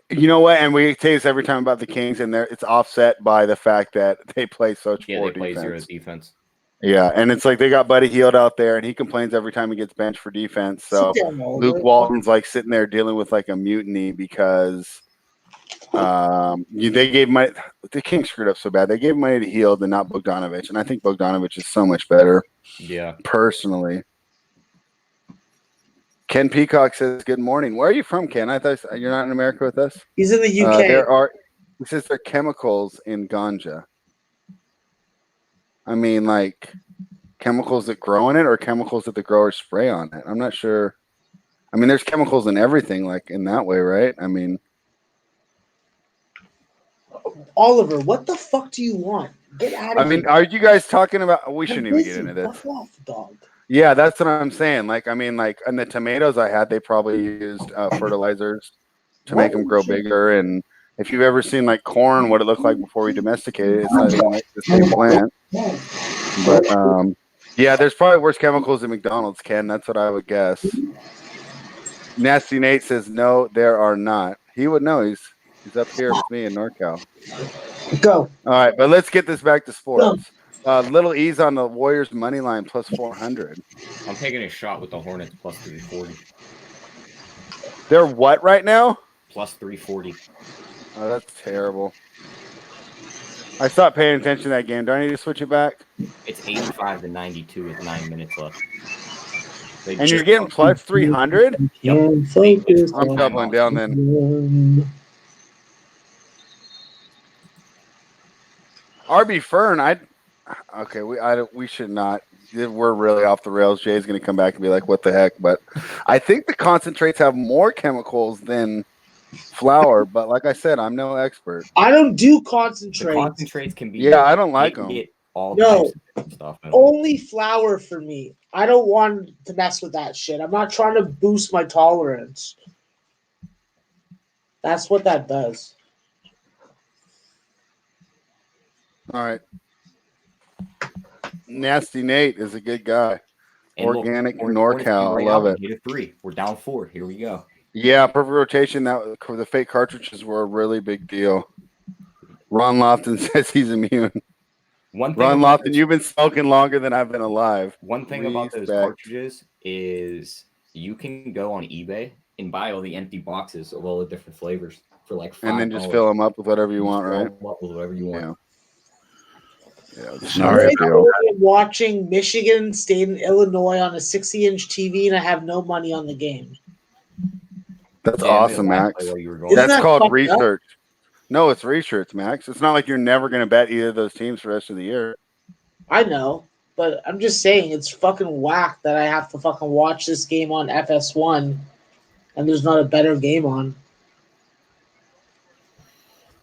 You know what? And we say this every time about the Kings, and it's offset by the fact that they play such poor defense. Play zero defense. Yeah, and it's like they got Buddy Hield out there, and he complains every time he gets benched for defense. So Luke Walton's sitting there dealing with a mutiny because They gave money. The Kings screwed up so bad. They gave money to Hield and not Bogdanovich, and I think Bogdanovich is so much better. Yeah. Personally. Ken Peacock says, "Good morning. Where are you from, Ken? I thought you're not in America with us. He's in the UK. He says there are chemicals in ganja. I mean, like chemicals that grow in it, or chemicals that the growers spray on it. I'm not sure. I mean, there's chemicals in everything, like in that way, right? I mean, Oliver, what the fuck do you want? Get out of here. I mean, are you guys talking about? We shouldn't even get into this. Fuck off, dog. Yeah, that's what I'm saying. Like, I mean, like, and the tomatoes I had, they probably used fertilizers to make them grow bigger. And if you've ever seen like corn, what it looked like before we domesticated it, it's not even like the same plant. But yeah, there's probably worse chemicals in McDonald's, Ken. That's what I would guess. Nasty Nate says no, there are not. He would know. He's up here with me in NorCal. Go. All right, but let's get this back to sports. Little E's on the Warriors money line plus 400. I'm taking a shot with the Hornets plus 340. They're what right now? Plus 340. Oh, that's terrible. I stopped paying attention to that game. Do I need to switch it back? It's 85-92 with 9 minutes left. And you're getting plus 300? Yep. I'm doubling down then. RB Fern, we should not. We're really off the rails. Jay's going to come back and be like, what the heck? But I think the concentrates have more chemicals than flour. But like I said, I'm no expert. I don't do concentrates. The concentrates can be. Yeah, I don't like them. No, stuff, only flour for me. I don't want to mess with that shit. I'm not trying to boost my tolerance. That's what that does. All right. Nasty Nate is a good guy. And organic NorCal. I love it. Hit a 3. We're down 4. Here we go. Yeah, perfect rotation. That the fake cartridges were a really big deal. Ron Lofton says he's immune. Ron Lofton, you've been smoking longer than I've been alive. One thing about those cartridges is you can go on eBay and buy all the empty boxes of all the different flavors for like $5. And then just fill them up with whatever you want, right? Fill them up with whatever you want. Yeah, sorry. I'm watching Michigan State and Illinois on a 60-inch TV, and I have no money on the game. That's awesome, Max. That's called research. Up? No, it's research, Max. It's not like you're never going to bet either of those teams for the rest of the year. I know, but I'm just saying it's fucking whack that I have to fucking watch this game on FS1, and there's not a better game on.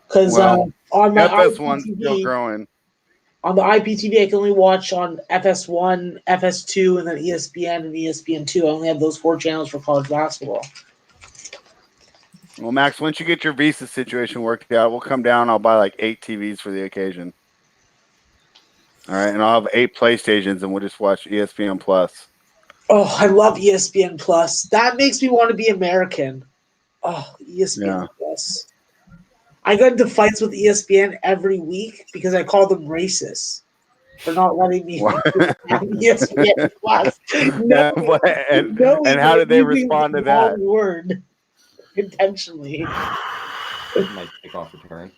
Because on my FS1's still growing. On the IPTV, I can only watch on FS1, FS2, and then ESPN and ESPN2. I only have those 4 channels for college basketball. Well, Max, once you get your visa situation worked out, we'll come down. I'll buy like 8 TVs for the occasion. All right, and I'll have 8 PlayStations, and we'll just watch ESPN Plus. Oh, I love ESPN Plus. That makes me want to be American. Oh, ESPN Plus. I got into fights with ESPN every week because I call them racist for not letting me have ESPN Plus. And how did they respond to that? Word intentionally. Might take off return.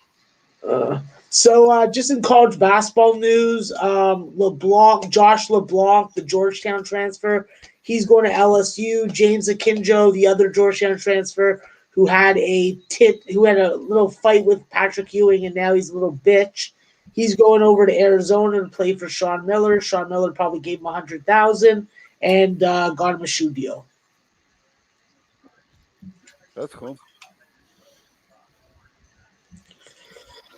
So just in college basketball news, Josh LeBlanc, the Georgetown transfer, he's going to LSU. James Akinjo, the other Georgetown transfer, who had a little fight with Patrick Ewing, and now he's a little bitch. He's going over to Arizona and play for Sean Miller. Sean Miller probably gave him $100,000 and got him a shoe deal. That's cool.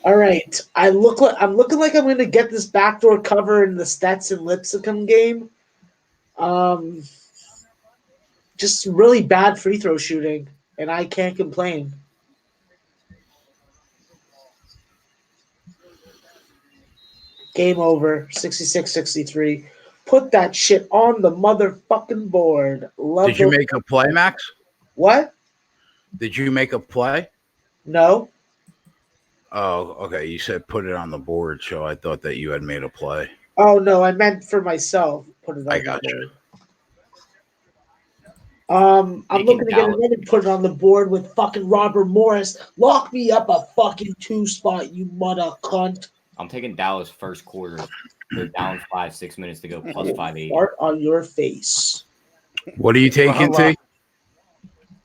All right, I'm looking like I'm going to get this backdoor cover in the Stetson Lipscomb game. Just really bad free throw shooting. And I can't complain. Game over, 66-63. Put that shit on the motherfucking board. Did you make a play, Max? What? Did you make a play? No. Oh, okay. You said put it on the board, so I thought that you had made a play. Oh, no. I meant for myself. Put it on I got you. I'm Taking looking to get Dallas. another put it on the board with fucking Robert Morris. Lock me up a fucking 2-spot, you mother cunt. I'm taking Dallas first quarter. They're down 6 minutes to go, plus 580. Fart on your face. What are you taking, T?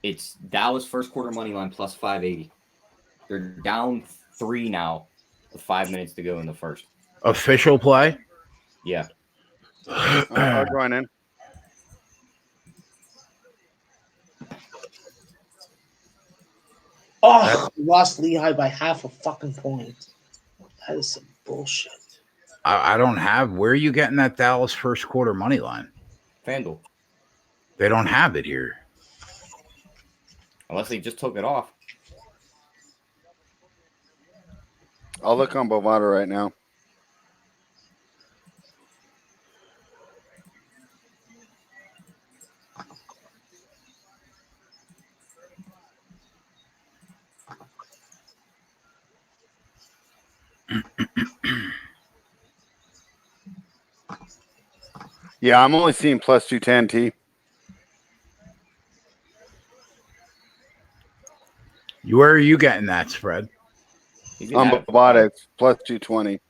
It's Dallas first quarter money line plus 580. They're down 3 now with 5 minutes to go in the first. Official play? Yeah. I'll join in. Oh, lost Lehigh by half a fucking point. That is some bullshit. I don't have. Where are you getting that Dallas first quarter money line? FanDuel. They don't have it here. Unless they just took it off. I'll look on Bovada right now. Yeah, I'm only seeing plus 210, T. Where are you getting that spread? On Bovada, it's plus 220.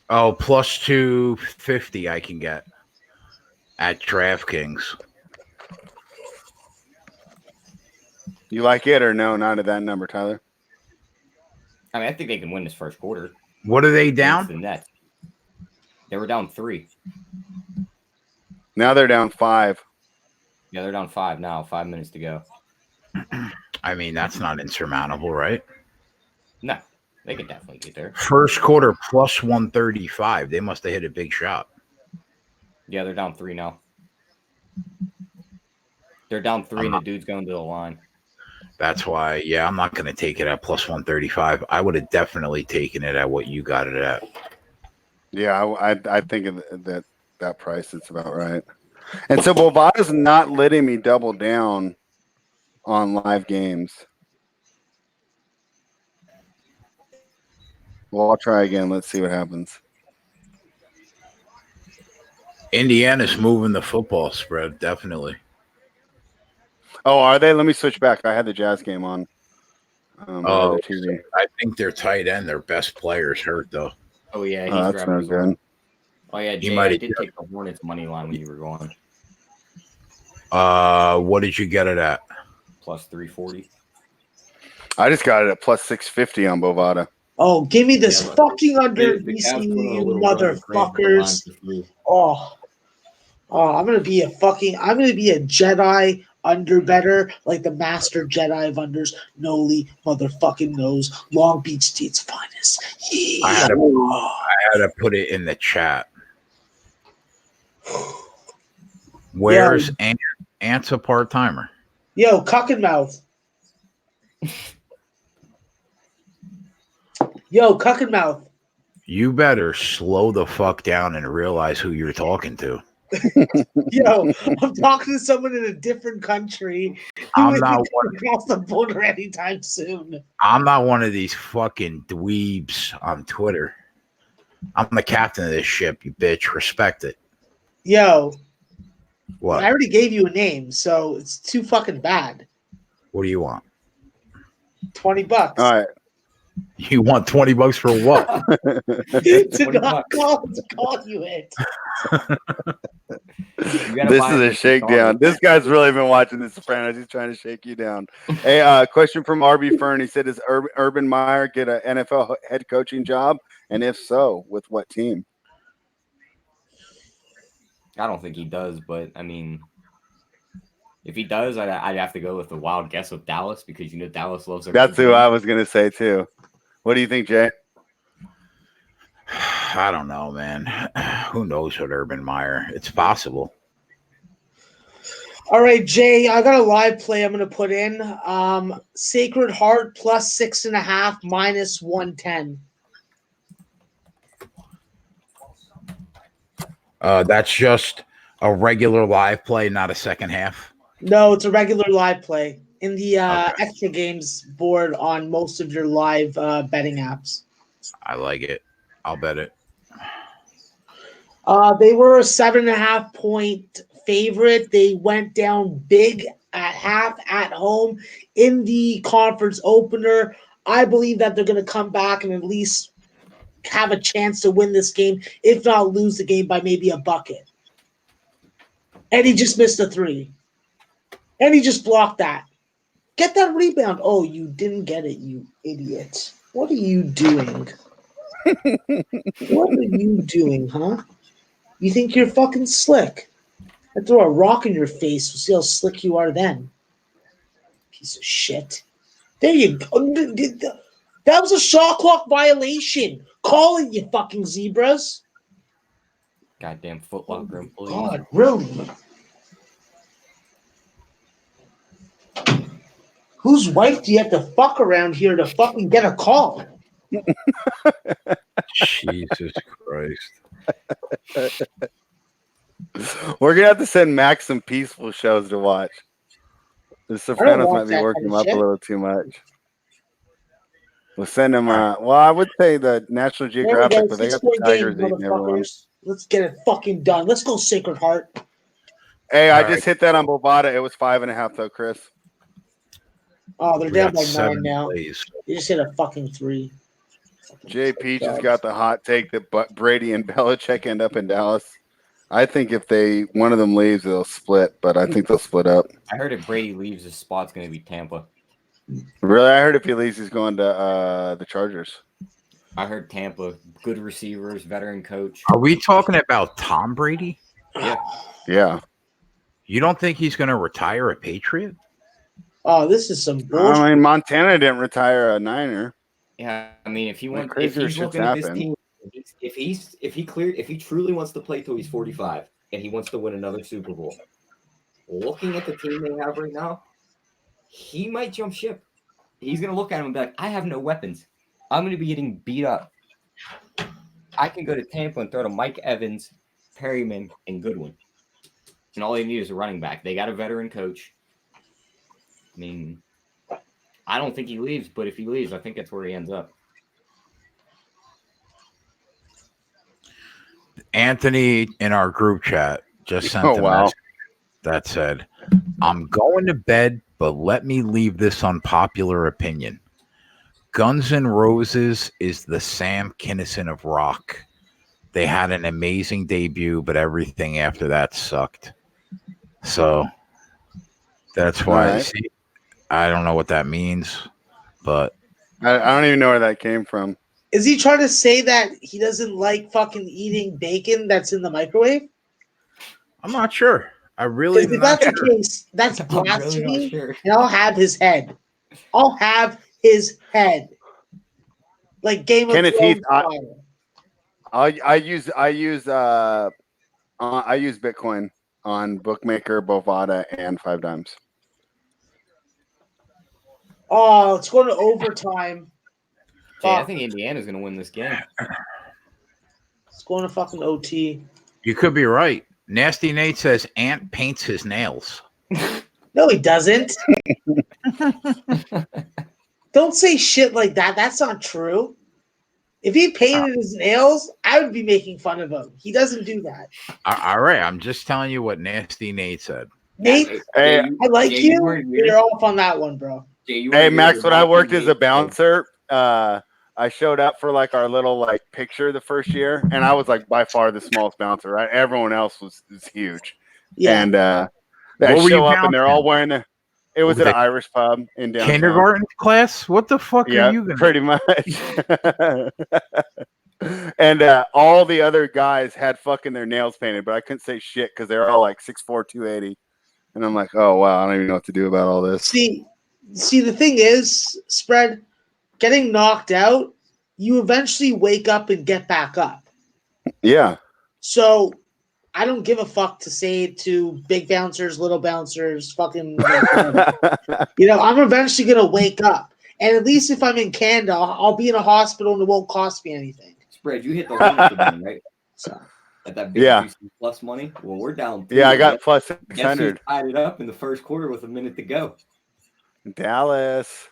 Oh, plus 250 I can get at DraftKings. You like it or no? Not at that number, Tyler. I mean, I think they can win this first quarter. What are they Against down? the Nets. They were down 3. Now they're down 5. Yeah, they're down 5 now. 5 minutes to go. I mean, that's not insurmountable, right? No, they could definitely get there. First quarter plus 135. They must have hit a big shot. Yeah, they're down 3 now. They're down 3 and the dude's going to the line. That's why, yeah, I'm not going to take it at plus 135. I would have definitely taken it at what you got it at. Yeah, I think of that price, it's about right. And so Bovada's not letting me double down on live games. Well, I'll try again. Let's see what happens. Indiana's moving the football spread, definitely. Oh, are they? Let me switch back. I had the Jazz game on. Oh, the TV. I think their tight end, their best player's hurt, though. Oh, yeah. That's not good. Oh, yeah, Jay, I did take the Hornets money line when you were going. What did you get it at? Plus 340. I just got it at plus 650 on Bovada. Oh, give me this Yeah, fucking under the BC, Cavs put a you little run motherfuckers. great. Oh, I'm gonna be a Jedi under better, like the master Jedi of unders. Noli motherfucking knows Long Beach State's finest. Yeah. I had to put it in the chat. Where's Ant's a part-timer? Yo, Cuckenmouth. Yo, Cuckenmouth. You better slow the fuck down and realize who you're talking to. Yo, I'm talking to someone in a different country. I'm not across the border anytime soon. I'm not one of these fucking dweebs on Twitter. I'm the captain of this ship, you bitch. Respect it. Yo. What? I already gave you a name, so it's too fucking bad. What do you want? $20. All right. You want $20 for what? to not call you it. This is a shakedown. This guy's really been watching The Sopranos. He's trying to shake you down. Hey, question from RB Fern. He said, does Urban Meyer get an NFL head coaching job? And if so, with what team? I don't think he does, but I mean, if he does, I'd have to go with the wild guess with Dallas because Dallas loves their. That's who I was going to say too. What do you think, Jay? I don't know, man. Who knows what Urban Meyer? It's possible. All right, Jay, I got a live play I'm going to put in. Sacred Heart plus 6.5 minus 110. That's just a regular live play, not a second half. No, it's a regular live play. in the Okay. extra games board on most of your live betting apps. I like it. I'll bet it. They were a 7.5 point favorite. They went down big at half at home in the conference opener. I believe that they're going to come back and at least have a chance to win this game, if not lose the game by maybe a bucket. And he just missed a three. And he just blocked that. Get that rebound. Oh, you didn't get it, you idiot. What are you doing? What are you doing, huh? You think you're fucking slick? I throw a rock in your face. We'll see how slick you are then. Piece of shit. There you go. That was a shot clock violation. Call it, you fucking zebras. Goddamn Foot Locker employees. God, really? Whose wife do you have to fuck around here to fucking get a call? Jesus Christ. We're gonna have to send Max some peaceful shows to watch. The Sopranos watch might be that working kind him of up a shit. little too much. We'll send him. Well, I would say the National There we Geographic, go. but they got 6 point the game, Tigers eating everyone. motherfuckers. Let's get it fucking done. Let's go, Sacred Heart. Hey, All I right. just hit that on Bovada. It was 5.5 though, Chris. Oh, they're We down got by 7 9 now. plays. You just hit a fucking 3. JP just got the hot take that Brady and Belichick end up in Dallas. I think if one of them leaves, they'll split, but I think they'll split up. I heard if Brady leaves, his spot's going to be Tampa. Really, I heard if he leaves, he's going to the Chargers. I heard Tampa. Good receivers, veteran coach. Are we talking about Tom Brady? Yeah. Yeah. You don't think he's going to retire a Patriot? Oh, this is some bullshit. I mean, Montana didn't retire a Niner. Yeah, I mean, if he Like, wants, if crazier he's shit's looking at this happened. team, if he truly wants to play till he's 45 and he wants to win another Super Bowl, looking at the team they have right now, he might jump ship. He's gonna look at him and be like, "I have no weapons. I'm gonna be getting beat up. I can go to Tampa and throw to Mike Evans, Perryman, and Goodwin, and all they need is a running back. They got a veteran coach. I mean, I don't think he leaves, but if he leaves, I think that's where he ends up." Anthony in our group chat just sent Oh, a wow. message that said, I'm going to bed, but let me leave this unpopular opinion. Guns N' Roses is the Sam Kinison of rock. They had an amazing debut, but everything after that sucked. So that's why, Right. see, I don't know what that means, but I don't even know where that came from. Is he trying to say that he doesn't like fucking eating bacon that's in the microwave? I'm not sure. I really Because if not that's sure. the case, that's I'm really not blasphemy, sure. and I'll have his head. I'll have his head. Like Game of Kenneth Thrones Heath, style. I use Bitcoin on Bookmaker, Bovada, and 5 Dimes. Oh, it's going to overtime. Jay, I Fuck. think Indiana's going to win this game. It's going to fucking OT. You could be right. Nasty Nate says Ant paints his nails. No, he doesn't. Don't say shit like that. That's not true. If he painted his nails, I would be making fun of him. He doesn't do that. All right, I'm just telling you what Nasty Nate said. Nate, Hey, I like Jay, you. weren't But you're off on that one, bro. Jay, you Hey, weren't Max, here when I worked as a watching bouncer, I showed up for like our little like picture the first year, and I was like by far the smallest bouncer, right? Everyone else was huge. Yeah. And I Where were you show up and they're all bouncing? wearing it was What at was an it? Irish pub in downtown. Kindergarten class? What the fuck Yeah, are you gonna pretty much. And all the other guys had fucking their nails painted, but I couldn't say shit because they're all like 6'4", 280. And I'm like, oh wow, I don't even know what to do about all this. See, the thing is, Spread, getting knocked out, you eventually wake up and get back up. Yeah. So I don't give a fuck to say it to big bouncers, little bouncers, fucking. I'm eventually gonna wake up, and at least if I'm in Canada, I'll be in a hospital and it won't cost me anything. Spread, you hit the limit again, right? So At that big Yeah. juicy plus money. Well, we're down. Yeah, I got plus Guess who 600. tied it up in the first quarter with a minute to go? Dallas.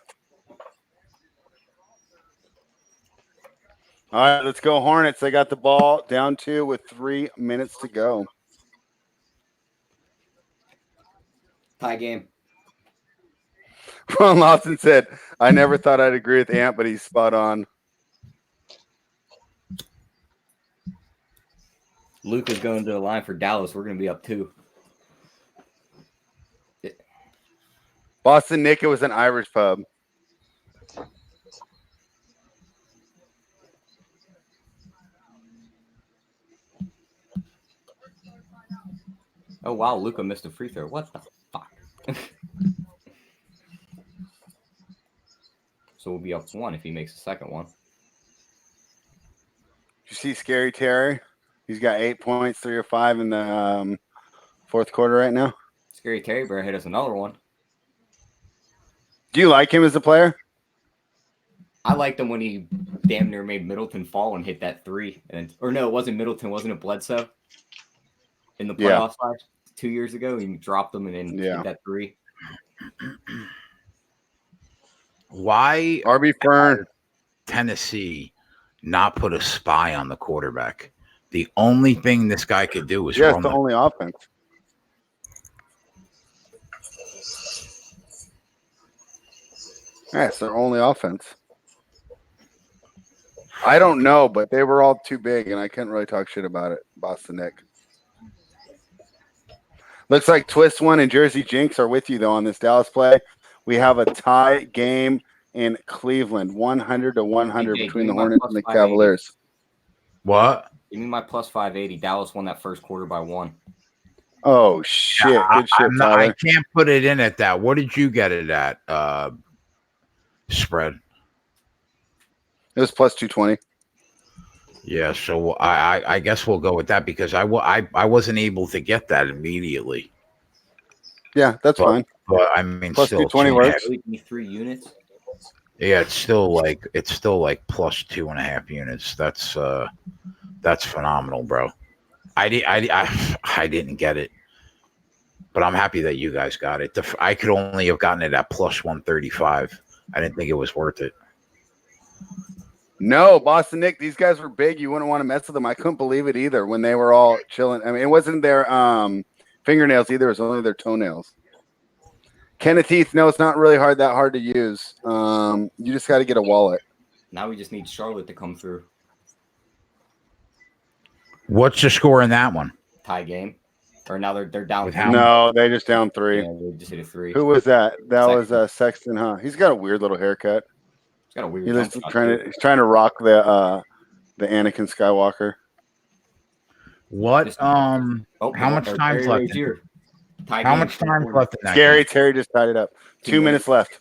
All right, let's go Hornets. They got the ball down 2 with 3 minutes to go. Tie game. Ron Lawson said, I never thought I'd agree with Ant, but he's spot on. Luke is going to the line for Dallas. We're going to be up 2. Boston Nick, it was an Irish pub. Oh, wow. Luka missed a free throw. What the fuck? So we'll be up 1 if he makes the second one. You see Scary Terry? He's got 8 points, 3 or 5 in the fourth quarter right now. Scary Terry Bear hit us another one. Do you like him as a player? I liked him when he damn near made Middleton fall and hit that 3. Or no, it wasn't Middleton. Wasn't it Bledsoe? In the playoffs 2 years ago, he dropped them and then hit that 3. Why RB Fern. Tennessee not put a spy on the quarterback? The only thing this guy could do was Yes, run the only offense. Yeah, it's their only offense. I don't know, but they were all too big, and I couldn't really talk shit about it. Boston Nick. Looks like Twist One and Jersey Jinx are with you, though, on this Dallas play. We have a tie game in Cleveland, 100 to 100 between the Hornets and the Cavaliers. What? Give me my plus 580. Dallas won that first quarter by 1. Oh, shit. Good shit, Tyler. I can't put it in at that. What did you get it at? Spread. It was plus 220. Yeah, so I guess we'll go with that because I wasn't able to get that immediately. Yeah, that's fine. But I mean, plus still 220 works. 3 units. Yeah, it's still like plus 2.5 units. That's phenomenal, bro. I didn't get it, but I'm happy that you guys got it. I could only have gotten it at plus 135. I didn't think it was worth it. No, Boston Nick, these guys were big. You wouldn't want to mess with them. I couldn't believe it either when they were all chilling. I mean, it wasn't their fingernails either. It was only their toenails. Kenneth Heath, no, it's not really that hard to use. You just got to get a wallet. Now we just need Charlotte to come through. What's the score in that one? Tie game. Or now they're down with No, they just down 3. Yeah, they just hit a 3. Who was that? That Sexton. was Sexton, huh? He's got a weird little haircut. He's got a weird. He's trying to rock the Anakin Skywalker. What? How much time's left? How much time left in that? Scary Terry just tied it up. 2 minutes left.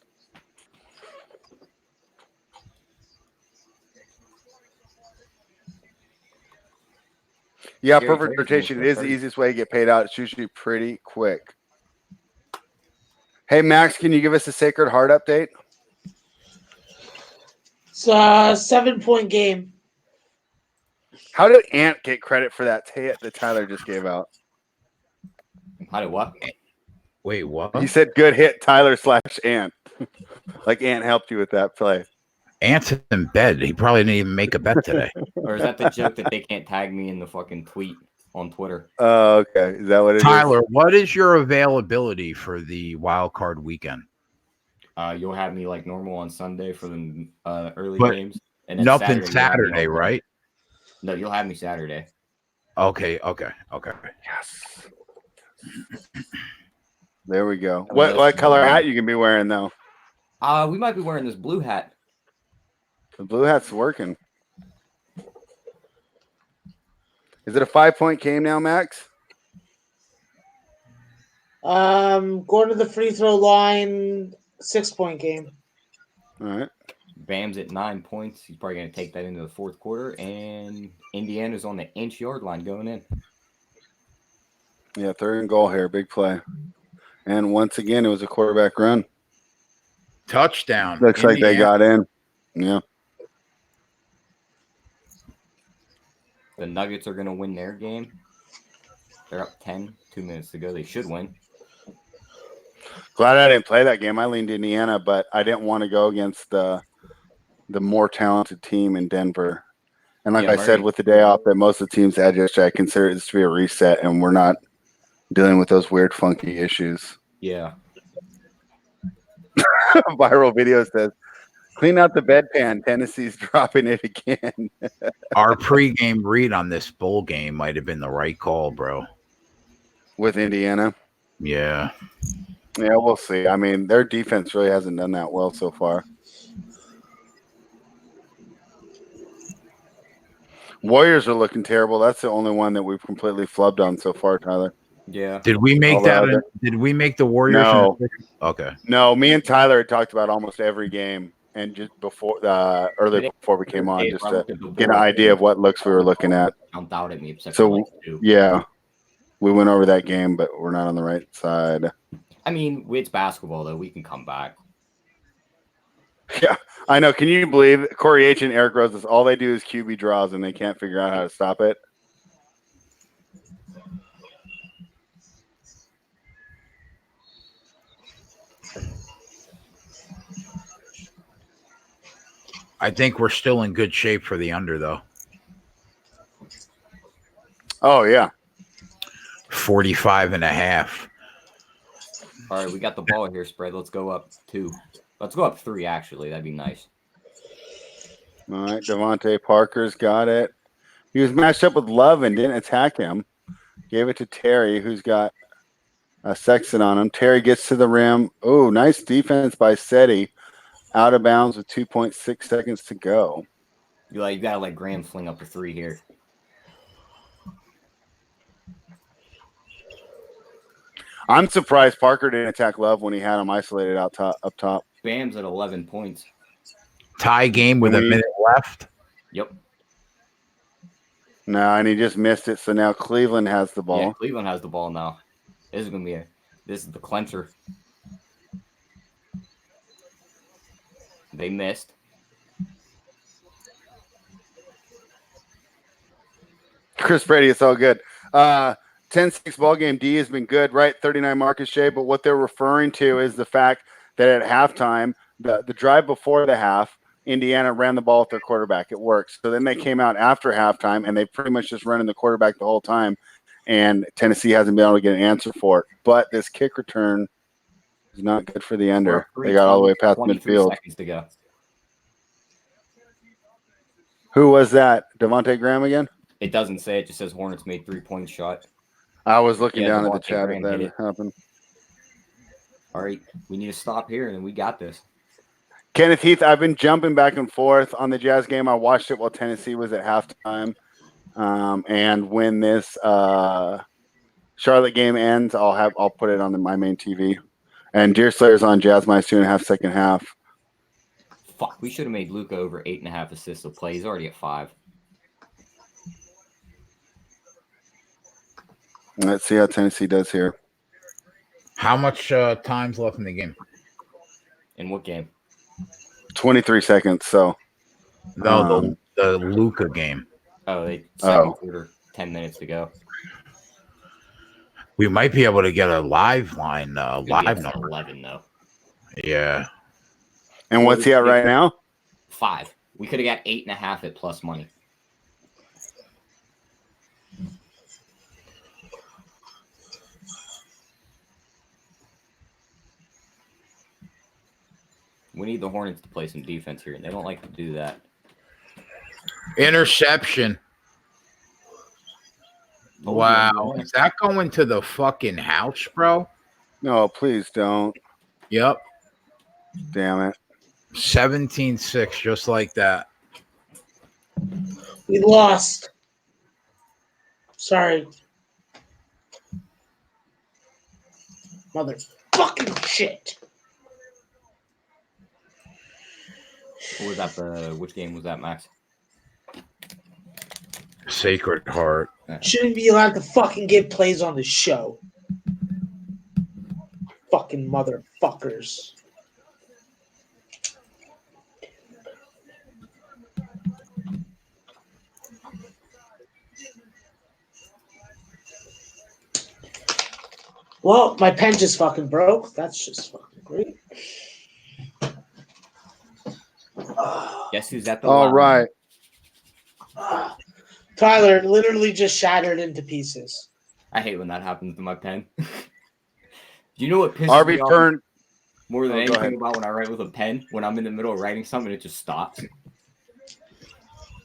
Yeah, perfect rotation. It is the easiest way to get paid out. It's usually pretty quick. Hey, Max, can you give us a Sacred Heart update? It's a 7-point game. How did Ant get credit for that that Tyler just gave out? How did what? Wait, what? He said good hit, Tyler / Ant. Like Ant helped you with that play. Ant's in bed. He probably didn't even make a bet today. Or is that the joke that they can't tag me in the fucking tweet on Twitter? Oh, okay. Is that what it is? Tyler, what is your availability for the wild card weekend? You'll have me like normal on Sunday for the early games. And then nothing Saturday, right? No, you'll have me Saturday. Okay. Yes. There we go. What color hat you can be wearing though? We might be wearing this blue hat. The blue hat's working. Is it a 5-point game now, Max? Going to the free throw line, 6-point game. All right. Bam's at 9 points. He's probably going to take that into the fourth quarter. And Indiana's on the inch-yard line going in. Yeah, 3rd and goal here. Big play. And once again, it was a quarterback run. Touchdown. Looks like they got in. Yeah. The Nuggets are going to win their game. They're up 10, 2 minutes to go. They should win. Glad I didn't play that game. I leaned Indiana, but I didn't want to go against the more talented team in Denver. And like I said, with the day off that most of the teams had yesterday, I consider this to be a reset, and we're not dealing with those weird, funky issues. Yeah. Viral video says, clean out the bedpan. Tennessee's dropping it again. Our pregame read on this bowl game might have been the right call, bro. With Indiana? Yeah. Yeah, we'll see. I mean, their defense really hasn't done that well so far. Warriors are looking terrible. That's the only one that we've completely flubbed on so far, Tyler. Yeah. Did we make did we make the Warriors? No. Okay. No, me and Tyler had talked about almost every game, and just before earlier before we came on, just to get an idea of what looks we were looking at. Jumped out at me. So yeah, we went over that game, but we're not on the right side. I mean, it's basketball though. We can come back. Yeah, I know. Can you believe Corey H and Eric Rose? All they do is QB draws, and they can't figure out how to stop it. I think we're still in good shape for the under, though. Oh, yeah. 45.5. All right, we got the ball here, spread. Let's go up 2. Let's go up 3, actually. That'd be nice. All right, Devontae Parker's got it. He was matched up with Love and didn't attack him. Gave it to Terry, who's got a Sexton on him. Terry gets to the rim. Oh, nice defense by Seti. Out of bounds with 2.6 seconds to go. You gotta let Graham fling up a 3 here. I'm surprised Parker didn't attack Love when he had him isolated up top. Bam's at 11 points. Tie game with a minute left. Yep. No, and he just missed it. So now Cleveland has the ball. Yeah, Cleveland has the ball now. This is the clincher. They missed. Chris Brady, it's all good. 10-6 ball game. D has been good, right? 39 market share. But what they're referring to is the fact that at halftime, the drive before the half, Indiana ran the ball with their quarterback. It works. So then they came out after halftime, and they pretty much just running the quarterback the whole time. And Tennessee hasn't been able to get an answer for it. But this kick return is not good for the under. They got all the way past midfield. Seconds to go. Who was that? Devontae Graham again? It doesn't say. It just says Hornets made 3-point shot. I was looking down at the Devontae chat Graham if that hit it. happened. All right, we need to stop here, and we got this. Kenneth Heath, I've been jumping back and forth on the Jazz game. I watched it while Tennessee was at halftime. And when this Charlotte game ends, I'll put it on my main TV. And Deerslayer's on Jazz minus 2.5 second half. Fuck, we should have made Luka over 8.5 assists a play. He's already at 5. Let's see how Tennessee does here. How much time's left in the game? In what game? 23 seconds. So no, the Luka game. Oh, second quarter, 10 minutes to go. We might be able to get a live line, live number. 11 though. Yeah. And what's he at right now? 5. We could have got 8.5 at plus money. We need the Hornets to play some defense here, and they don't like to do that. Interception. Wow. Is that going to the fucking house, bro? No, please don't. Yep. Damn it. 17-6, just like that. We lost. Sorry. Motherfucking shit. What was that? Which game was that, Max? Sacred Heart. Shouldn't be allowed to fucking give plays on the show. Fucking motherfuckers. Well, my pen just fucking broke. That's just fucking great. Guess who's at the All line? right. Tyler, it literally just shattered into pieces. I hate when that happens to my pen. Do you know what pisses RB me off Fern. more than Oh, go ahead. anything about when I write with a pen? When I'm in the middle of writing something, it just stops.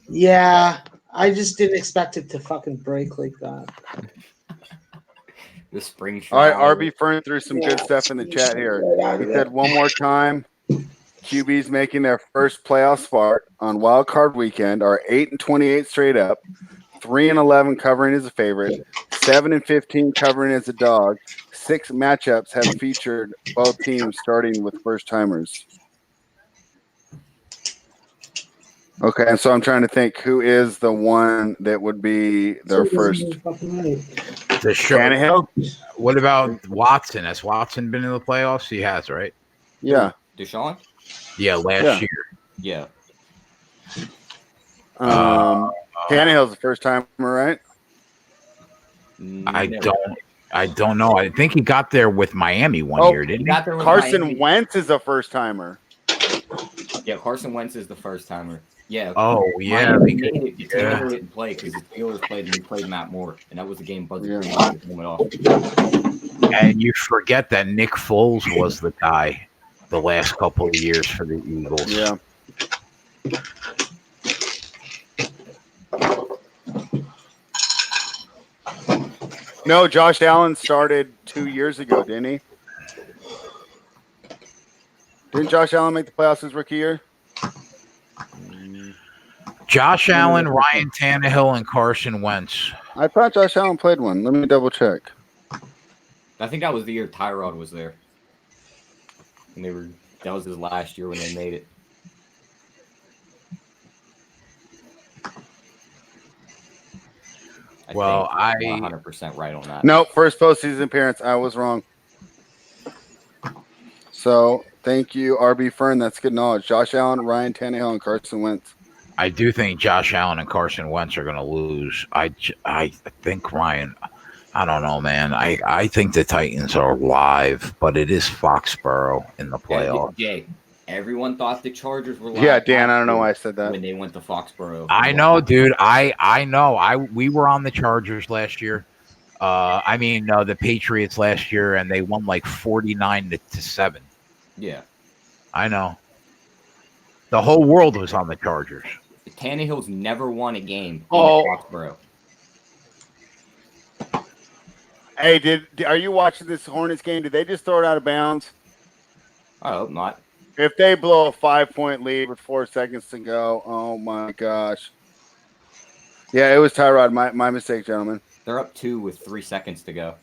Yeah, I just didn't expect it to fucking break like that. The spring All right, shroud. RB Fern threw some good stuff in the chat here. He said one more time, QB's making their first playoff spot on Wild Card Weekend are 8-28 straight up, 3-11 covering as a favorite, 7-15 covering as a dog. 6 matchups have featured both teams starting with first timers. Okay, and so I'm trying to think who is the one that would be their first. The show. Tannehill? What about Watson? Has Watson been in the playoffs? He has, right? Yeah. Deshaun? Yeah, last year. Yeah. Tannehill's the first timer, right? I don't know. I think he got there with Miami one year, didn't he? Got there with Carson Miami. Wentz is a first timer. Yeah, Carson Wentz is the first timer. Yeah. Oh, yeah. Miami made it. Tannehill didn't play because the Steelers played and he played Matt Moore, and that was the game Buzz Green was coming off. And you forget that Nick Foles was the guy the last couple of years for the Eagles. Yeah. No, Josh Allen started 2 years ago, didn't he? Didn't Josh Allen make the playoffs his rookie year? Josh Allen, Ryan Tannehill, and Carson Wentz. I thought Josh Allen played one. Let me double check. I think that was the year Tyrod was there. And that was his last year when they made it. I'm 100% right on that. Nope, first postseason appearance. I was wrong. So thank you, RB Fern. That's good knowledge. Josh Allen, Ryan Tannehill, and Carson Wentz. I do think Josh Allen and Carson Wentz are going to lose. I think Ryan. I don't know, man. I think the Titans are live, but it is Foxborough in the playoffs. Jay, everyone thought the Chargers were live. Yeah, Dan, I don't know why I said that. When they went to Foxborough. I know, dude. I know. We were on the Chargers last year. The Patriots last year, and they won like 49-7. Yeah. I know. The whole world was on the Chargers. Tannehill's never won a game in Foxborough. Hey, are you watching this Hornets game? Did they just throw it out of bounds? I hope not. If they blow a 5-point lead with 4 seconds to go, oh my gosh. Yeah, it was Tyrod. My mistake, gentlemen. They're up 2 with 3 seconds to go.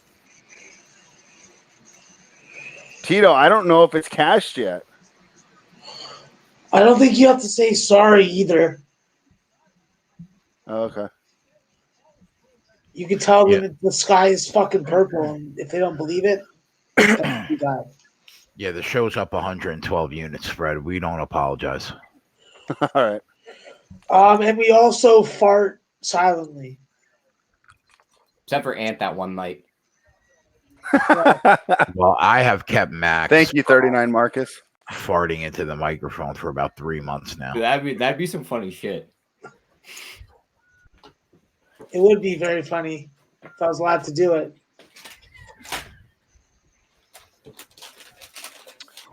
Tito, I don't know if it's cashed yet. I don't think you have to say sorry either. Oh, okay. You can tell them the sky is fucking purple, and if they don't believe it, that's too bad. Yeah, the show's up 112 units, Fred. We don't apologize. All right. And we also fart silently. Except for Ant that one night. Well, I have kept Max. Thank you, 39 Marcus. Farting into the microphone for about 3 months now. Dude, that'd be some funny shit. It would be very funny if I was allowed to do it.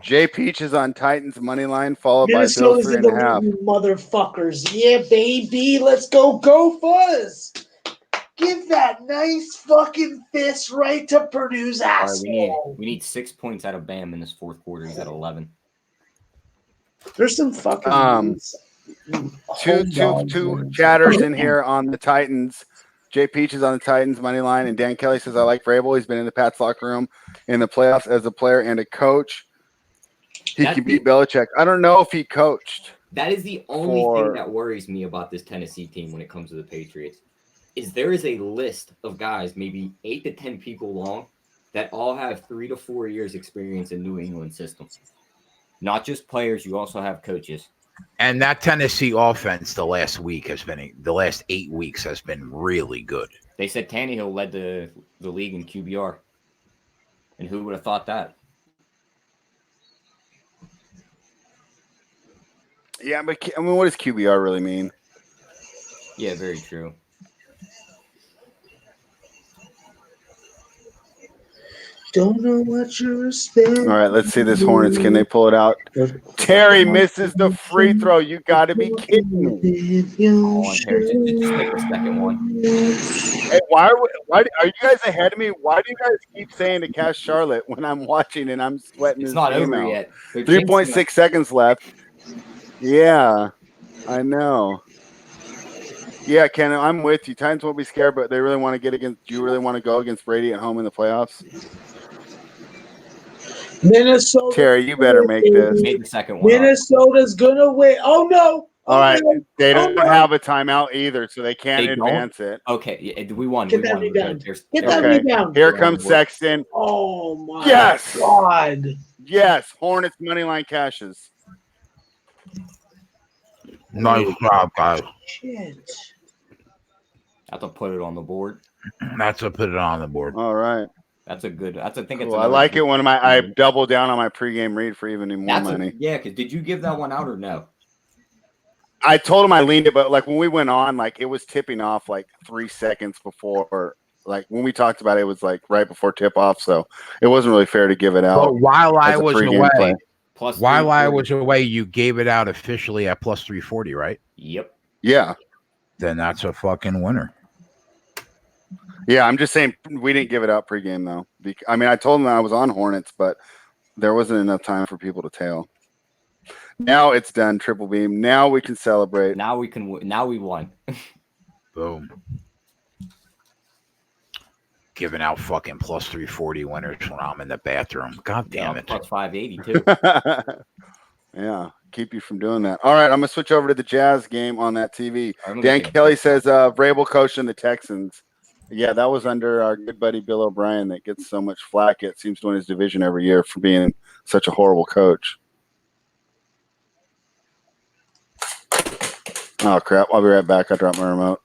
Jay Peach is on Titans money line, followed Minnesota's by Bills 3.5. you motherfuckers. Yeah, baby. Let's go Fuzz. Give that nice fucking fist right to Purdue's ass. Right, we need 6 points out of Bam in this fourth quarter. He's at 11. There's some fucking two chatters in here on the Titans. Jay Peach is on the Titans money line, and Dan Kelly says, I like Vrabel. He's been in the Pats locker room in the playoffs as a player and a coach. He can beat Belichick. I don't know if he coached. That is the only thing that worries me about this Tennessee team when it comes to the Patriots. Is there is a list of guys, maybe 8 to 10 people long, that all have 3 to 4 years experience in New England systems. Not just players, you also have coaches. And that Tennessee offense the last 8 weeks has been really good. They said Tannehill led the league in QBR. And who would have thought that? Yeah, but I mean, what does QBR really mean? Yeah, very true. Don't know what you're expecting. All right, let's see this Hornets. Can they pull it out? Terry misses the free throw. You got to be kidding me. Come on, Terry. Just make the second one. Hey, why are you guys ahead of me? Why do you guys keep saying to cast Charlotte when I'm watching and I'm sweating It's this not game over out? yet. 3.6 seconds left. Yeah, I know. Yeah, Ken, I'm with you. Titans won't be scared, but they really want to get against. Do you really want to go against Brady at home in the playoffs? Minnesota. Terry, you better make this. Made the second one. Minnesota's gonna win. Oh no! All right, they don't no. have a timeout either, so they can't advance it. Okay, yeah, we won. Get We that won. rebound. There's- Get that Okay, rebound. here comes Sexton. Oh my Yes! God! Yes, Hornets money line cashes. Nice job, guys. Shit. I have to put it on the board. That's a put it on the board. All right. That's a good. I think it's. Cool. I like it when I double down on my pregame read for even more money. Yeah, because did you give that one out or no? I told him I leaned it, but like when we went on, like it was tipping off like 3 seconds before, or like when we talked about it, it was like right before tip off, so it wasn't really fair to give it out. But while I was away, While I was away, you gave it out officially at plus 340, right? Yep. Yeah. Then that's a fucking winner. Yeah, I'm just saying we didn't give it out pregame though. I mean, I told them I was on Hornets, but there wasn't enough time for people to tail. Now it's done, triple beam. Now we can celebrate. Now we can. Now we won. Boom. Giving out fucking plus 340 winners when I'm in the bathroom. God damn it. Plus 580 too. Yeah, keep you from doing that. All right, I'm gonna switch over to the Jazz game on that TV. Right, Dan Kelly says Vrabel coaching the Texans. Yeah, that was under our good buddy Bill O'Brien that gets so much flack. It seems to win his division every year for being such a horrible coach. Oh crap! I'll be right back. I dropped my remote.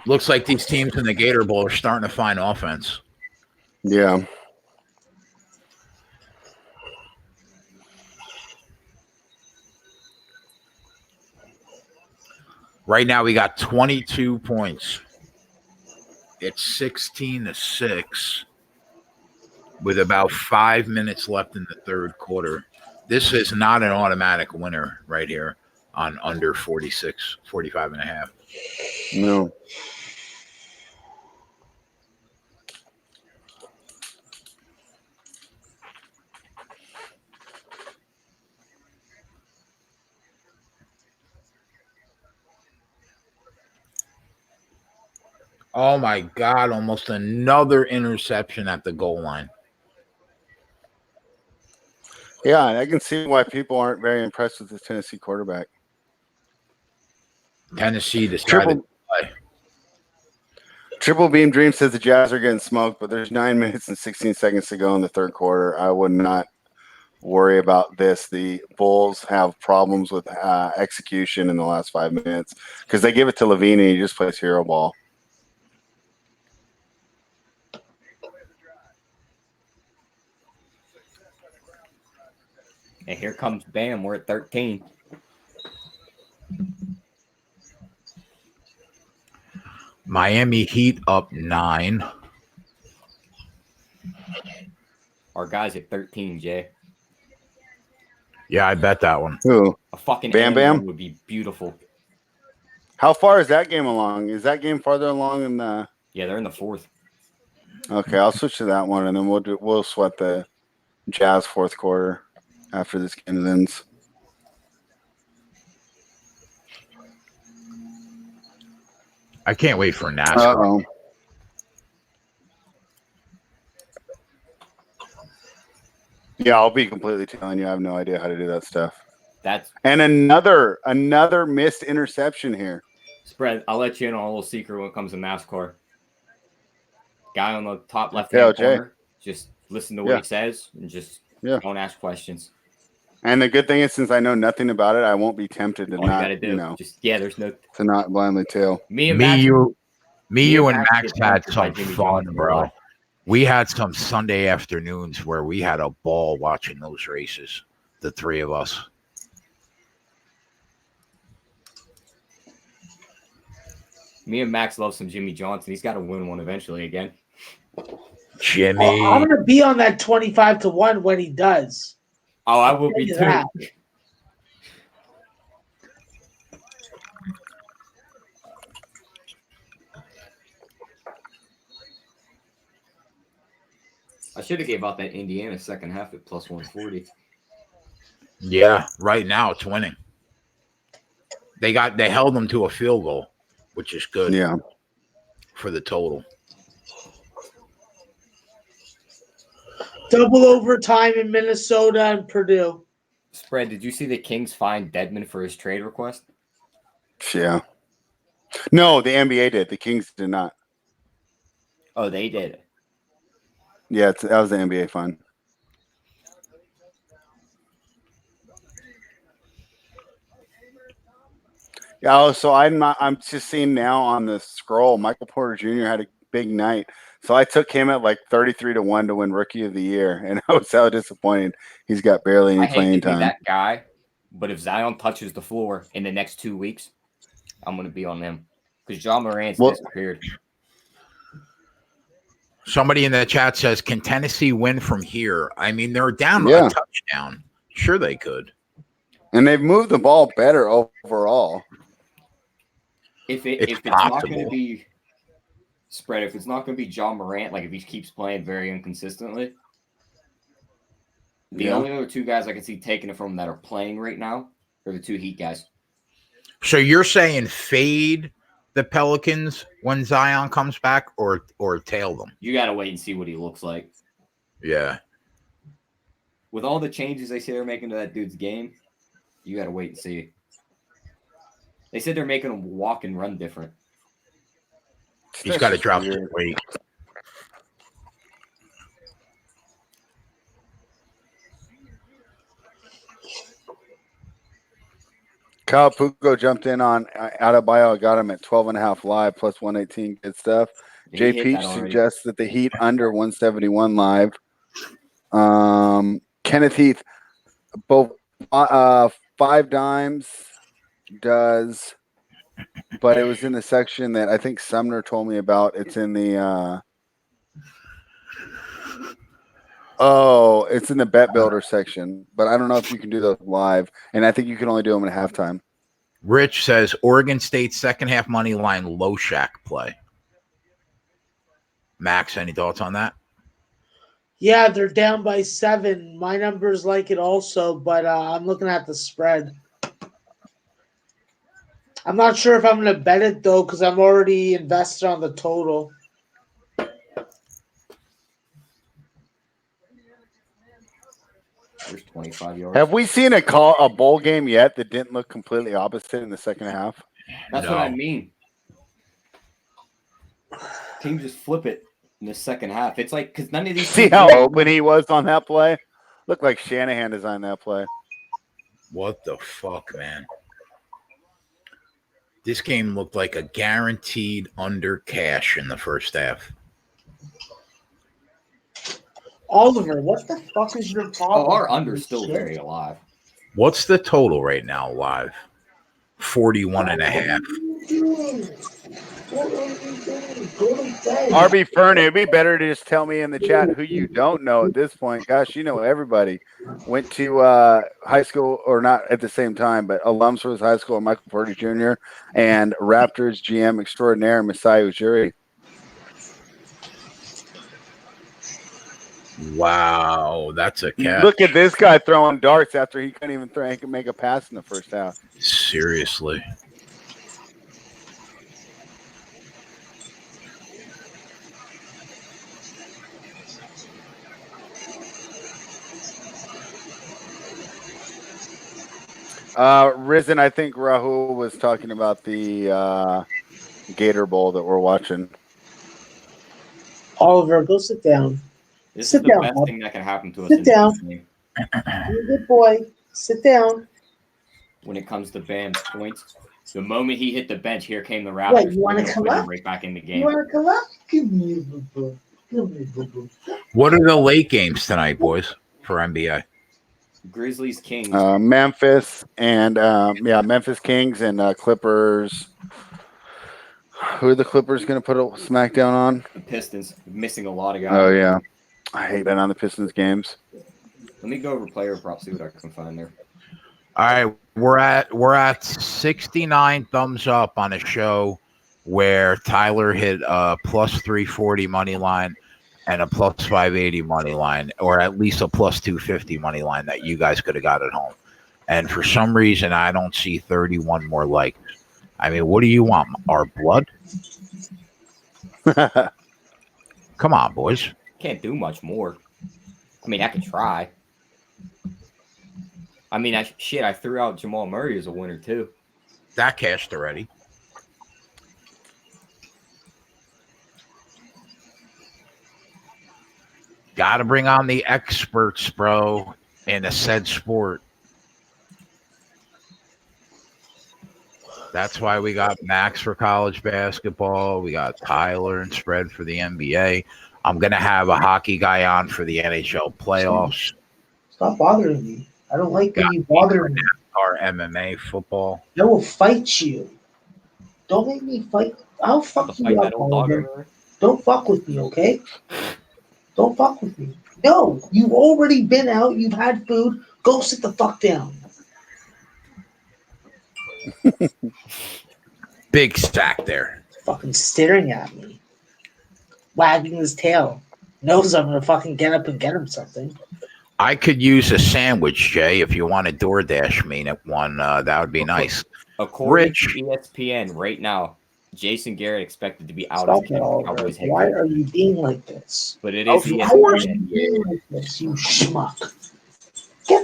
Looks like these teams in the Gator Bowl are starting to find offense. Yeah. Right now we got 22 points. It's 16-6 with about 5 minutes left in the third quarter. This is not an automatic winner right here on under 45 and a half. No. Oh my God, almost another interception at the goal line. Yeah, I can see why people aren't very impressed with the Tennessee quarterback. Tennessee decided to play. Triple Beam Dream says the Jazz are getting smoked, but there's 9 minutes and 16 seconds to go in the third quarter. I would not worry about this. The Bulls have problems with execution in the last 5 minutes because they give it to Levine and he just plays hero ball. And here comes Bam. We're at 13. Miami Heat up 9. Our guys at 13, Jay. Yeah, I bet that one. Who? A fucking Bam Bam would be beautiful. How far is that game along? Is that game farther along in the? Yeah, they're in the fourth. Okay, I'll switch to that one, and then we'll sweat the Jazz fourth quarter after this game ends. I can't wait for NASCAR. Uh-oh. Yeah, I'll be completely telling you. I have no idea how to do that stuff. That's And another missed interception here. spread. I'll let you in on a little secret when it comes to NASCAR. Guy on the top Jay. left-hand corner, just listen to what he says and just don't ask questions. And the good thing is, since I know nothing about it, I won't be tempted to All you gotta do, there's no to not blindly tail. You and Max had some fun, bro. We had some Sunday afternoons where we had a ball watching those races, the three of us. Me and Max love some Jimmy Johnson. He's got to win one eventually again. Jimmy. Oh, I'm gonna be on that 25-1 when he does. Oh, I will be too. That. I should have gave out that Indiana second half at plus 140. Yeah, right now it's winning. They held them to a field goal, which is good. Yeah. For the total. Double overtime in Minnesota and Purdue. Spread, did you see the Kings fined Dedmon for his trade request? Yeah. No, the NBA did. The Kings did not. Oh, they did. Yeah, that was the NBA fine. Yeah, so I'm just seeing now on the scroll, Michael Porter Jr. had a big night. So I took him at like 33-1 to win Rookie of the Year, and I was so disappointed. He's got barely any playing time. I hate to be that guy, but if Zion touches the floor in the next 2 weeks, I'm going to be on him because John Morant's disappeared. Somebody in the chat says, "Can Tennessee win from here?" I mean, they're down a touchdown. Sure, they could. And they've moved the ball better overall. If it's not going to be spread, if it's not going to be John Morant, like if he keeps playing very inconsistently, the only other two guys I can see taking it from that are playing right now are the two Heat guys. So you're saying fade the Pelicans when Zion comes back, or tail them? You got to wait and see what he looks like. Yeah. With all the changes they say they're making to that dude's game, you got to wait and see. They said they're making him walk and run different. He's got to drop some weight. Kyle Puko jumped in on Adebayo. I got him at 12.5 live plus 118. Good stuff. Jay Peach suggests that the Heat under 171 live. Kenneth Heath, both 5 dimes does, but it was in the section that I think Sumner told me about. It's in the it's in the bet builder section, but I don't know if you can do those live, and I think you can only do them at halftime. Rich says Oregon State second half money line low shack play. Max, any thoughts on that? Yeah, they're down by 7. My numbers like it also, but I'm looking at the spread. I'm not sure if I'm going to bet it, though, because I'm already invested on the total. There's 25 yards. Have we seen a bowl game yet that didn't look completely opposite in the second half? That's what I mean. Teams just flip it in the second half. It's like, because none of these. See how open he was on that play? Looked like Shanahan designed that play. What the fuck, man? This game looked like a guaranteed under cash in the first half. Oliver, what the fuck is your problem? Oh, our under's still very alive. What's the total right now live? 41.5. RB Fernie, it'd be better to just tell me in the chat who you don't know at this point. Gosh, you know everybody. Went to high school, or not at the same time, but alums for his high school, Michael Porter Jr. and Raptors GM extraordinaire, Masai Ujiri. Wow, that's a catch. Look at this guy throwing darts after he couldn't even make a pass in the first half. Seriously. Risen, I think Rahul was talking about the Gator Bowl that we're watching. Oliver, go sit down. This Sit is the down, best bud. thing that can happen to us Sit in down. this game. You're a good boy. Sit down. When it comes to Bam's points, the moment he hit the bench, here came the Raptors. What, you wanna They're gonna come put him up? right back in the You game. want to come up? Give me a boo-boo. Give me a boo-boo. What are the late games tonight, boys, for NBA? Grizzlies, Kings. Memphis and Memphis Kings and Clippers. Who are the Clippers going to put a smackdown on? The Pistons missing a lot of guys. Oh yeah, I hate that on the Pistons games. Let me go over player props, see what I can find there. All right, we're at 69 thumbs up on a show where Tyler hit a plus 340 money line and a plus 580 money line, or at least a plus 250 money line that you guys could have got at home. And for some reason, I don't see 31 more likes. I mean, what do you want? Our blood? Come on, boys. Can't do much more. I mean, I could try. I mean, I threw out Jamal Murray as a winner too. That cashed already. Got to bring on the experts, bro, in a said sport. That's why we got Max for college basketball. We got Tyler and Spread for the NBA. I'm going to have a hockey guy on for the NHL playoffs. Stop bothering me. I don't like when you bother me. Our MMA football. I will fight you. Don't make me fight. I'll fuck you up, Oliver. Don't fuck with me, okay? Don't fuck with me. No, you've already been out. You've had food. Go sit the fuck down. Big stack there. Fucking staring at me. Wagging his tail. Knows I'm going to fucking get up and get him something. I could use a sandwich, Jay, if you want to DoorDash me one. That would be nice. According to ESPN right now, Jason Garrett expected to be out of camp. Cowboys head coach. Why are you being like this? But it is Why are you being like this, you schmuck?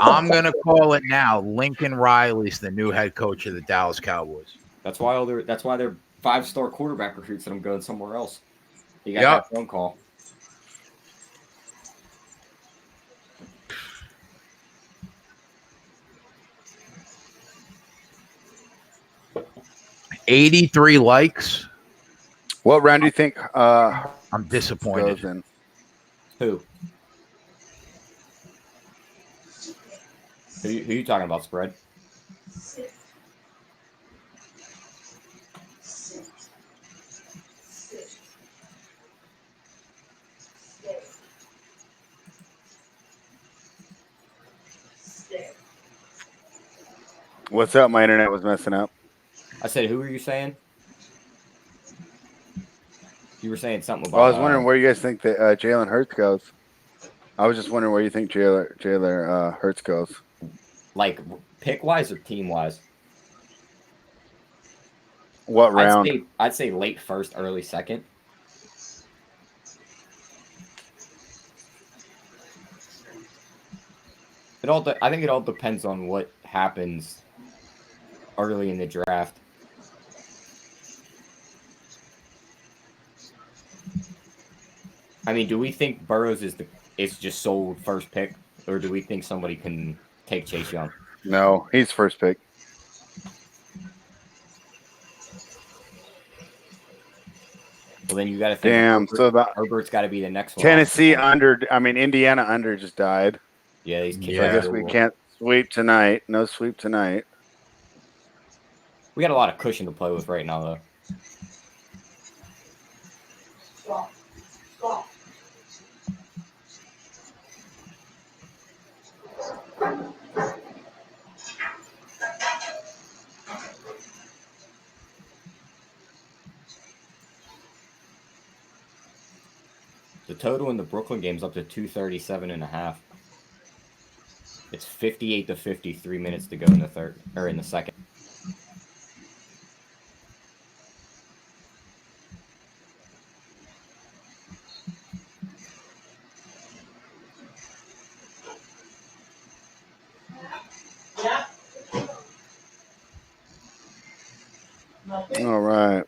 I'm going to call it now. Lincoln Riley's the new head coach of the Dallas Cowboys. That's why they're 5-star quarterback recruits that I'm going somewhere else. You got that phone call. $83 likes. What round do you think? I'm disappointed. In? Who you talking about, Spread? What's up? My internet was messing up. I said, who were you saying? You were saying something about. Well, I was wondering where you guys think that Jalen Hurts goes. I was just wondering where you think Jalen Hurts goes. Like pick wise or team wise? What round? I'd say late first, early second. I think it all depends on what happens early in the draft. I mean, do we think Burrows is just sold first pick, or do we think somebody can take Chase Young? No, he's first pick. Well, then you got to think. Damn, Herbert's got to be the next one. Tennessee under. I mean, Indiana under just died. Yeah, these kids. So I guess we can't sweep tonight. No sweep tonight. We got a lot of cushion to play with right now, though. Stop. The total in the Brooklyn game's up to 237.5. It's 58 to 53 minutes to go in the third or in the second. All right.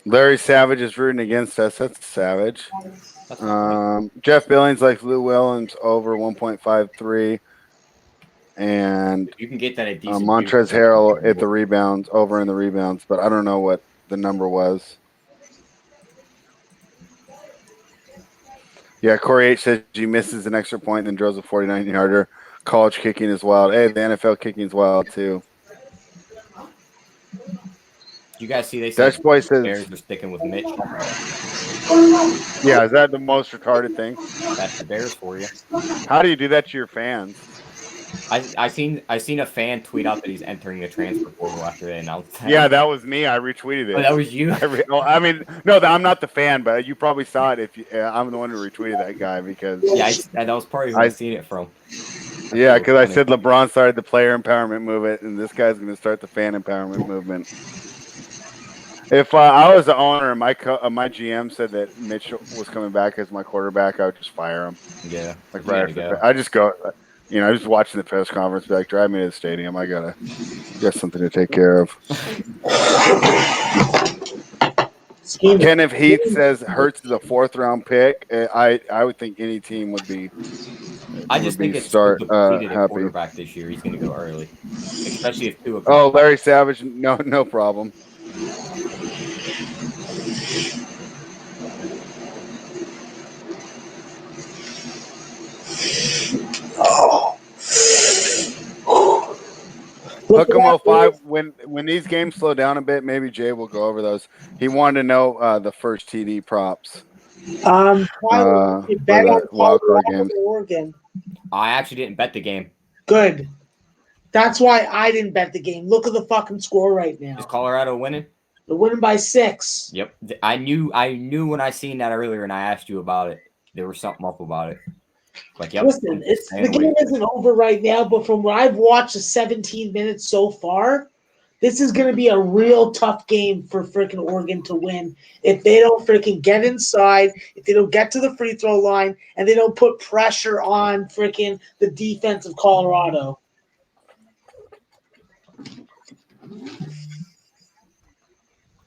Larry Savage is rooting against us. That's savage. Jeff Billings likes Lou Williams over 1.53. And You can get that at decent. Montrezl Harrell at the rebounds, over in the rebounds, but I don't know what the number was. Yeah, Corey H says he misses an extra point and then drills a 49-yarder. College kicking is wild. Hey, the NFL kicking is wild too. You guys see they said Dutch Boy the says Bears are sticking with Mitch. Yeah, is that the most retarded thing? That's the Bears for you. How do you do that to your fans? I seen a fan tweet out that he's entering the transfer portal after they announced that. Yeah, that was me. I retweeted it. Oh, that was you. I mean, no, I'm not the fan, but you probably saw it. If you, I'm the one who retweeted that guy because that was probably who I seen it from. Yeah, because I said LeBron started the player empowerment movement, and this guy's going to start the fan empowerment movement. If I was the owner and my GM said that Mitch was coming back as my quarterback, I would just fire him. Yeah, like right after I just go. I was watching the press conference, be like, drive me to the stadium. I got something to take care of. Kenneth Heath says Hurts is a 4th-round pick. I would think any team would be. I just think it's start happy. happy. Quarterback this year, he's going to go early, especially if Tua. Oh, Larry Savage, no problem. Hook'em 05, when these games slow down a bit, maybe Jay will go over those. He wanted to know the first TD props. Tyler, you bet on Colorado Oregon. I actually didn't bet the game. Good. That's why I didn't bet the game. Look at the fucking score right now. Is Colorado winning? They're winning by 6. Yep. I knew when I seen that earlier and I asked you about it. There was something up about it. Like, yep, listen, the game isn't over right now, but from what I've watched the 17 minutes so far, this is going to be a real tough game for freaking Oregon to win if they don't freaking get inside, if they don't get to the free throw line, and they don't put pressure on freaking the defense of Colorado.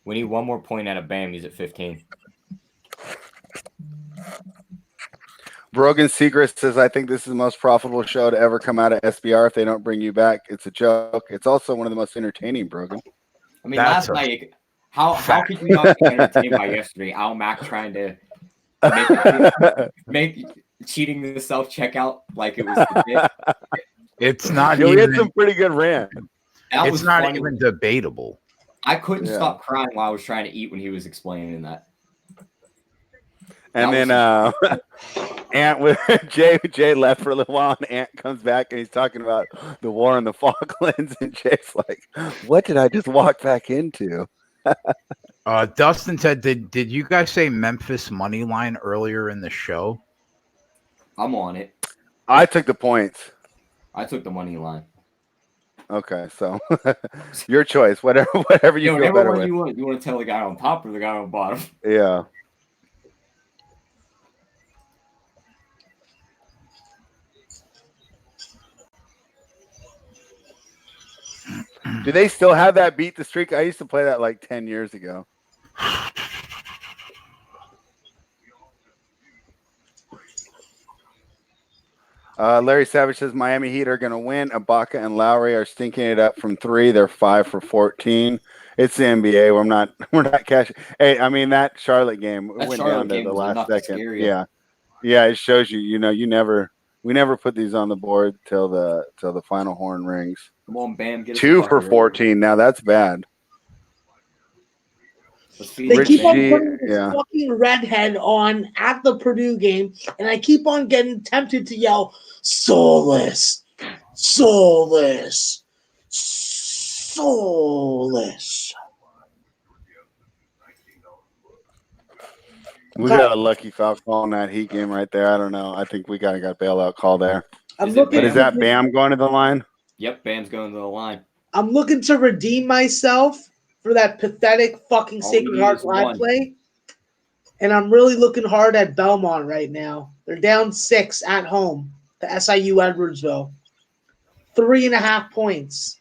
We need one more point out of Bam. He's at 15. Brogan Segrist says, I think this is the most profitable show to ever come out of SBR. If they don't bring you back, it's a joke. It's also one of the most entertaining, Brogan. I mean, last night, how could you not be entertained by yesterday? Al Mack trying to make cheating the self-checkout like it was legit. It's not We even. had some pretty good rant. It's not funny. Even debatable. I couldn't stop crying while I was trying to eat when he was explaining that. And then Ant with Jay left for a little while, and Ant comes back and he's talking about the war in the Falklands, and Jay's like, "What did I just walk back into?" Dustin said, "Did you guys say Memphis money line earlier in the show?" I'm on it. I took the points. I took the money line. Okay, so your choice. Whatever you feel better with. You want to tell the guy on top or the guy on the bottom? Yeah. Do they still have that beat the streak? I used to play that like 10 years ago. Larry Savage says Miami Heat are going to win. Ibaka and Lowry are stinking it up from 3. They're 5 for 14. It's the NBA. We're not cashing. Hey, I mean that Charlotte game went down to the last second. Yeah, it shows you. We never put these on the board till the final horn rings. Come on, Bam. Get 2 for 14. Now that's bad. They keep on putting this fucking redhead on at the Purdue game, and I keep on getting tempted to yell, soulless, soulless, soulless. We got a lucky foul call in that Heat game right there. I don't know. I think we got a bailout call there. Is that Bam going to the line? Yep, Bam's going to the line. I'm looking to redeem myself for that pathetic fucking Sacred Heart live play. And I'm really looking hard at Belmont right now. They're down 6 at home to SIU Edwardsville. 3.5 points.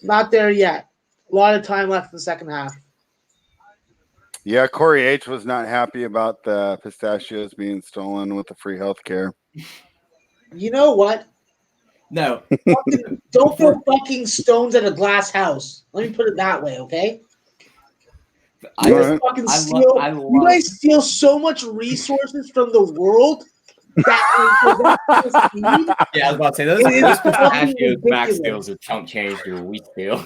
Not there yet. A lot of time left in the second half. Yeah, Corey H was not happy about the pistachios being stolen with the free health care. You know what? No. Don't throw fucking stones at a glass house. Let me put it that way, okay? You guys fucking steal. You guys steal so much resources from the world. Yeah, I was about to say those pistachios Max steals are chump change or wheat steal.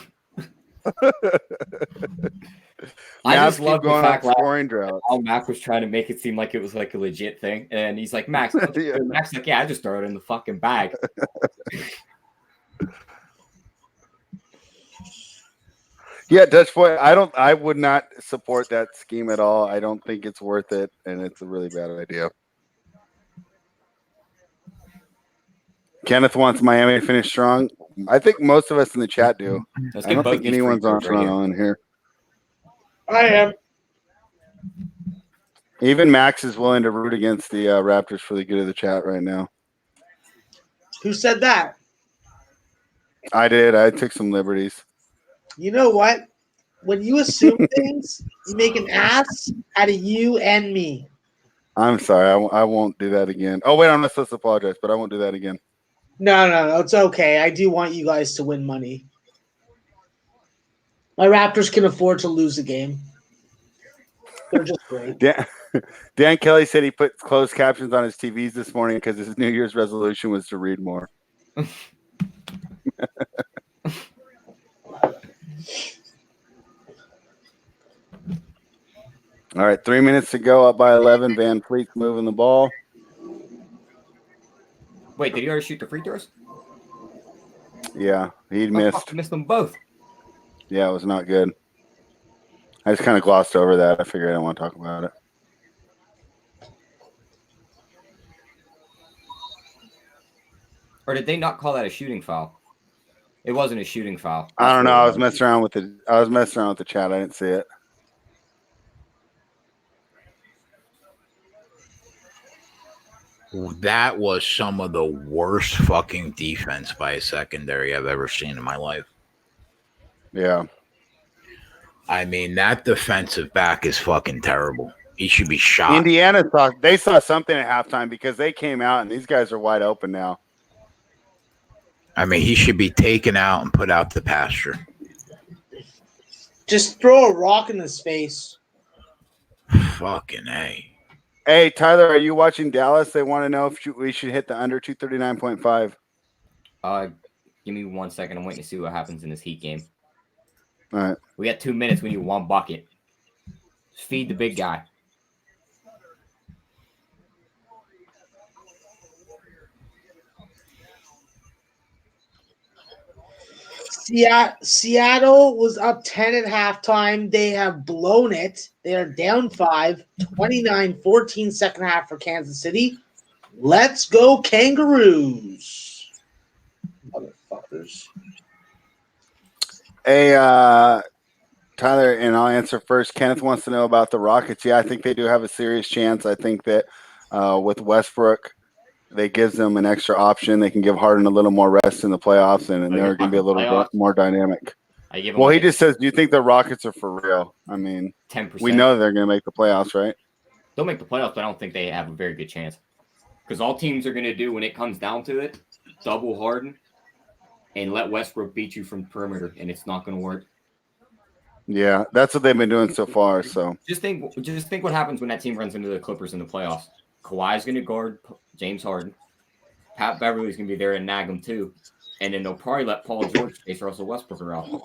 I just love the fact how Mac was trying to make it seem like it was like a legit thing, and he's like, Max, yeah. Max like, yeah, I just throw it in the fucking bag. Yeah, Dutch boy, I would not support that scheme at all. I don't think it's worth it, and it's a really bad idea. Kenneth wants Miami to finish strong. I think most of us in the chat do. I don't think anyone's on Toronto in here. I am. Even Max is willing to root against the Raptors for the good of the chat right now. Who said that? I did. I took some liberties. You know what? When you assume things, you make an ass out of you and me. I'm sorry. I won't do that again. Oh, wait. I'm not supposed to apologize, but I won't do that again. No. It's okay. I do want you guys to win money. My Raptors can afford to lose a game. They're just great. Dan Kelly said he put closed captions on his TVs this morning because his New Year's resolution was to read more. All right, 3 minutes to go, up by 11. Van Fleet's moving the ball. Wait, did he already shoot the free throws? Yeah, he missed. Missed them both. Yeah, it was not good. I just kind of glossed over that. I figured I didn't want to talk about it. Or did they not call that a shooting foul? It wasn't a shooting foul. I don't know. I was messing around with the chat. I didn't see it. That was some of the worst fucking defense by a secondary I've ever seen in my life. Yeah. I mean, that defensive back is fucking terrible. He should be shot. Indiana saw something at halftime because they came out and these guys are wide open now. I mean, he should be taken out and put out to pasture. Just throw a rock in his face. Fucking A. Hey, Tyler, are you watching Dallas? They want to know if we should hit the under 239.5. Give me 1 second. I'm waiting to see what happens in this Heat game. All right. We got 2 minutes. We need one bucket. Just feed the big guy. Seattle was up 10 at halftime. They have blown it. They are down 5, 29-14 second half for Kansas City. Let's go Kangaroos. Motherfuckers. Hey, Tyler, and I'll answer first. Kenneth wants to know about the Rockets. Yeah, I think they do have a serious chance. I think that with Westbrook, they gives them an extra option. They can give Harden a little more rest in the playoffs, and they're going to be a little more dynamic. Well, he just says, do you think the Rockets are for real? I mean, 10%. We know they're going to make the playoffs, right? They'll make the playoffs, but I don't think they have a very good chance. Because all teams are going to do when it comes down to it, double Harden and let Westbrook beat you from perimeter, and it's not going to work. Yeah, that's what they've been doing so far. So just think what happens when that team runs into the Clippers in the playoffs. Kawhi's going to guard James Harden. Pat Beverly's going to be there and nag him too. And then they'll probably let Paul George chase Russell Westbrook around.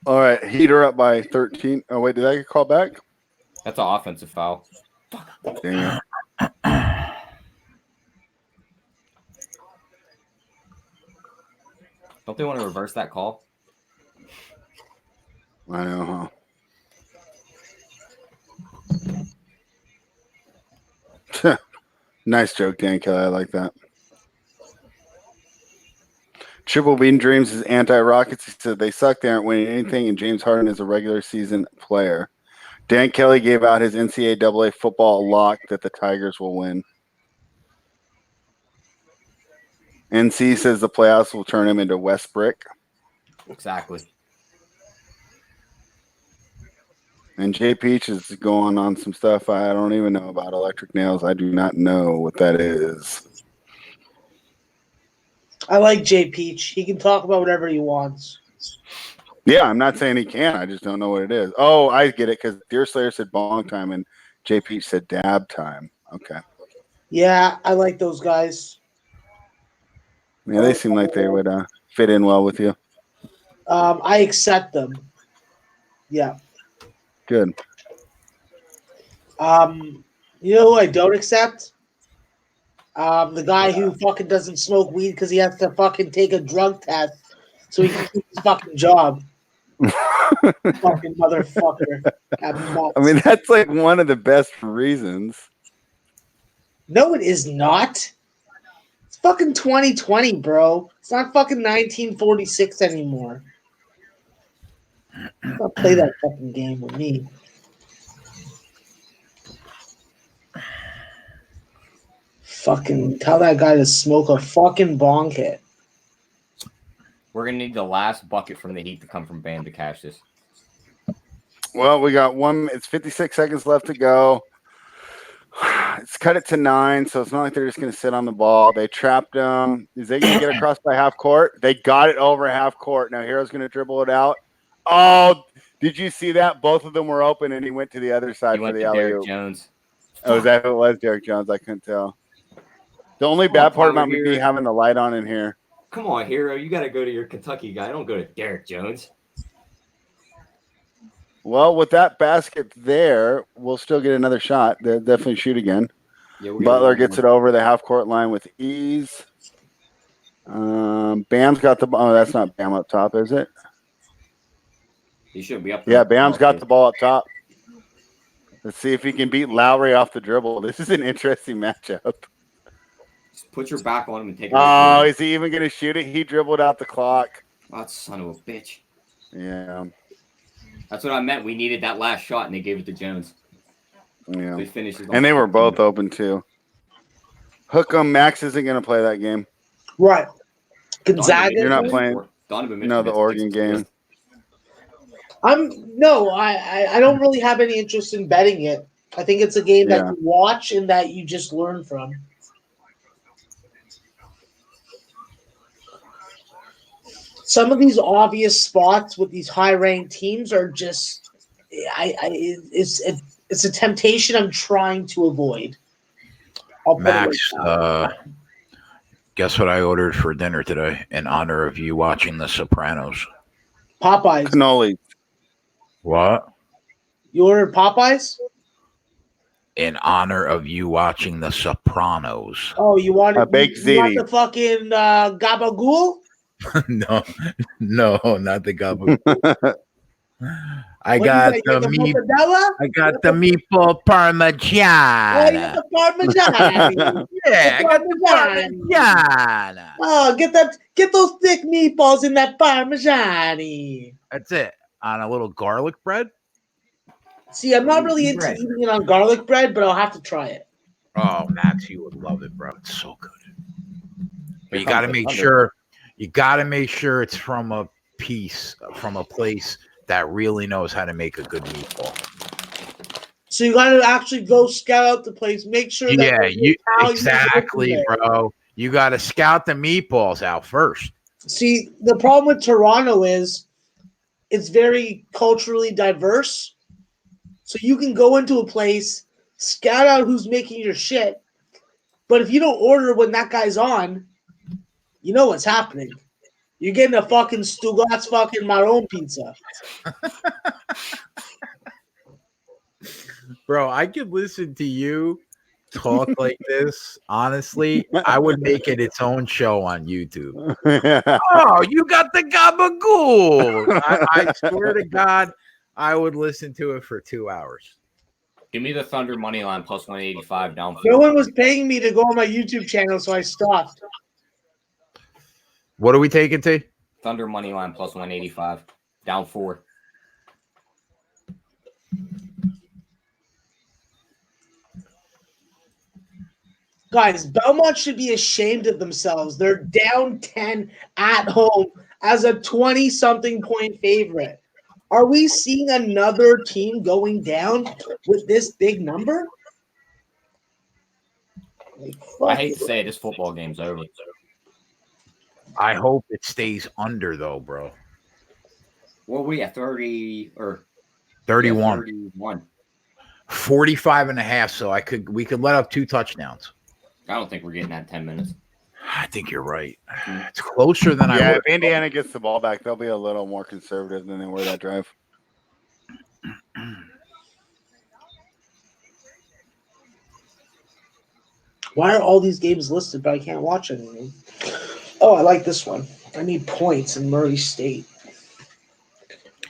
All right, Heater up by 13. Oh, wait, did I get called back? That's an offensive foul. Dang it. Don't they want to reverse that call? I know, huh? Nice joke, Dan Kelly. I like that. Triple Bean Dreams is anti-Rockets. He said they suck. They aren't winning anything, and James Harden is a regular season player. Dan Kelly gave out his NCAA football lock that the Tigers will win. NC says the playoffs will turn him into West Brick. Exactly. And Jay Peach is going on some stuff I don't even know about electric nails. I do not know what that is. I like Jay Peach. He can talk about whatever he wants. Yeah, I'm not saying he can. I just don't know what it is. Oh, I get it because Deer Slayer said bong time and Jay Peach said dab time. Okay. Yeah, I like those guys. Yeah, they seem like they would fit in well with you. I accept them. Yeah. Good. You know who I don't accept? The guy who fucking doesn't smoke weed because he has to fucking take a drug test so he can keep his fucking job. Fucking motherfucker. I mean, that's like one of the best reasons. No, it is not. It's fucking 2020, bro. It's not fucking 1946 anymore. Don't play that fucking game with me. Fucking tell that guy to smoke a fucking bong hit. We're gonna need the last bucket from the Heat to come from Bam to cash this. Well, we got one. It's 56 seconds left to go. It's cut it to 9, so it's not like they're just going to sit on the ball. They trapped him. Is they going to get across by half court? They got it over half court. Now Hero's going to dribble it out. Oh, did you see that? Both of them were open, and he went to the other side for the alley-oop. Jones. Oh, is that who it was? Derek Jones? I couldn't tell. The only bad part about McGee having the light on in here. Come on, Hero. You got to go to your Kentucky guy. Don't go to Derek Jones. Well, with that basket there, we'll still get another shot. They'll definitely shoot again. Yeah, Butler gets it over the half-court line with ease. Bam's got the ball. Oh, that's not Bam up top, is it? He should be up there. Yeah, Bam's got the ball up top. Let's see if he can beat Lowry off the dribble. This is an interesting matchup. Just put your back on him and take it. Oh, is he even going to shoot it? He dribbled out the clock. Oh, that son of a bitch. Yeah. That's what I meant. We needed that last shot, and they gave it to Jones. Yeah. So and they were both open, too. Hook'em. Max isn't going to play that game. Right. Gonzaga. You're not playing. No, the Oregon game. I don't really have any interest in betting it. I think it's a game that you watch and that you just learn from. Some of these obvious spots with these high-ranked teams are just, it's a temptation I'm trying to avoid. Max, guess what I ordered for dinner today in honor of you watching The Sopranos? Popeyes. Cannoli. What? You ordered Popeyes? In honor of you watching The Sopranos. Oh, you want baked ziti. You want the fucking gabagool? No, not the gabagool. I got the meatball parmigiana. Oh, you got the parmigiana. Yeah, I got the parmigiana. Oh, get those thick meatballs in that parmigiana. That's it. On a little garlic bread. See, I'm not really into eating it on garlic bread, but I'll have to try it. Oh, Max, you would love it, bro. It's so good. But you got to make sure. You got to make sure it's from a place that really knows how to make a good meatball. So you got to actually go scout out the place, make sure that exactly, bro. You got to scout the meatballs out first. See, the problem with Toronto is it's very culturally diverse. So you can go into a place, scout out who's making your shit, but if you don't order when that guy's on, you know what's happening. You're getting a fucking Stugatz fucking Maroon pizza. Bro, I could listen to you talk like this. Honestly, I would make it its own show on YouTube. Oh, you got the gabagool. I swear to God, I would listen to it for 2 hours. Give me the Thunder money line plus 185 down. No one was paying me to go on my YouTube channel, so I stopped. What are we taking, T? Thunder money line plus 185 down 4. Guys, Belmont should be ashamed of themselves. They're down 10 at home as a 20-something point favorite. Are we seeing another team going down with this big number? Like, I hate to say it, this football game's over. I hope it stays under though, bro. What were we at 30 or 31. 31? 45 and a half, so we could let up 2 touchdowns. I don't think we're getting that 10 minutes. I think you're right. It's closer than I Yeah, would. if Indiana gets the ball back, they'll be a little more conservative than they were that drive. Why are all these games listed, but I can't watch any of them? Oh, I like this one. I need points in Murray State.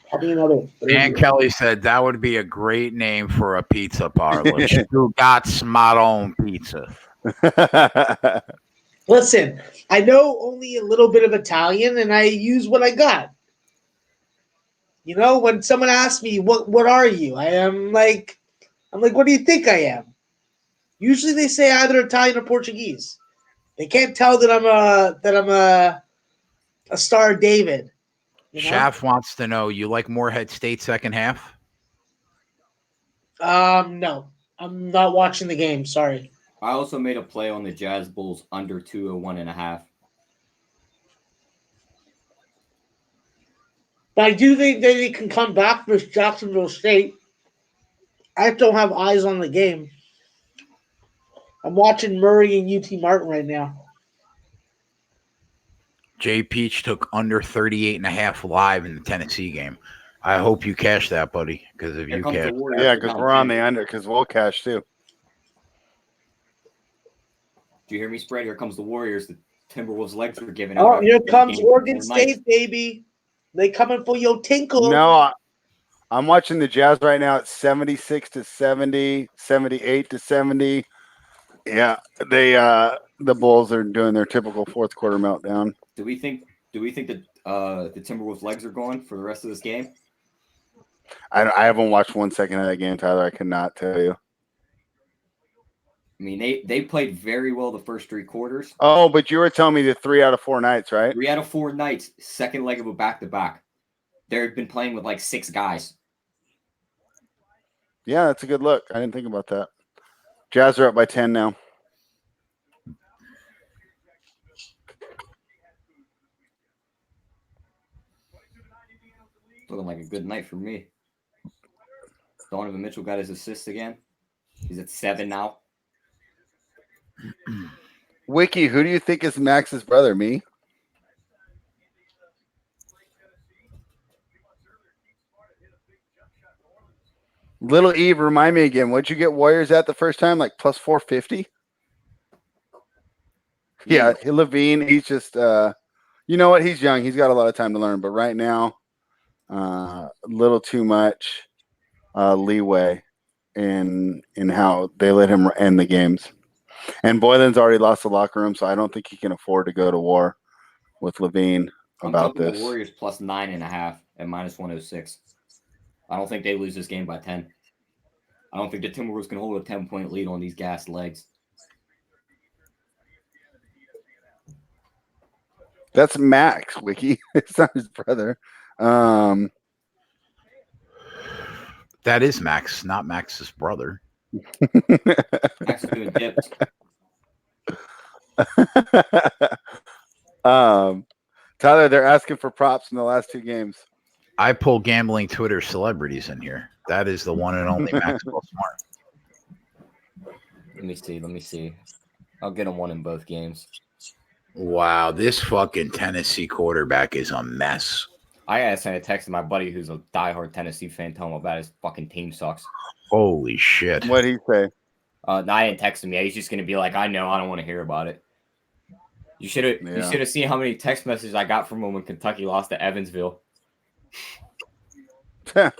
Probably another. Dan Kelly said that would be a great name for a pizza parlor. Stugatz Maron Pizza. Listen, I know only a little bit of Italian, and I use what I got. You know, when someone asks me, what are you? I'm like, what do you think I am? Usually they say either Italian or Portuguese. They can't tell that I'm a Star of David. You know? Shaft wants to know, you like Morehead State second half? No. I'm not watching the game, sorry. I also made a play on the Jazz Bulls under 201.5. But I do think that they can come back for Jacksonville State. I don't have eyes on the game. I'm watching Murray and UT Martin right now. Jay Peach took under 38 and a half live in the Tennessee game. I hope you cash that, buddy, because if you cash. Yeah, because we're on the under, because we'll cash too. Do you hear me spread? Here comes the Warriors. The Timberwolves' legs are giving out. Oh, here comes Oregon State, baby. They coming for your tinkle. No, I'm watching the Jazz right now at 76-70, 78-70. Yeah, the Bulls are doing their typical fourth quarter meltdown. Do we think that the Timberwolves' legs are gone for the rest of this game? I haven't watched 1 second of that game, Tyler. I cannot tell you. I mean, they played very well the first 3 quarters. Oh, but you were telling me the 3 out of 4 nights, right? 3 out of 4 nights, second leg of a back-to-back. They've been playing with like 6 guys. Yeah, that's a good look. I didn't think about that. Jazz are up by 10 now. Looking like a good night for me. Donovan Mitchell got his assist again. He's at 7 now. Wiki, who do you think is Max's brother? Me? Little Eve, remind me again. What'd you get Warriors at the first time? Like plus 450? Yeah, Levine, he's just you know what? He's young. He's got a lot of time to learn. But right now, a little too much leeway in how they let him end the games. And Boylan's already lost the locker room, so I don't think he can afford to go to war with Levine about this. The Warriors plus 9.5 at minus 106. I don't think they lose this game by 10. I don't think the Timberwolves can hold a 10-point lead on these gassed legs. That's Max, Wiki. It's not his brother. That is Max, not Max's brother. Max is doing dips. Tyler, they're asking for props in the last 2 games. I pull gambling Twitter celebrities in here. That is the one and only Maxwell Smart. Let me see. I'll get him one in both games. Wow, this fucking Tennessee quarterback is a mess. I gotta send a text to my buddy who's a diehard Tennessee fan, tell him about his fucking team sucks. Holy shit. What'd he say? I didn't text him yet. He's just gonna be like, I know, I don't want to hear about it. You should have seen how many text messages I got from him when Kentucky lost to Evansville. Let's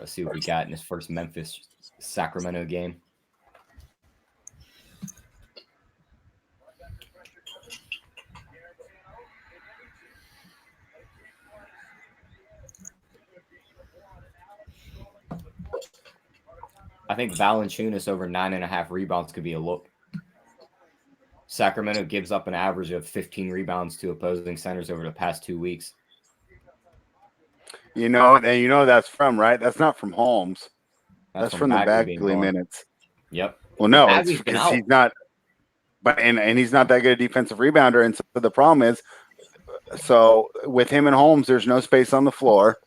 see what we got in this first Memphis-Sacramento game. I think Valanciunas over 9.5 rebounds could be a look. Sacramento gives up an average of 15 rebounds to opposing centers over the past 2 weeks. And that's from, right? That's not from Holmes. That's from the Bagley minutes. Yep. Well, no, it's because he's not. But and he's not that good a defensive rebounder, and so the problem is, so with him and Holmes, there's no space on the floor.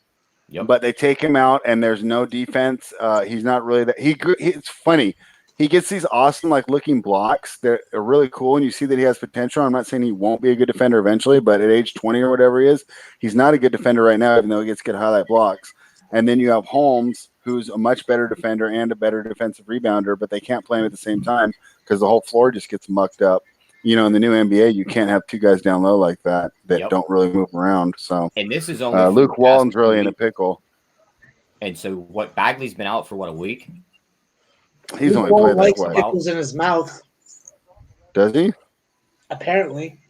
Yep. But they take him out, and there's no defense. He's not really that. It's funny. He gets these awesome looking blocks. They're really cool, and you see that he has potential. I'm not saying he won't be a good defender eventually, but at age 20 or whatever he is, he's not a good defender right now, even though he gets good highlight blocks. And then you have Holmes, who's a much better defender and a better defensive rebounder, but they can't play him at the same time because the whole floor just gets mucked up. In the new NBA, you can't have two guys down low like that don't really move around. So, and this is only Luke Walton's really in a pickle. And so, Bagley's been out for a week? He's only played like pickles in his mouth. Does he? Apparently.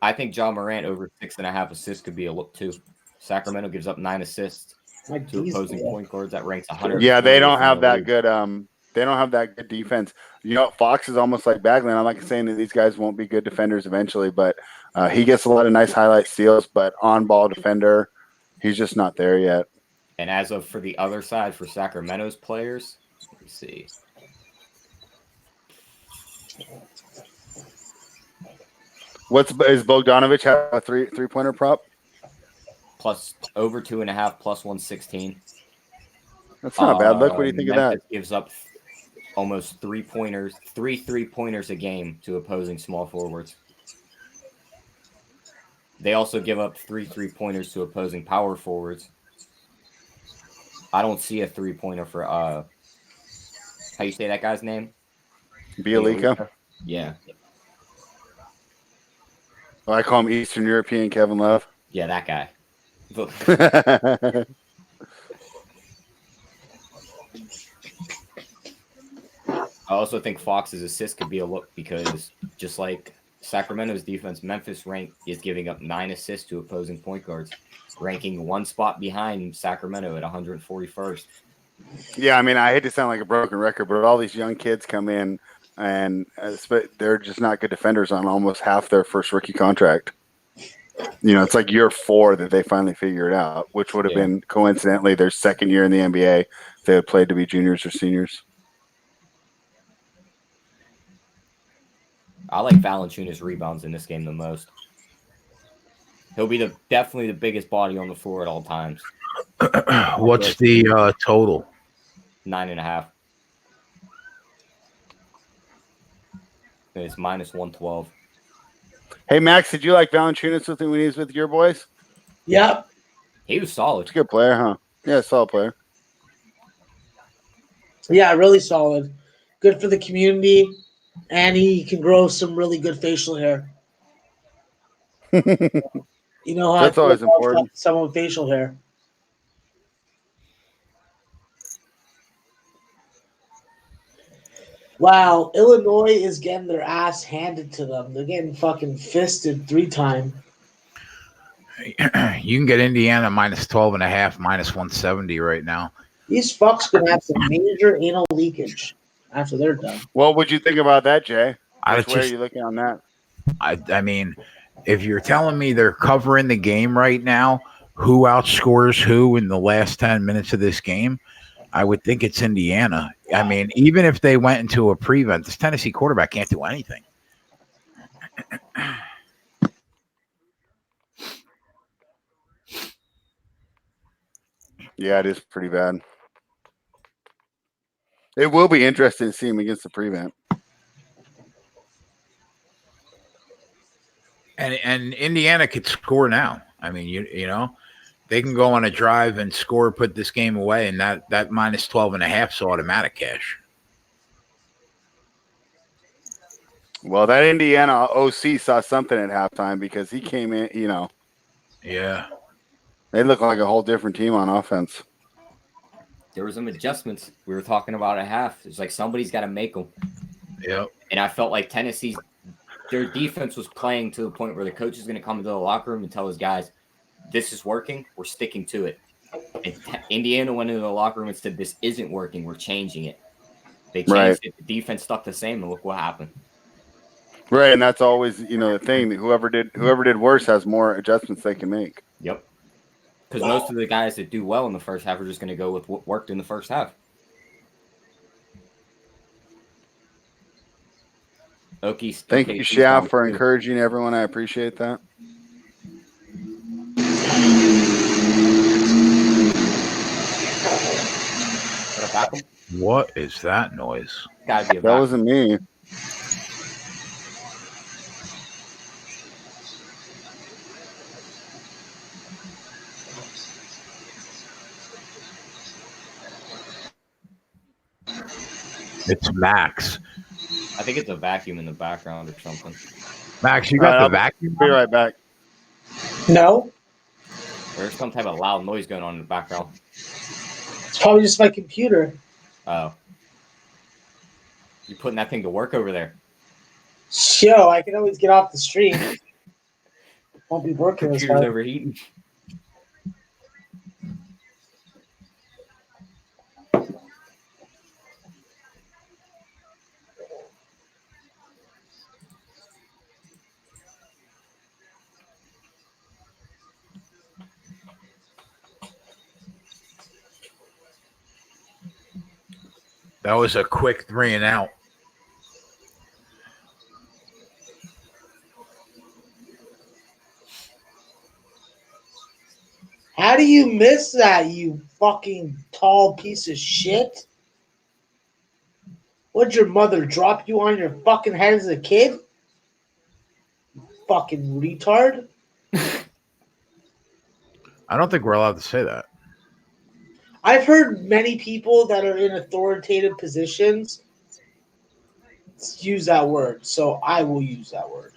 I think John Morant over 6.5 assists could be a look too. Sacramento gives up 9 assists to opposing point guards. That ranks 100. Yeah, they don't have that good. They don't have that good defense. Fox is almost like Bagley. I'm not saying that these guys won't be good defenders eventually, but he gets a lot of nice highlight steals. But on-ball defender, he's just not there yet. And as of for the other side for Sacramento's players, let me see. Is Bogdanovich have a three-pointer prop? Plus over 2.5 plus 116. That's not bad. Look, what do you think of that? Gives up almost 3 3-pointers a game to opposing small forwards. They also give up 3 3-pointers to opposing power forwards. I don't see a 3-pointer for how you say that guy's name? Bielika? Yeah. I call him Eastern European Kevin Love. Yeah, that guy. I also think Fox's assist could be a look because just like Sacramento's defense, Memphis is giving up 9 assists to opposing point guards, ranking 1 spot behind Sacramento at 141st. Yeah, I hate to sound like a broken record, but all these young kids come in and they're just not good defenders on almost half their first rookie contract. It's like year 4 that they finally figure it out, which would have been coincidentally their second year in the NBA. If they had played to be juniors or seniors. I like Valanciunas' rebounds in this game the most. He'll be definitely the biggest body on the floor at all times. What's the total? 9.5. It's minus 112. Hey, Max, did you like Valanciunas when he was with your boys? Yep. He was solid. He's a good player, huh? Yeah, solid player. Yeah, really solid. Good for the community, and he can grow some really good facial hair. How that's always important. Someone facial hair. Wow, Illinois is getting their ass handed to them. They're getting fucking fisted 3 times. You can get Indiana minus 12.5, minus 170 right now. These fucks gonna have some major anal leakage after they're done. What would you think about that, Jay? Which way are just, you looking on that? I mean, if you're telling me they're covering the game right now, who outscores who in the last 10 minutes of this game, I would think it's Indiana. I mean, even if they went into a prevent, this Tennessee quarterback can't do anything. Yeah, it is pretty bad. It will be interesting to see him against the prevent. And Indiana could score now. I mean, you know, they can go on a drive and score, put this game away, and that minus 12.5 is automatic cash. Well, that Indiana OC saw something at halftime because he came in, you know. Yeah. They look like a whole different team on offense. There were some adjustments we were talking about at half. It's like somebody's got to make them. Yep. And I felt like Tennessee's their defense was playing to the point where the coach is going to come into the locker room and tell his guys, this is working, we're sticking to it. And Indiana went into the locker room and said, this isn't working, we're changing it. They changed it. The defense stuck the same, and look what happened. Right, and that's always the thing. That whoever did worse has more adjustments they can make. Yep. Because most of the guys that do well in the first half are just going to go with what worked in the first half. Thank you, Shia, for encouraging everyone. I appreciate that. What is that noise? Gotta be a that wasn't me. It's Max. I think it's a vacuum in the background or something. Max, you got the vacuum? Be right back. No. There's some type of loud noise going on in the background. It's probably just my computer. Oh. You putting that thing to work over there? Yo, I can always get off the stream. Won't be working as Computer's hard. overheating. That was a quick 3 and out. How do you miss that, you fucking tall piece of shit? What'd your mother drop you on your fucking head as a kid? You fucking retard. I don't think we're allowed to say that. I've heard many people that are in authoritative positions use that word, so I will use that word.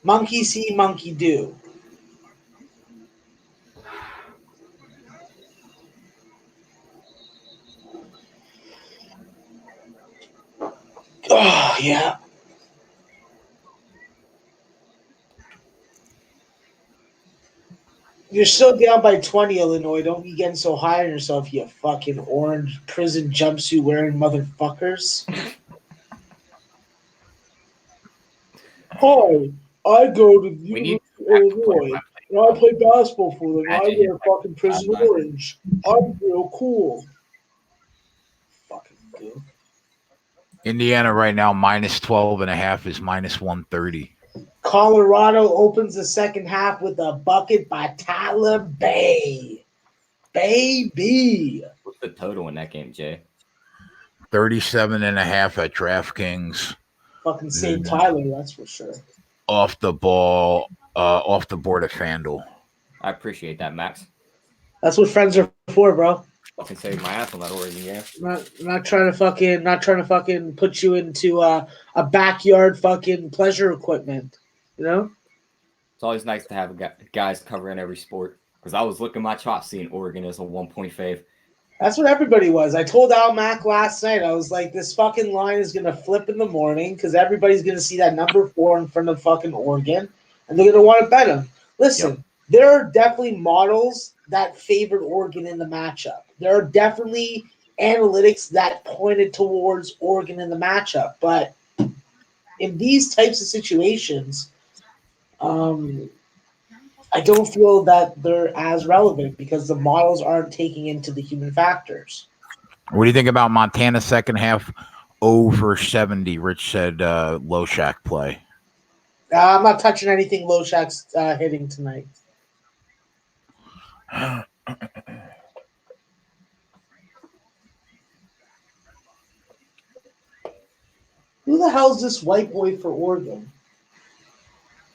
Monkey see, monkey do. Oh, yeah. You're still down by 20, Illinois. Don't be getting so high on yourself, you fucking orange prison jumpsuit wearing motherfuckers. Hi, I go to the University of Illinois, and I play basketball for them. I wear fucking prison orange. I'm real cool. Fucking good. Indiana right now minus 12.5 is minus 130. Colorado opens the second half with a bucket by Tyler Bay. Baby. What's the total in that game, Jay? 37.5 at DraftKings. Fucking St. Tyler, that's for sure. Off the ball, off the board at FanDuel. I appreciate that, Max. That's what friends are for, bro. Fucking save my ass on that Oregon game. Not trying to fucking put you into a backyard fucking pleasure equipment. You know? It's always nice to have guys covering every sport. Because I was looking my chops seeing Oregon as a 1-point fave. That's what everybody was. I told Al Mack last night, I was like, this fucking line is going to flip in the morning because everybody's going to see that number 4 in front of fucking Oregon, and they're going to want to bet him. Listen, There are definitely models that favored Oregon in the matchup. There are definitely analytics that pointed towards Oregon in the matchup. But in these types of situations, I don't feel that they're as relevant because the models aren't taking into the human factors. What do you think about Montana second half over 70? Rich said low shack play. I'm not touching anything low shack's hitting tonight. Who the hell is this white boy for Oregon?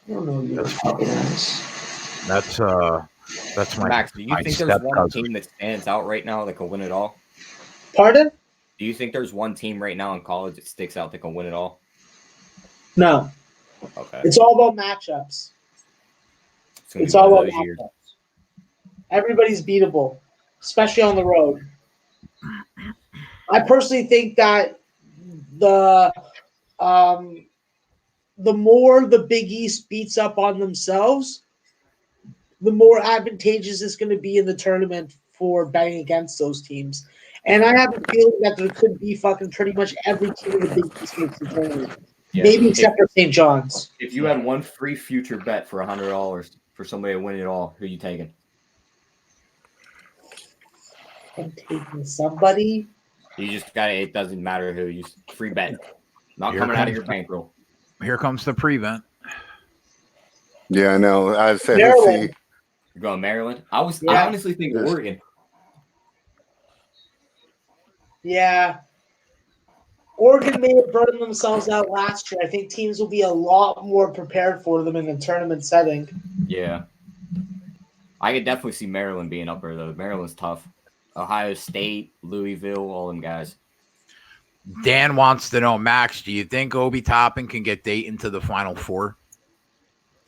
I don't know you. That's my Max, do you think there's one team that stands out right now that can win it all? Pardon? Do you think there's one team right now in college that sticks out that can win it all? No. Okay. It's all about matchups. It's all about matchups. Everybody's beatable, especially on the road. I personally think that the more the Big East beats up on themselves, the more advantageous it's going to be in the tournament for betting against those teams. And I have a feeling that there could be fucking pretty much every team in the Big East makes the tournament. Yeah. Maybe except for St. John's. If you had one free future bet for $100 for somebody to win it all, who you taking? I'm taking somebody. You just got it. It doesn't matter who. You free bet, not Here coming out of comes your bankroll. Here comes the prevent. Yeah, I know. I said, let's Maryland. see. You're going Maryland. I Yeah. honestly think Yes. Oregon. Yeah. Oregon may have burned themselves out last year. I think teams will be a lot more prepared for them in a tournament setting. Yeah, I could definitely see Maryland being up there though. Maryland's tough. Ohio State, Louisville, all them guys. Dan wants to know, Max, do you think Obi Toppin can get Dayton to the Final Four?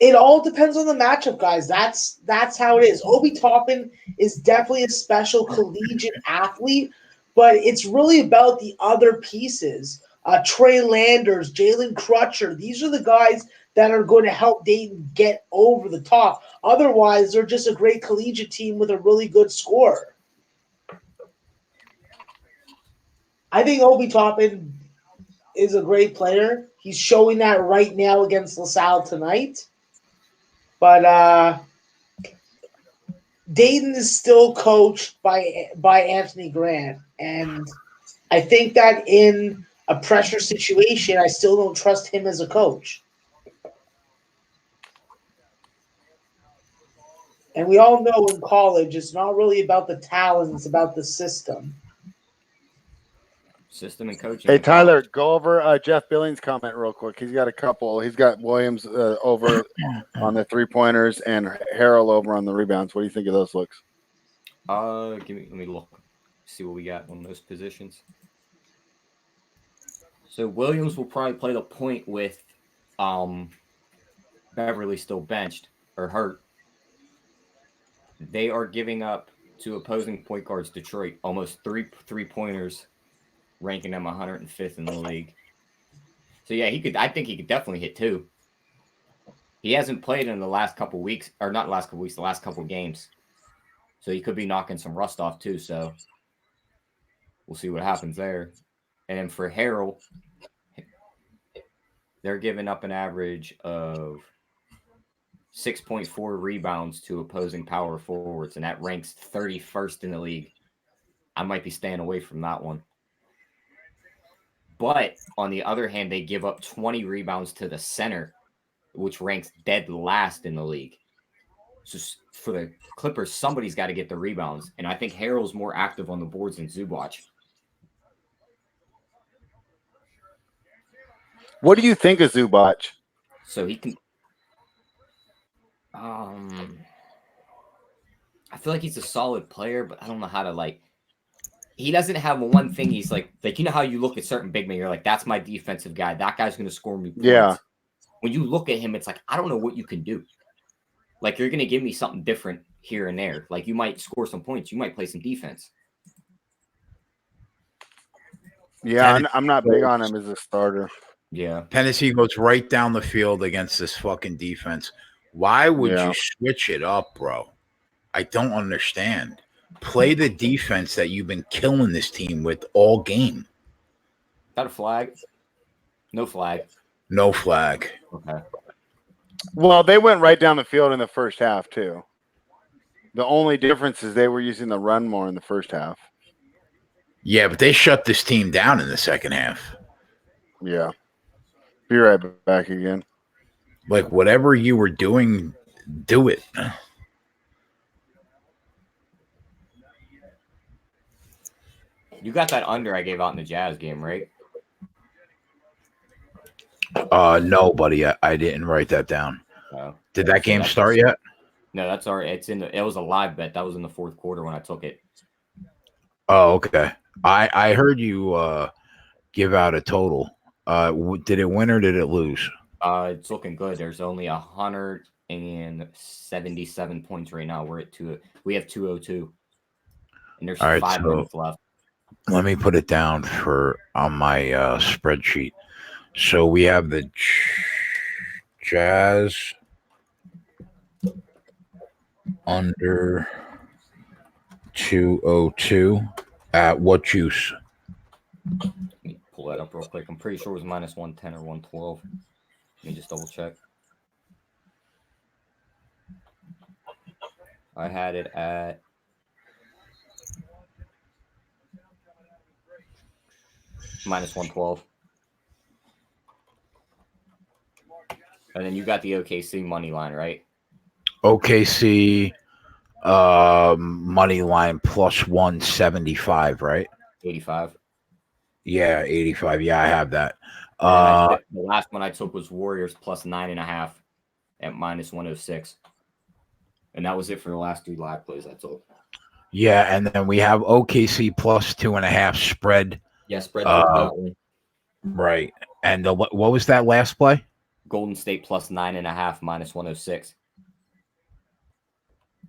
It all depends on the matchup, guys. That's how it is. Obi Toppin is definitely a special collegiate athlete, but it's really about the other pieces. Trey Landers, Jalen Crutcher. These are the guys that are going to help Dayton get over the top. Otherwise, they're just a great collegiate team with a really good score. I think Obi Toppin is a great player. He's showing that right now against LaSalle tonight. But Dayton is still coached by Anthony Grant, and I think that in a pressure situation, I still don't trust him as a coach. And we all know in college, it's not really about the talent; it's about the system. System and coaching. Hey, Tyler, go over Jeff Billings' comment real quick. He's got a couple. He's got Williams over on the 3-pointers and Harrell over on the rebounds. What do you think of those looks? Let me look. See what we got on those positions. So Williams will probably play the point with Beverly still benched or hurt. They are giving up to opposing point guards Detroit almost three-pointers, ranking them 105th in the league. So yeah, I think he could definitely hit 2. He hasn't played in the last couple weeks, or not last couple weeks, the last couple games. So he could be knocking some rust off too. So we'll see what happens there. And then for Harrell, they're giving up an average of 6.4 rebounds to opposing power forwards, and that ranks 31st in the league. I might be staying away from that one. But on the other hand, they give up 20 rebounds to the center, which ranks dead last in the league. So for the Clippers, somebody's got to get the rebounds. And I think Harrell's more active on the boards than Zubac. What do you think of Zubac? So he can. I feel like he's a solid player, but I don't know how to he doesn't have one thing. He's like you know how you look at certain big men, you're like, that's my defensive guy. That guy's going to score me points. Yeah. When you look at him, it's like, I don't know what you can do. Like, you're going to give me something different here and there. Like, you might score some points. You might play some defense. Yeah, I'm not big on him as a starter. Yeah. Tennessee goes right down the field against this fucking defense. Why would you switch it up, bro? I don't understand. Play the defense that you've been killing this team with all game. Is that a flag? No flag. No flag. Okay. Well, they went right down the field in the first half, too. The only difference is they were using the run more in the first half. Yeah, but they shut this team down in the second half. Yeah. Be right back again. Like, whatever you were doing, do it. You got that under I gave out in the Jazz game, right? No, buddy, I didn't write that down. Oh. Did that game start yet? No, that's all right. It was a live bet. That was in the fourth quarter when I took it. Oh, okay. I heard you give out a total. Did it win or did it lose? It's looking good. There's only 177 points right now. We have 202. And there's 5 minutes left. Let me put it down on my spreadsheet. So we have the Jazz under 202. At what juice? Let me pull that up real quick. I'm pretty sure it was minus 110 or 112. Let me just double check. I had it at minus 112. And then you got the OKC money line, right? OKC money line plus 175, right? 85. Yeah, 85. Yeah, I have that. The last one I took was Warriors plus 9.5 at minus 106. And that was it for the last 3 live plays I took. Yeah, and then we have OKC plus 2.5 spread. Yeah, spread took that one. Right. And what was that last play? Golden State plus 9.5 minus 106.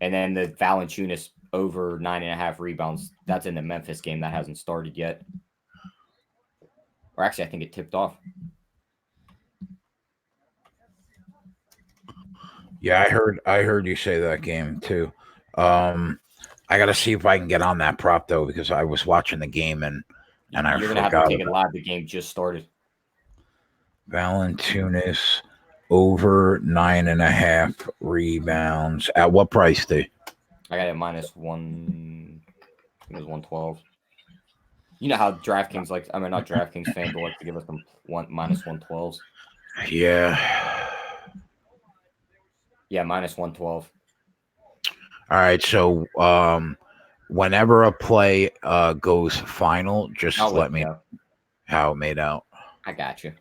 And then the Valanciunas over 9.5 rebounds. That's in the Memphis game that hasn't started yet. Or actually, I think it tipped off. Yeah, I heard you say that game too. I got to see if I can get on that prop though, because I was watching the game and I You're gonna have to take it live. The game just started. Valanciunas over 9.5 rebounds. At what price, dude? I got it minus 1. I think it was 112. You know how DraftKings not DraftKings FanDuel like to give us some minus 112s. Yeah. Yeah, minus 112. All right, so whenever a play goes final, just let me know how it made out. I got you.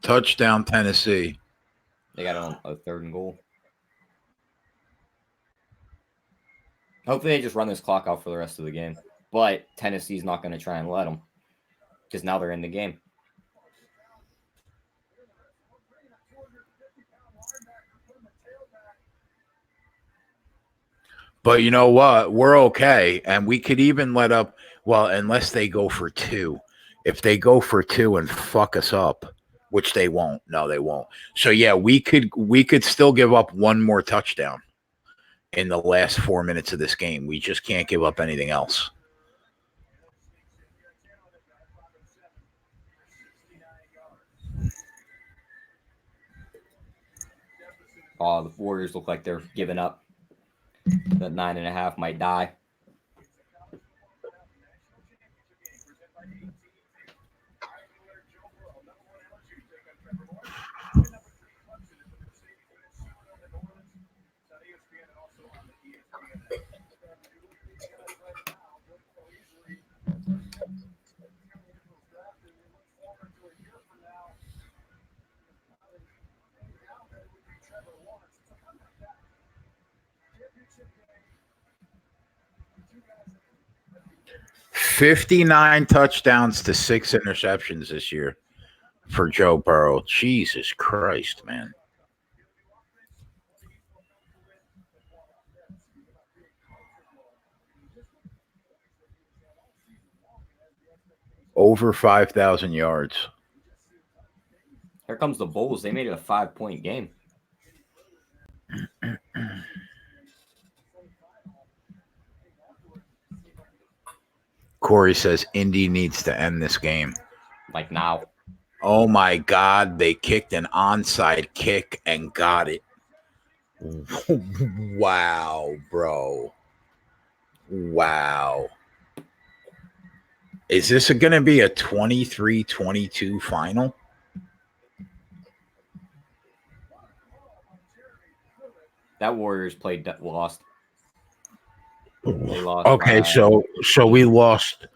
Touchdown, Tennessee. They got it on a 3rd and goal. Hopefully they just run this clock out for the rest of the game. But Tennessee's not going to try and let them because now they're in the game. But you know what? We're okay. And we could even let up, well, unless they go for 2. If they go for 2 and fuck us up, which they won't. No, they won't. So yeah, we could still give up one more touchdown in the last 4 minutes of this game. We just can't give up anything else. Oh, the Warriors look like they're giving up. That 9.5 might die. $59 touchdowns to 6 interceptions this year for Joe Burrow. Jesus Christ, man. Over 5,000 yards. Here comes the Bulls. They made it a 5-point game. Corey says Indy needs to end this game. Like now. Oh my God, they kicked an onside kick and got it. Wow, bro. Wow. Is this going to be a 23-22 final? That Warriors lost. They lost. Okay, so we lost.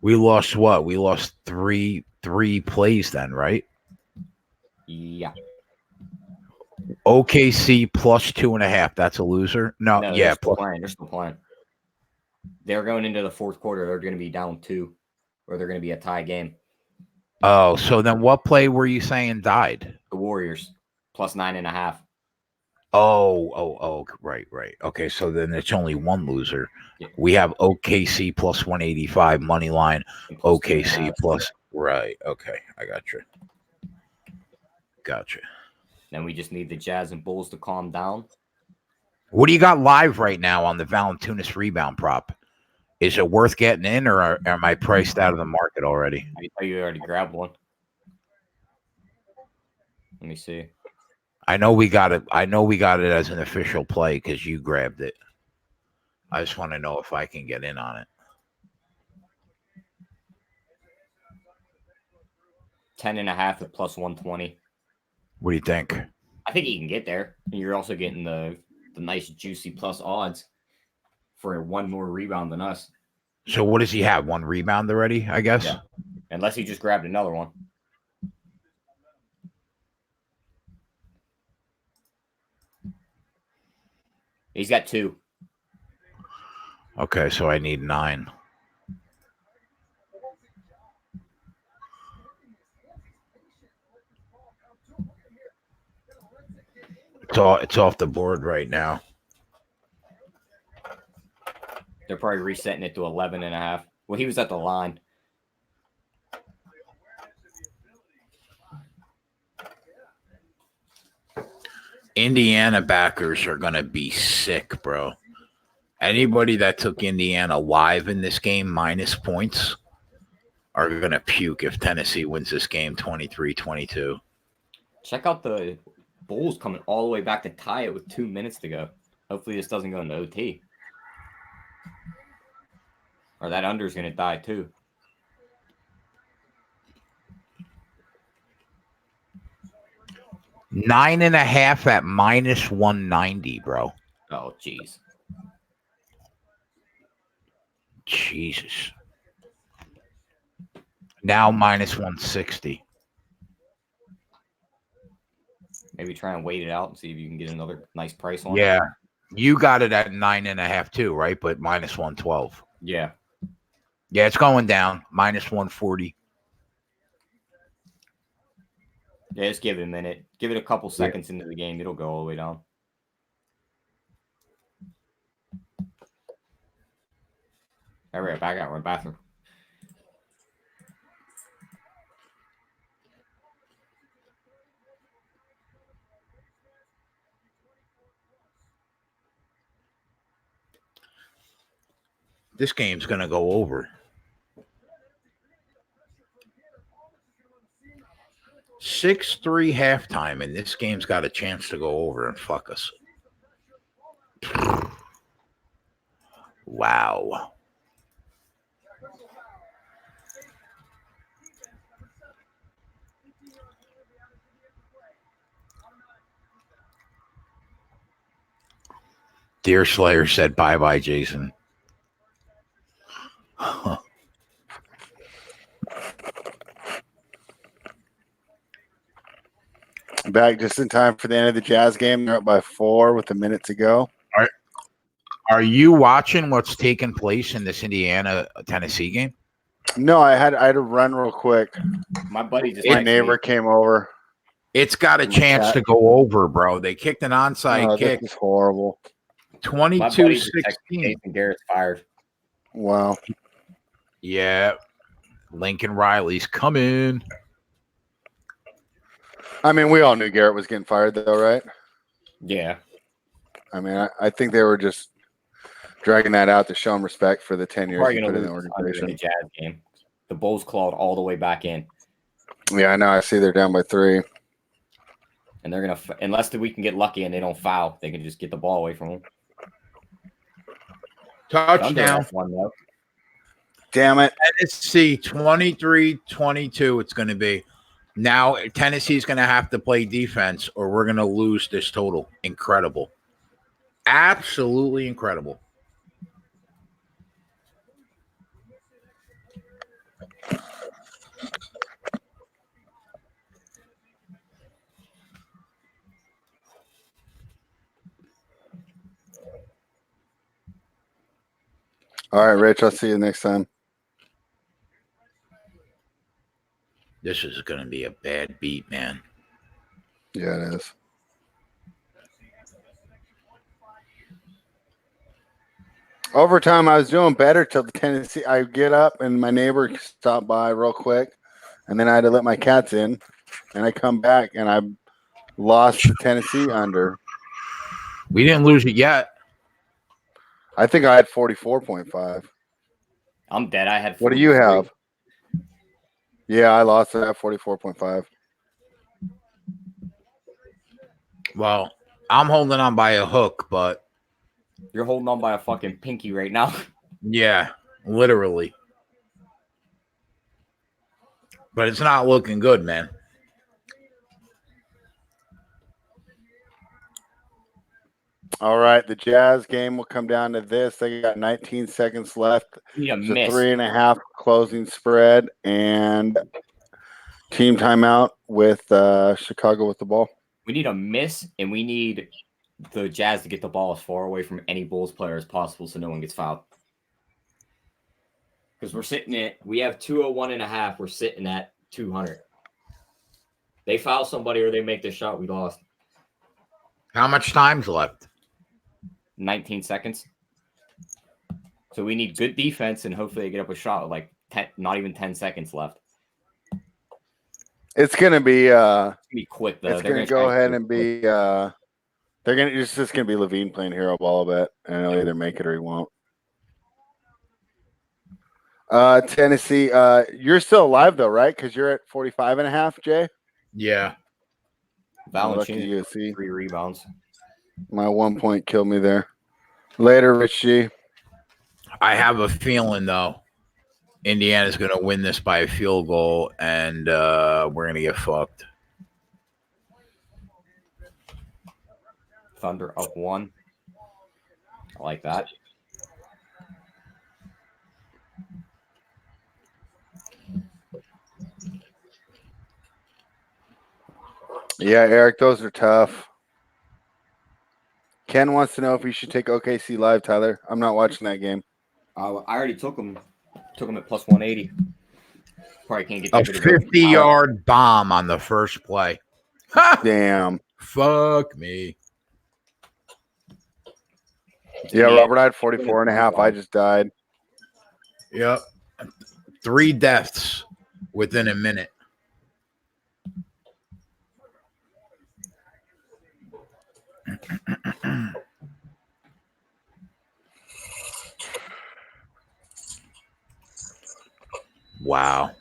We lost what? We lost three plays then, right? Yeah. OKC plus 2.5. That's a loser. No, yeah, they're still playing. They're going into the 4th quarter. They're going to be down 2, or they're going to be a tie game. Oh, so then what play were you saying died? The Warriors plus 9.5. Oh, right. Okay, so then it's only one loser. Yeah. We have OKC plus 185 money line. OKC plus, right. Okay, I got you. Gotcha. Then we just need the Jazz and Bulls to calm down. What do you got live right now on the Valanciunas rebound prop? Is it worth getting in, or am I priced out of the market already? I tell you already grabbed one. Let me see. I know we got it. I know we got it as an official play because you grabbed it. I just want to know if I can get in on it. 10.5 at plus 120. What do you think? I think you can get there. You're also getting the nice juicy plus odds for one more rebound than us. So what does he have? One rebound already, I guess? Yeah. Unless he just grabbed another one. He's got 2. Okay, so I need 9. It's off the board right now. They're probably resetting it to 11.5. Well, he was at the line. Indiana backers are going to be sick, bro. Anybody that took Indiana live in this game minus points are going to puke if Tennessee wins this game 23-22. Check out the Bulls coming all the way back to tie it with 2 minutes to go. Hopefully this doesn't go into OT. Or that under is going to die too. $9.5 at minus 190, bro. Oh, jeez. Jesus. Now minus 160. Maybe try and wait it out and see if you can get another nice price on it. Yeah. You got it at 9.5 too, right? But minus 112. Yeah. Yeah, it's going down. Minus 140. Yeah, just give it a minute. Give it a couple seconds into the game. It'll go all the way down. All right, back out. We're in the bathroom. This game's going to go over. 6-3 halftime, and this game's got a chance to go over and fuck us. Wow. Deer Slayer said bye-bye, Jason. Back just in time for the end of the Jazz game. They're up by 4 with a minute to go. Are you watching what's taking place in this Indiana-Tennessee game? No, I had to run real quick. My buddy just My neighbor came over. It's got a chance to go over, bro. They kicked an onside kick. This is horrible. 22-16. Garrett's fired. Wow. Yeah. Lincoln Riley's coming. I mean, we all knew Garrett was getting fired, though, right? Yeah. I mean, I think they were just dragging that out to show him respect for the 10 years he put in the organization. The Jazz game. The Bulls clawed all the way back in. Yeah, I know. I see they're down by 3. And they're going to, unless we can get lucky and they don't foul, they can just get the ball away from them. Touchdown. Damn it. Tennessee 23-22 it's going to be. Now Tennessee's going to have to play defense or we're going to lose this total. Incredible. Absolutely incredible. All right, Rich, I'll see you next time. This is going to be a bad beat, man. Yeah, it is. Overtime, I was doing better till the Tennessee. I get up and my neighbor stopped by real quick, and then I had to let my cats in, and I come back and Lost to Tennessee under. We didn't lose it yet. I think I had 44.5. I'm dead. I had. What do you 43. have? Yeah, I lost it at 44.5. Well, I'm holding on by a hook, but You're holding on by a fucking pinky right now. yeah, literally. But it's not looking good, man. All right, the Jazz game will come down to this. They got 19 seconds left. You need a It's a miss. 3.5 closing spread and team timeout with Chicago with the ball. We need a miss, and we need the Jazz to get the ball as far away from any Bulls player as possible so no one gets fouled. Because we have 201.5. We're sitting at 200. They foul somebody or they make the shot, we lost. How much time's left? 19 seconds. So we need good defense, and hopefully they get up a shot with like 10, not even 10 seconds left. It's gonna be It's gonna be quick though. it's gonna go ahead and be it's just gonna be Levine playing hero ball a bit, and he'll either make it or he won't. Tennessee, you're still alive though, right? Because you're at 45.5, Jay. Yeah. Lucky Valanciunas, you, see. 3 rebounds. My 1 point killed me there. Later, Rich G. I have a feeling, though, Indiana's going to win this by a field goal, and we're going to get fucked. Thunder up 1. I like that. Yeah, Eric, those are tough. Ken wants to know if we should take OKC live, Tyler. I'm not watching that game. I already took them. Took them at plus 180. Probably can't get A that good of 50-yard bomb on the first play. Damn. Fuck me. Yeah, Robert, I had 44.5. I just died. Yep. 3 deaths within a minute. Wow.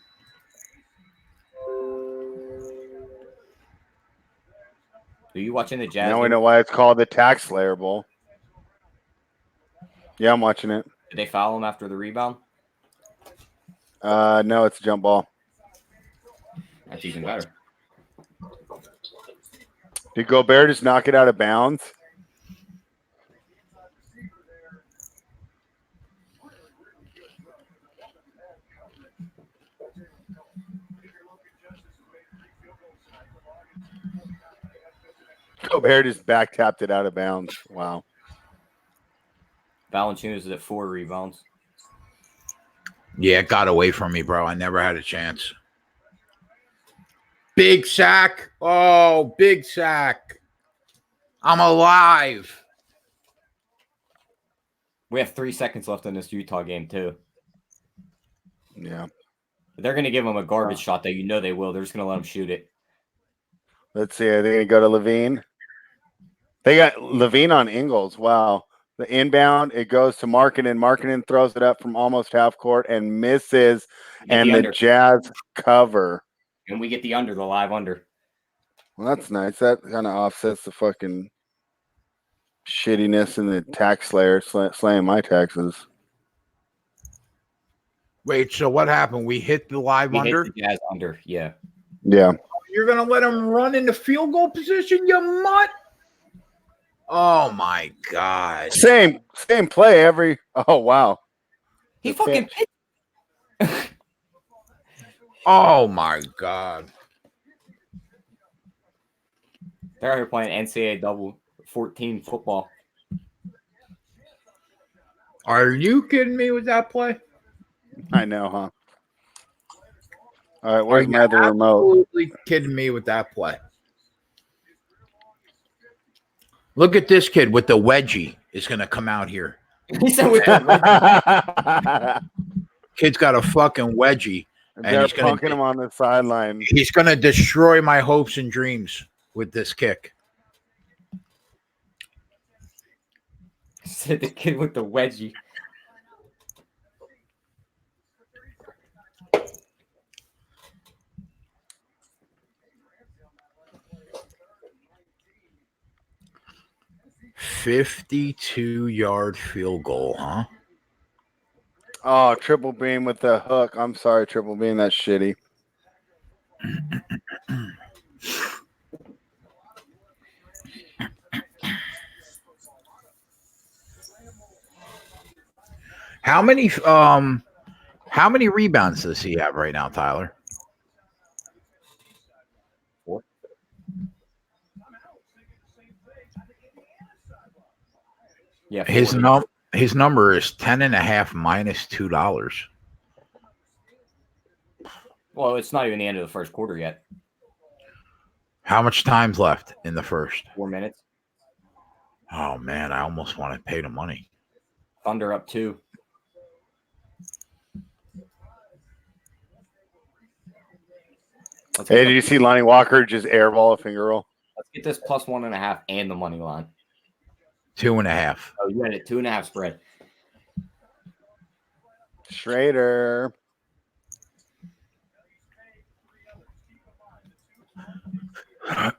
Are you watching the Jazz? Now we know why it's called the Tax Slayer Bowl. Yeah, I'm watching it. Did they foul him after the rebound? No, it's a jump ball. That's even better. Did Gobert just knock it out of bounds? Gobert just back tapped it out of bounds. Wow. Valanciunas is at 4 rebounds. Yeah, it got away from me, bro. I never had a chance. Big sack. Oh, big sack. I'm alive. We have 3 seconds left in this Utah game, too. Yeah. They're going to give him a garbage shot that you know they will. They're just going to let him shoot it. Let's see. Are they going to go to Levine? They got Levine on Ingles. Wow. The inbound, it goes to Markkanen. Markkanen throws it up from almost half court and misses. And the Jazz cover. And we get the under, the live under. Well, that's nice. That kind of offsets the fucking shittiness in the tax slayer slaying my taxes. Wait, so what happened? We hit the live We under? hit the Jazz under, yeah. Yeah. You're going to let him run into field goal position, you mutt? Oh, my God. Same play every – oh, wow. He fucking pitched. Oh, my God. They're out here playing NCAA double 14 football. Are you kidding me with that play? I know, huh? All right, where's my other remote? Absolutely kidding me with that play. Look at this kid with the wedgie is going to come out here. He said with the Kid's got a fucking wedgie. They're he's gonna punking him on the sideline. He's going to destroy my hopes and dreams. with this kick. Said the kid with the wedgie. $52-yard field goal, huh? Oh, triple beam with the hook. I'm sorry, triple beam. That's shitty. How many rebounds does he have right now, Tyler? 4. Yeah, 4. His number is 10.5 minus $2. Well, it's not even the end of the first quarter yet. How much time's left in the first? 4 minutes. Oh man, I almost want to pay the money. Thunder up 2. Hey, did you see Lonnie Walker just airball a finger roll? Let's get this plus 1.5 and the money line. 2.5. Oh, you had it 2.5 spread. Schrader. I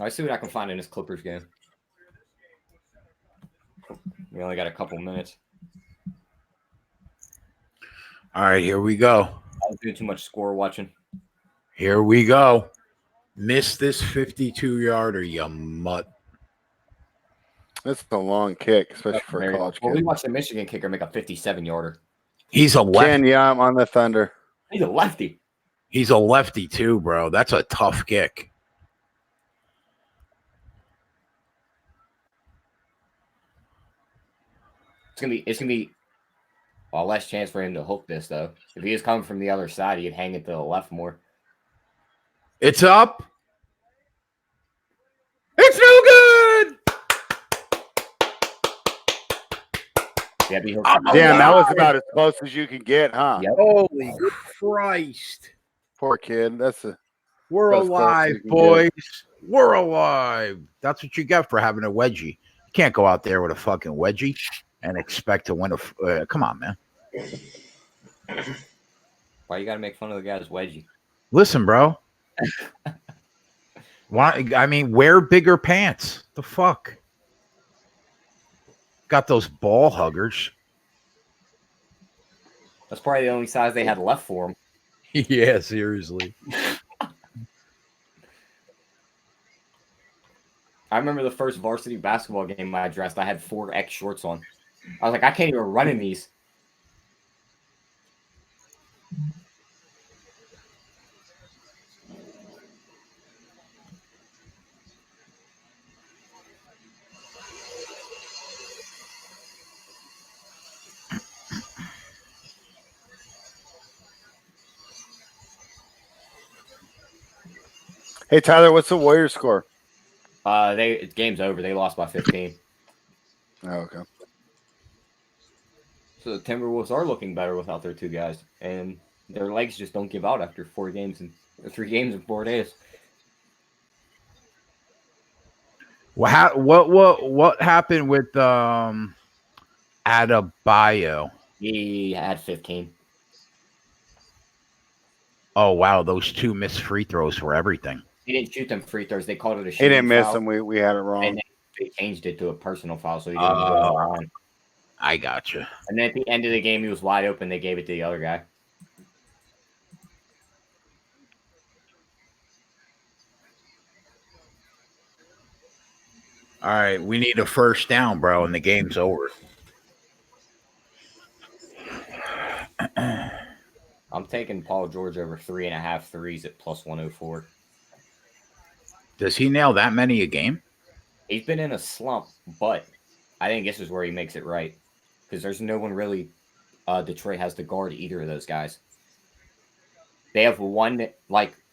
see what I can find in this Clippers game. We only got a couple minutes. All right, here we go. I was doing too much score watching. Here we go. Miss this 52-yarder, you mutt. That's a long kick, especially for a college Well, kid. we watched the Michigan kicker make a 57-yarder. He's a lefty. Ken, yeah, I'm on the Thunder. He's a lefty. He's a lefty too, bro. That's a tough kick. It's gonna be a less chance for him to hook this though. If he was coming from the other side, he'd hang it to the left more. It's up. It's no good. Yeah, be hooked. Damn, that was about as close as you could get, huh? Yep. Holy Christ. Poor kid. We're That's close alive, you can boys. We're alive. That's what you get for having a wedgie. You can't go out there with a fucking wedgie and expect to win a. Come on, man. Why you gotta make fun of the guy's wedgie? Listen, bro. Why? I mean, wear bigger pants. The fuck? Got those ball huggers. That's probably the only size they had left for him. Yeah, seriously. I remember the first varsity basketball game I dressed. I had 4X shorts on. I was like, I can't even run in these. Hey, Tyler, what's the Warriors score? Game's over. They lost by 15. Oh, okay. So the Timberwolves are looking better without their 2 guys, and their legs just don't give out after 3 games in 4 days. What happened with Adebayo? He had 15. Oh wow, those 2 missed free throws for everything. He didn't shoot them free throws. They called it a shooting He didn't miss foul, them. We had it wrong. and they changed it to a personal foul, so he didn't go to the line. I gotcha. And then at the end of the game, he was wide open. They gave it to the other guy. All right, we need a first down, bro, and the game's over. I'm taking Paul George over 3.5 threes at plus 104. Does he nail that many a game? He's been in a slump, but I think this is where he makes it right. Because there's no one really Detroit has to guard either of those guys. They have one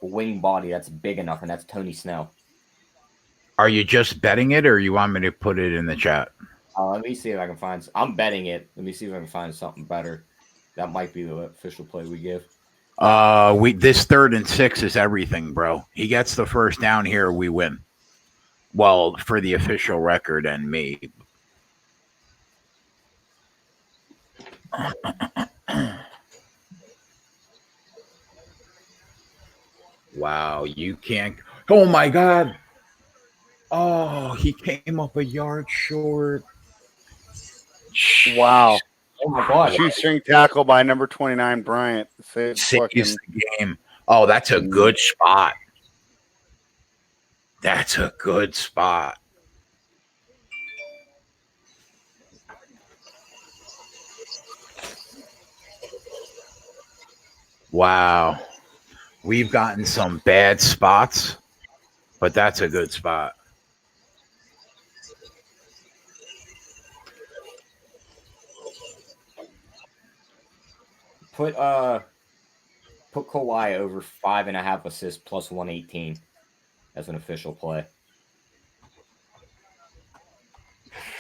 wing body that's big enough, and that's Tony Snell. Are you just betting it, or you want me to put it in the chat? Let me see if I can find. I'm betting it. Let me see if I can find something better. That might be the official play we give. This 3rd and 6 is everything, bro. He gets the first down here, we win. Well, for the official record and me. Wow, you can't. Oh my God. Oh, he came up a yard short. Wow. Oh my God. Shoestring tackle by number 29, Bryant. Saves the game. Oh, that's a good spot. That's a good spot. Wow. We've gotten some bad spots, but that's a good spot. Put Kawhi over 5.5 assists plus 118 as an official play.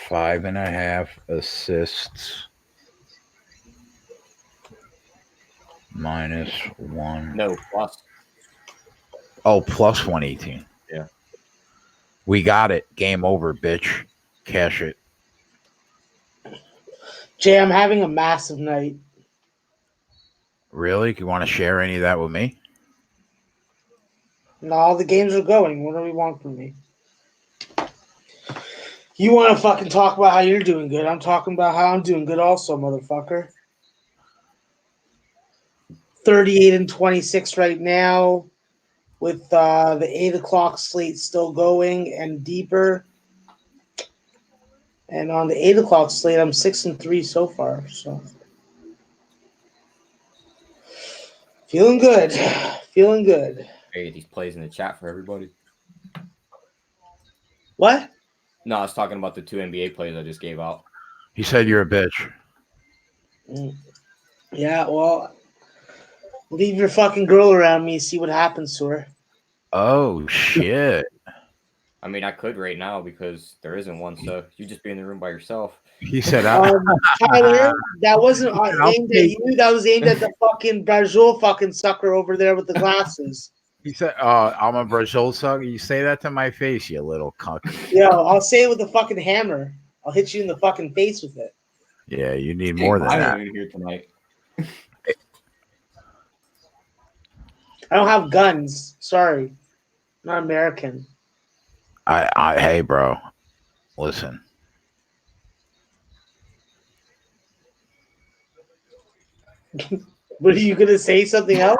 5.5 assists minus 1. No, plus. Oh, plus 118. Yeah. We got it. Game over, bitch. Cash it. Jay, I'm having a massive night. Really? You want to share any of that with me? No, all the games are going. What do we want from me? You want to fucking talk about how you're doing good. I'm talking about how I'm doing good also, motherfucker. 38 and 26 right now with the 8 o'clock slate still going and deeper. And on the 8 o'clock slate, I'm 6 and 3 so far. So feeling good. Feeling good. Hey, these plays in the chat for everybody. What? No, I was talking about the 2 NBA plays I just gave out. He said you're a bitch. Yeah, well, leave your fucking girl around me, see what happens to her. Oh, shit. I mean, I could right now because there isn't one, so you just be in the room by yourself. He said, Tyler, that wasn't I'll aimed at you. That was aimed at the fucking Brazil fucking sucker over there with the glasses. He said, I'm a Brazil sucker. You say that to my face, you little cuck. Yo, I'll say it with a fucking hammer. I'll hit you in the fucking face with it. Yeah, you need more than that. In here tonight. I don't have guns. Sorry. I'm not American. Hey, bro, listen. What are you going to say something else?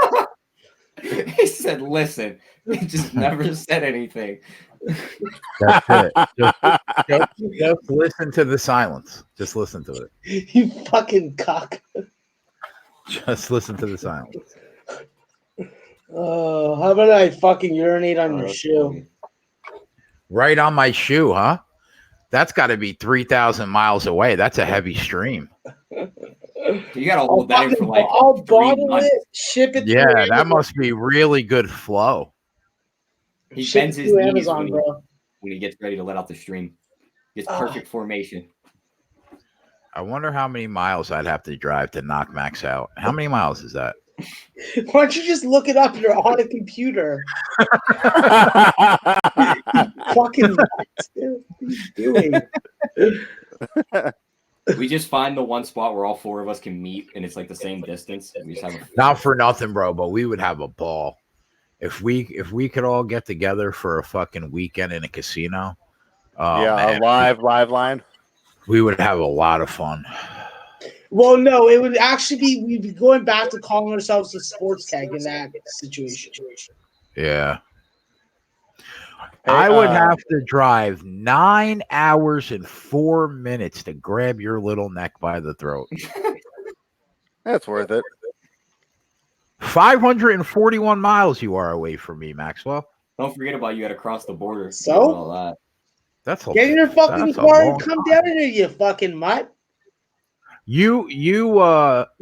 He said, listen. He just never said anything. That's it. Just listen to the silence. Just listen to it. You fucking cock. Just listen to the silence. Oh, how about I fucking urinate on your shoe? Funny. Right on my shoe, huh? That's got to be 3,000 miles away. That's a heavy stream. You got to hold that in for like I'll 3 bottle months. it, ship it. Yeah, through that must be really good flow. He Ship bends it his through knees Amazon, bro. when he gets ready to let out the stream. Gets perfect formation. I wonder how many miles I'd have to drive to knock Max out. How many miles is that? Why don't you just look it up? You're on a computer. Fucking what are you doing? We just find the one spot where all 4 of us can meet, and it's like the same distance. We just have Not for nothing, bro, but we would have a ball. If we could all get together for a fucking weekend in a casino. A live line. We would have a lot of fun. Well, no, it would actually be we'd be going back to calling ourselves the sports tag in that situation. Yeah. Hey, I would have to drive 9 hours and 4 minutes to grab your little neck by the throat. That's worth it. 541 miles you are away from me, Maxwell. Don't forget about you got to cross the border. So? And all that. That's a, Get in your fucking that's a car and long come time. down here, you fucking mutt. You You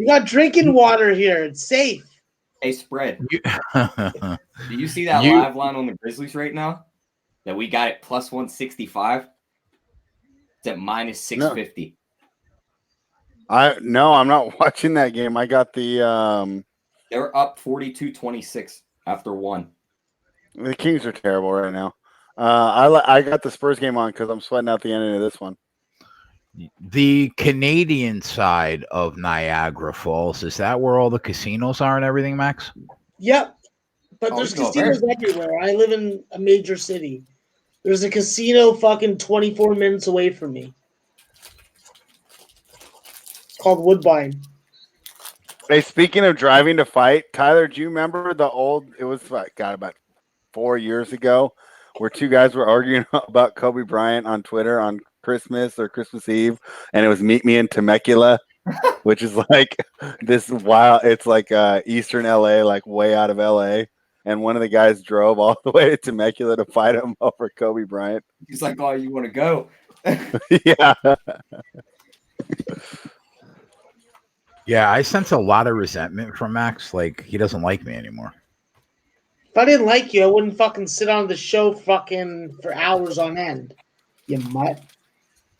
got drinking water here. It's safe. Hey, Spread. you Do you see that You- live line on the Grizzlies right now? That we got at plus 165? It's at minus 650. I'm not watching that game. I got the They're up 42-26 after one. The Kings are terrible right now. I got the Spurs game on because I'm sweating out the ending of this one. The Canadian side of Niagara Falls, is that where all the casinos are and everything, Max? Yep. But Oh, there's we go casinos everywhere. I live in a major city. There's a casino fucking 24 minutes away from me. It's called Woodbine. Hey, speaking of driving to fight, Tyler, do you remember the old? It was about 4 years ago, where two guys were arguing about Kobe Bryant on Twitter on Christmas or Christmas Eve, and it was meet me in Temecula, which is like this wild. It's like Eastern LA, like way out of LA, and one of the guys drove all the way to Temecula to fight him over Kobe Bryant. He's like, "Oh, you want to go?" Yeah. Yeah, I sense a lot of resentment from Max. Like, he doesn't like me anymore. If I didn't like you, I wouldn't fucking sit on the show fucking for hours on end. You mutt.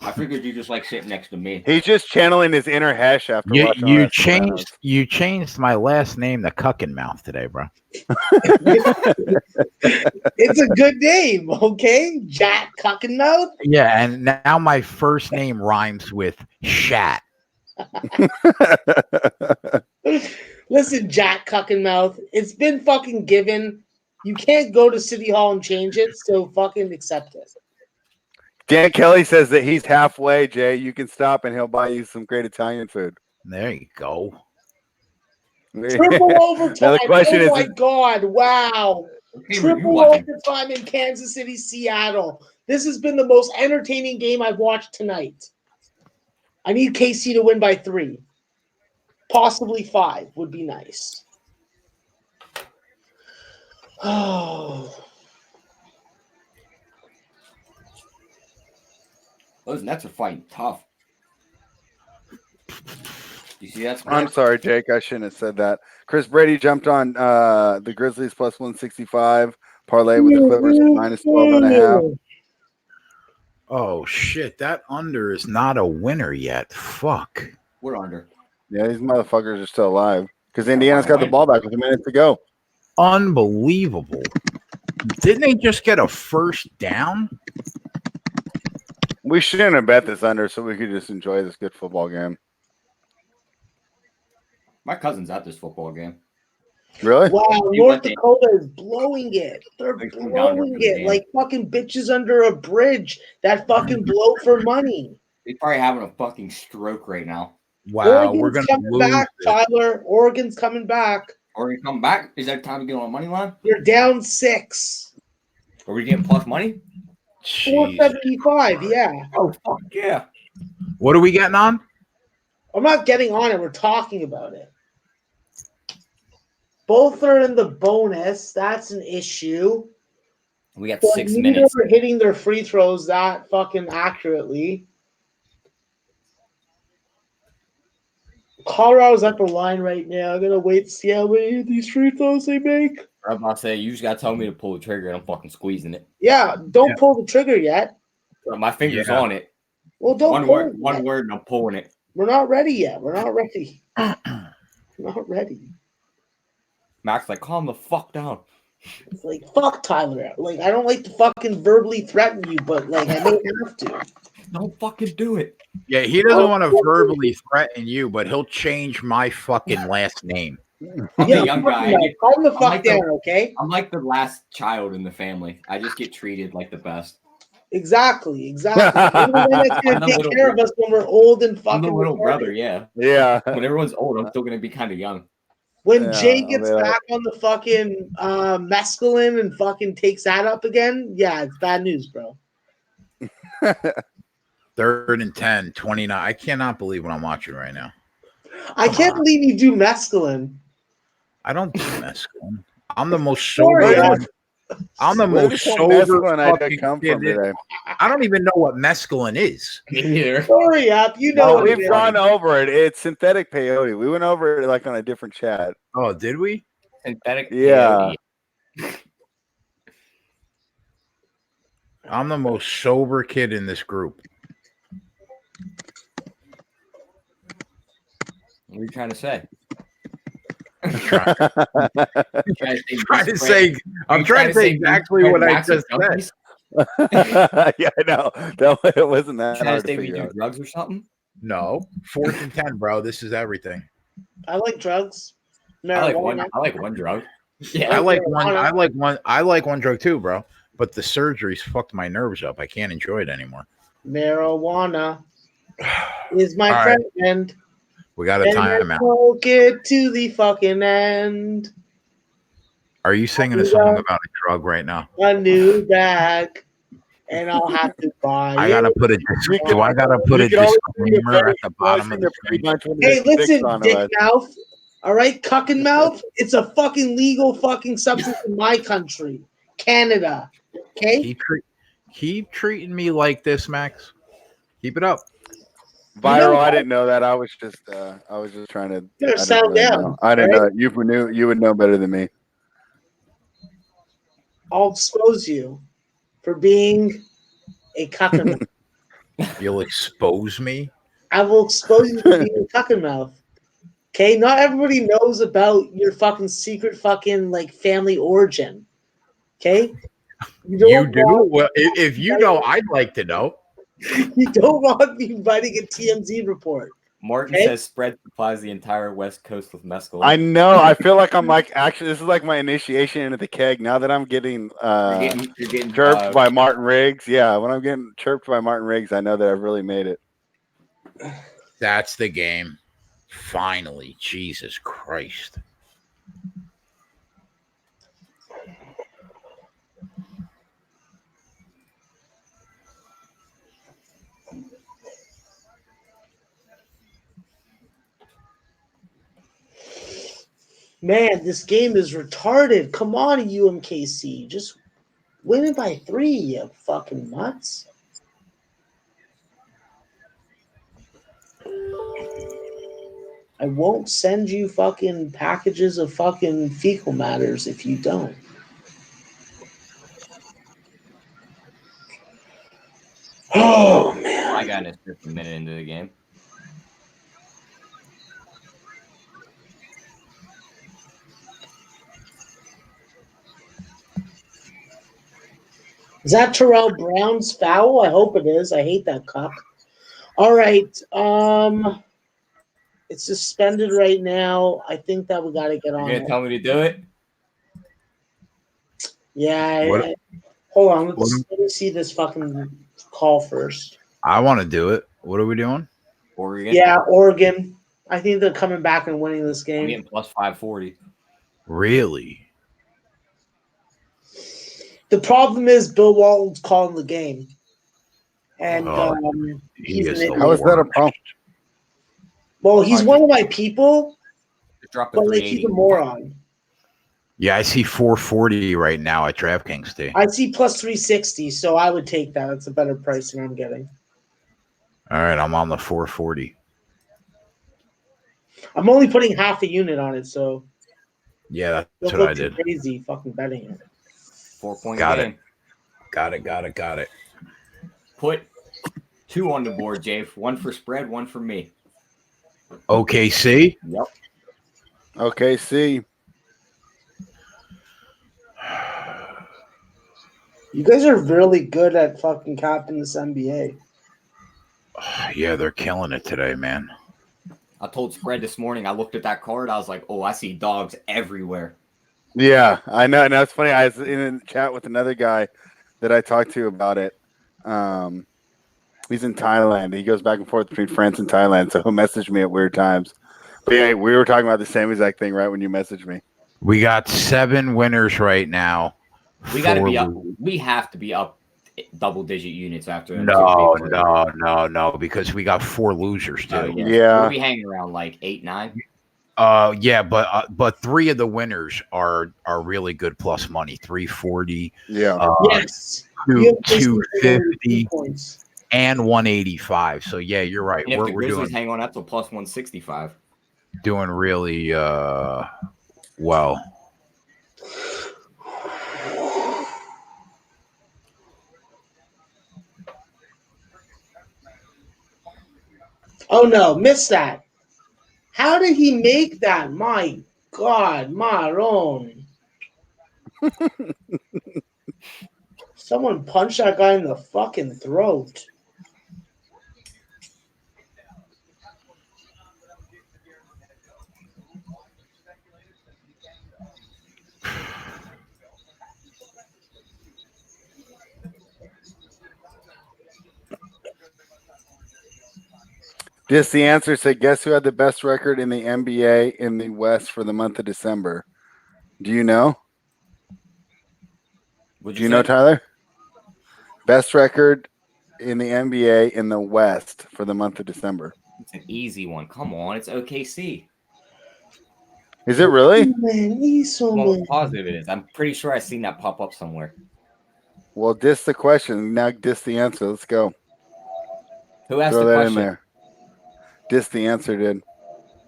I figured you just like sitting next to me. He's just channeling his inner Hesh after watching all that Sopranos. You changed my last name to Cuckenmouth today, bro. It's a good name, okay? Jack Cuckenmouth. Yeah, and now my first name rhymes with Shat. Listen, Jack Cuckenmouth, it's been fucking given. You can't go to City Hall and change it, so fucking accept it. Dan Kelly says that he's halfway, Jay. You can stop and he'll buy you some great Italian food. There you go. Triple overtime. Now the question Oh my is, God. Wow. Hey, were you Triple watching? overtime in Kansas City, Seattle. This has been the most entertaining game I've watched tonight. I need KC to win by 3. Possibly 5 would be nice. Oh. Those Nets are fighting tough. You see that? I'm sorry, Jake. I shouldn't have said that. Chris Brady jumped on the Grizzlies plus 165. Parlay with the Clippers minus 12.5. Oh shit, that under is not a winner yet. Fuck. We're under. Yeah, these motherfuckers are still alive because Indiana's got the ball back with a minute to go. Unbelievable. Didn't they just get a first down? We shouldn't have bet this under so we could just enjoy this good football game. My cousin's at this football game. Really? Wow, You North went in. Dakota is blowing it. They're They come down blowing there for the it game. like fucking bitches under a bridge that fucking blow for money. He's probably having a fucking stroke right now. Wow, we're Oregon's gonna coming lose back, it. Tyler. Oregon's coming back. Or you come back? Is that time to get on a money line? You're down 6. Are we getting plus money? Jeez. 475, yeah. Oh fuck yeah! What are we getting on? I'm not getting on it. We're talking about it. Both are in the bonus. That's an issue. We got But 6 neither minutes. are hitting their free throws that fucking accurately. Colorado's at the line right now. I'm gonna wait to see how many of these free throws they make. I'm about to say you just gotta tell me to pull the trigger and I'm fucking squeezing it. Yeah, don't pull the trigger yet. My finger's Yeah. on it. Well, don't One pull word, it one yet. word, and I'm pulling it. We're not ready yet. We're not ready. We're not ready. Max like, calm the fuck down. It's like, fuck Tyler. Like, I don't like to fucking verbally threaten you, but like I may have to. Don't fucking do it. Yeah, he doesn't want to verbally threaten you, but he'll change my fucking last name. I'm Yeah, the young guy. calm the fuck like down, the- okay? I'm like the last child in the family. I just get treated like the best. Exactly. You're the one that's I'm gonna the take little care of us when we're old and I'm fucking the little retarded. brother, yeah. Yeah. When everyone's old, I'm still gonna be kind of young. When Yeah, Jay I'll gets be like- back on the fucking mescaline and fucking takes that up again, yeah, it's bad news, bro. 3rd and 10, 29. I cannot believe what I'm watching right now. I can't believe you do mescaline. I don't do mescaline. I'm the most Sorry, sober. I'm the Where did most this sober mescaline idea fucking come kid from in- today? I don't even know what mescaline is. Me neither. Hurry up, you know No, what we've it is. gone over it. It's synthetic peyote. We went over it like on a different chat. Oh, did we? Synthetic Yeah. peyote. I'm the most sober kid in this group. What are you trying to say? I'm trying to say exactly what I just said. Yeah, I know. It wasn't that Trying hard to to say we figure do out. drugs or something? No, 4th and 10, bro. This is everything. I like drugs. I like Marijuana. one drug. I Yeah, like one drug too, bro. But the surgery's fucked my nerves up. I can't enjoy it anymore. Marijuana is my All right. friend. We got a And I timeout. smoke it to the fucking end. Are you singing a song about a drug right now? A new bag. And I'll have to buy I it. gotta put a do I gotta put a disclaimer at the bottom of the screen? Hey, listen, dick mouth. All right, cucking mouth. It's a fucking legal fucking substance in my country, Canada. Okay. Keep treating me like this, Max. Keep it up. Viral, I didn't know that. I was just trying to. Better settle down. I didn't know. You would know better than me. I'll expose you for being a cucking mouth. You'll expose me. I will expose you for being a cucking mouth. Okay, not everybody knows about your fucking secret fucking like family origin. Okay, you do? Well, if you know, I'd like to know. You don't want me writing a TMZ report. Martin says spread supplies the entire West Coast with mescaline. I know. I feel like I'm like actually this is like my initiation into the keg. Now that I'm getting you're getting chirped by Martin Riggs. Yeah, when I'm getting chirped by Martin Riggs, I know that I've really made it. That's the game. Finally, Jesus Christ. Man, this game is retarded. Come on, UMKC. Just win it by 3, you fucking nuts. I won't send you fucking packages of fucking fecal matters if you don't. Oh, man. I got it a minute into the game. Is that Terrell Brown's foul? I hope it is. I hate that cuck. All right. It's suspended right now. I think that we got to get on. You're going to tell me to do it? Yeah. Hold on. Let me see this fucking call first. I want to do it. What are we doing? Oregon? Yeah, Oregon. I think they're coming back and winning this game. I'm getting plus 540. Really? The problem is Bill Walton's calling the game. And he's an idiot. How is that a problem? Well, he's one of my people, but like he's a moron. Yeah, I see 440 right now at DraftKings, T. I see plus 360, so I would take that. It's a better price than I'm getting. All right, I'm on the 440. I'm only putting half a unit on it, so yeah, that's what I did. Crazy fucking betting it. 4-point Got game. it. Got it. Put 2 on the board, Jave. 1 for spread, 1 for me. OKC? Yep. OKC. You guys are really good at fucking capping this NBA. Yeah, they're killing it today, man. I told Spread this morning, I looked at that card, I was like, oh, I see dogs everywhere. Yeah, I know. And that's funny. I was in a chat with another guy that I talked to about it. He's in Thailand. He goes back and forth between France and Thailand, so he'll message me at weird times. But yeah, we were talking about the same exact thing right when you messaged me. We got 7 winners right now. We got to be up. We have to be up double-digit units after. No, because we got 4 losers too. Yeah. We'll be hanging around like 8, 9. Yeah, but 3 of the winners are really good plus money. 340. Yeah. Yes. 250 and 185. So yeah, you're right. And if the Grizzlies hang on up to plus 165. Doing really well. Oh no, missed that. How did he make that? My God, Maron. Someone punch that guy in the fucking throat. Just the answer said, guess who had the best record in the NBA in the West for the month of December? Do you know? Do you know, Tyler? Best record in the NBA in the West for the month of December. It's an easy one. Come on, it's OKC. Is it really? Man, he's so Well, man. positive it is. I'm pretty sure I've seen that pop up somewhere. Well, diss the question. Now diss the answer. Let's go. Who asked Throw the that question? in there. Diss the answer, dude.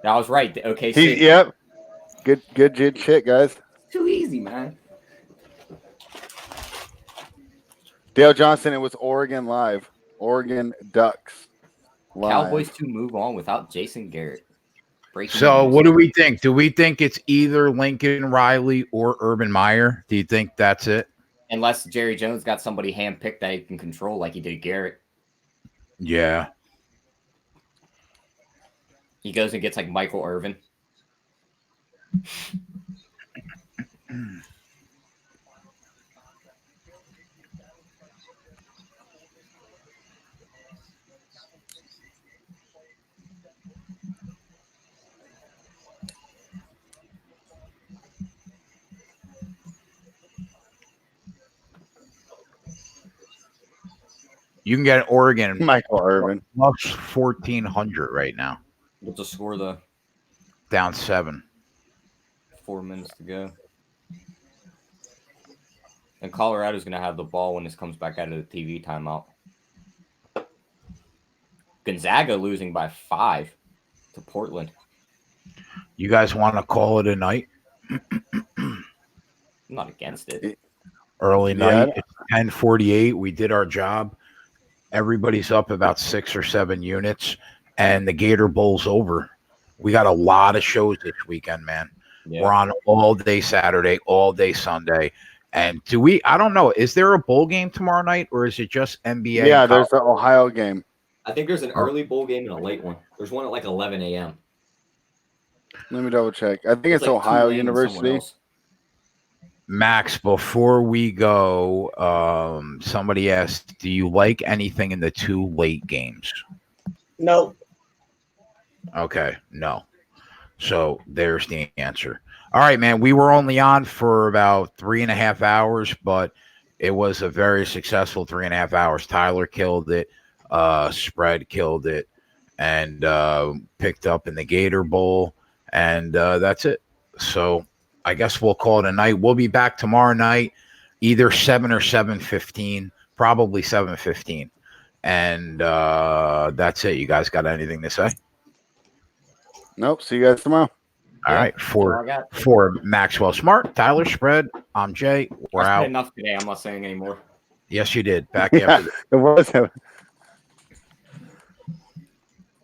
I was right. The OKC. Yep. Good shit, guys. Too easy, man. Dale Johnson, it was Oregon Live. Oregon Ducks Live. Cowboys to move on without Jason Garrett. So what do we think? Do we think it's either Lincoln Riley or Urban Meyer? Do you think that's it? Unless Jerry Jones got somebody handpicked that he can control like he did Garrett. Yeah. He goes and gets like Michael Irvin. You can get Oregon Michael Irvin plus 1,400 right now. What's the score though? Down 7. 4 minutes to go. And Colorado's going to have the ball when this comes back out of the TV timeout. Gonzaga losing by 5 to Portland. You guys want to call it a night? I'm not against it. Early night. It's 10:48. We did our job. Everybody's up about 6 or 7 units, and the Gator Bowl's over. We got a lot of shows this weekend, man. Yeah. We're on all day Saturday, all day Sunday. And I don't know, is there a bowl game tomorrow night, or is it just NBA? Yeah, there's the Ohio game. I think there's an early bowl game and a late one. There's one at like 11 a.m. Let me double check. I think it's like Ohio University. Max, before we go, somebody asked, do you like anything in the 2 late games? No. Okay, no. So there's the answer. All right, man. We were only on for about 3.5 hours, but it was a very successful 3.5 hours. Tyler killed it. Spread killed it, and picked up in the Gator Bowl, and that's it. So I guess we'll call it a night. We'll be back tomorrow night, either 7 or 7:15, probably 7:15, and that's it. You guys got anything to say? Nope. See you guys tomorrow. All right. For Maxwell Smart, Tyler Spread, I'm Jay. We're out. Enough today. I'm not saying anymore. Yes, you did. Back after. It was.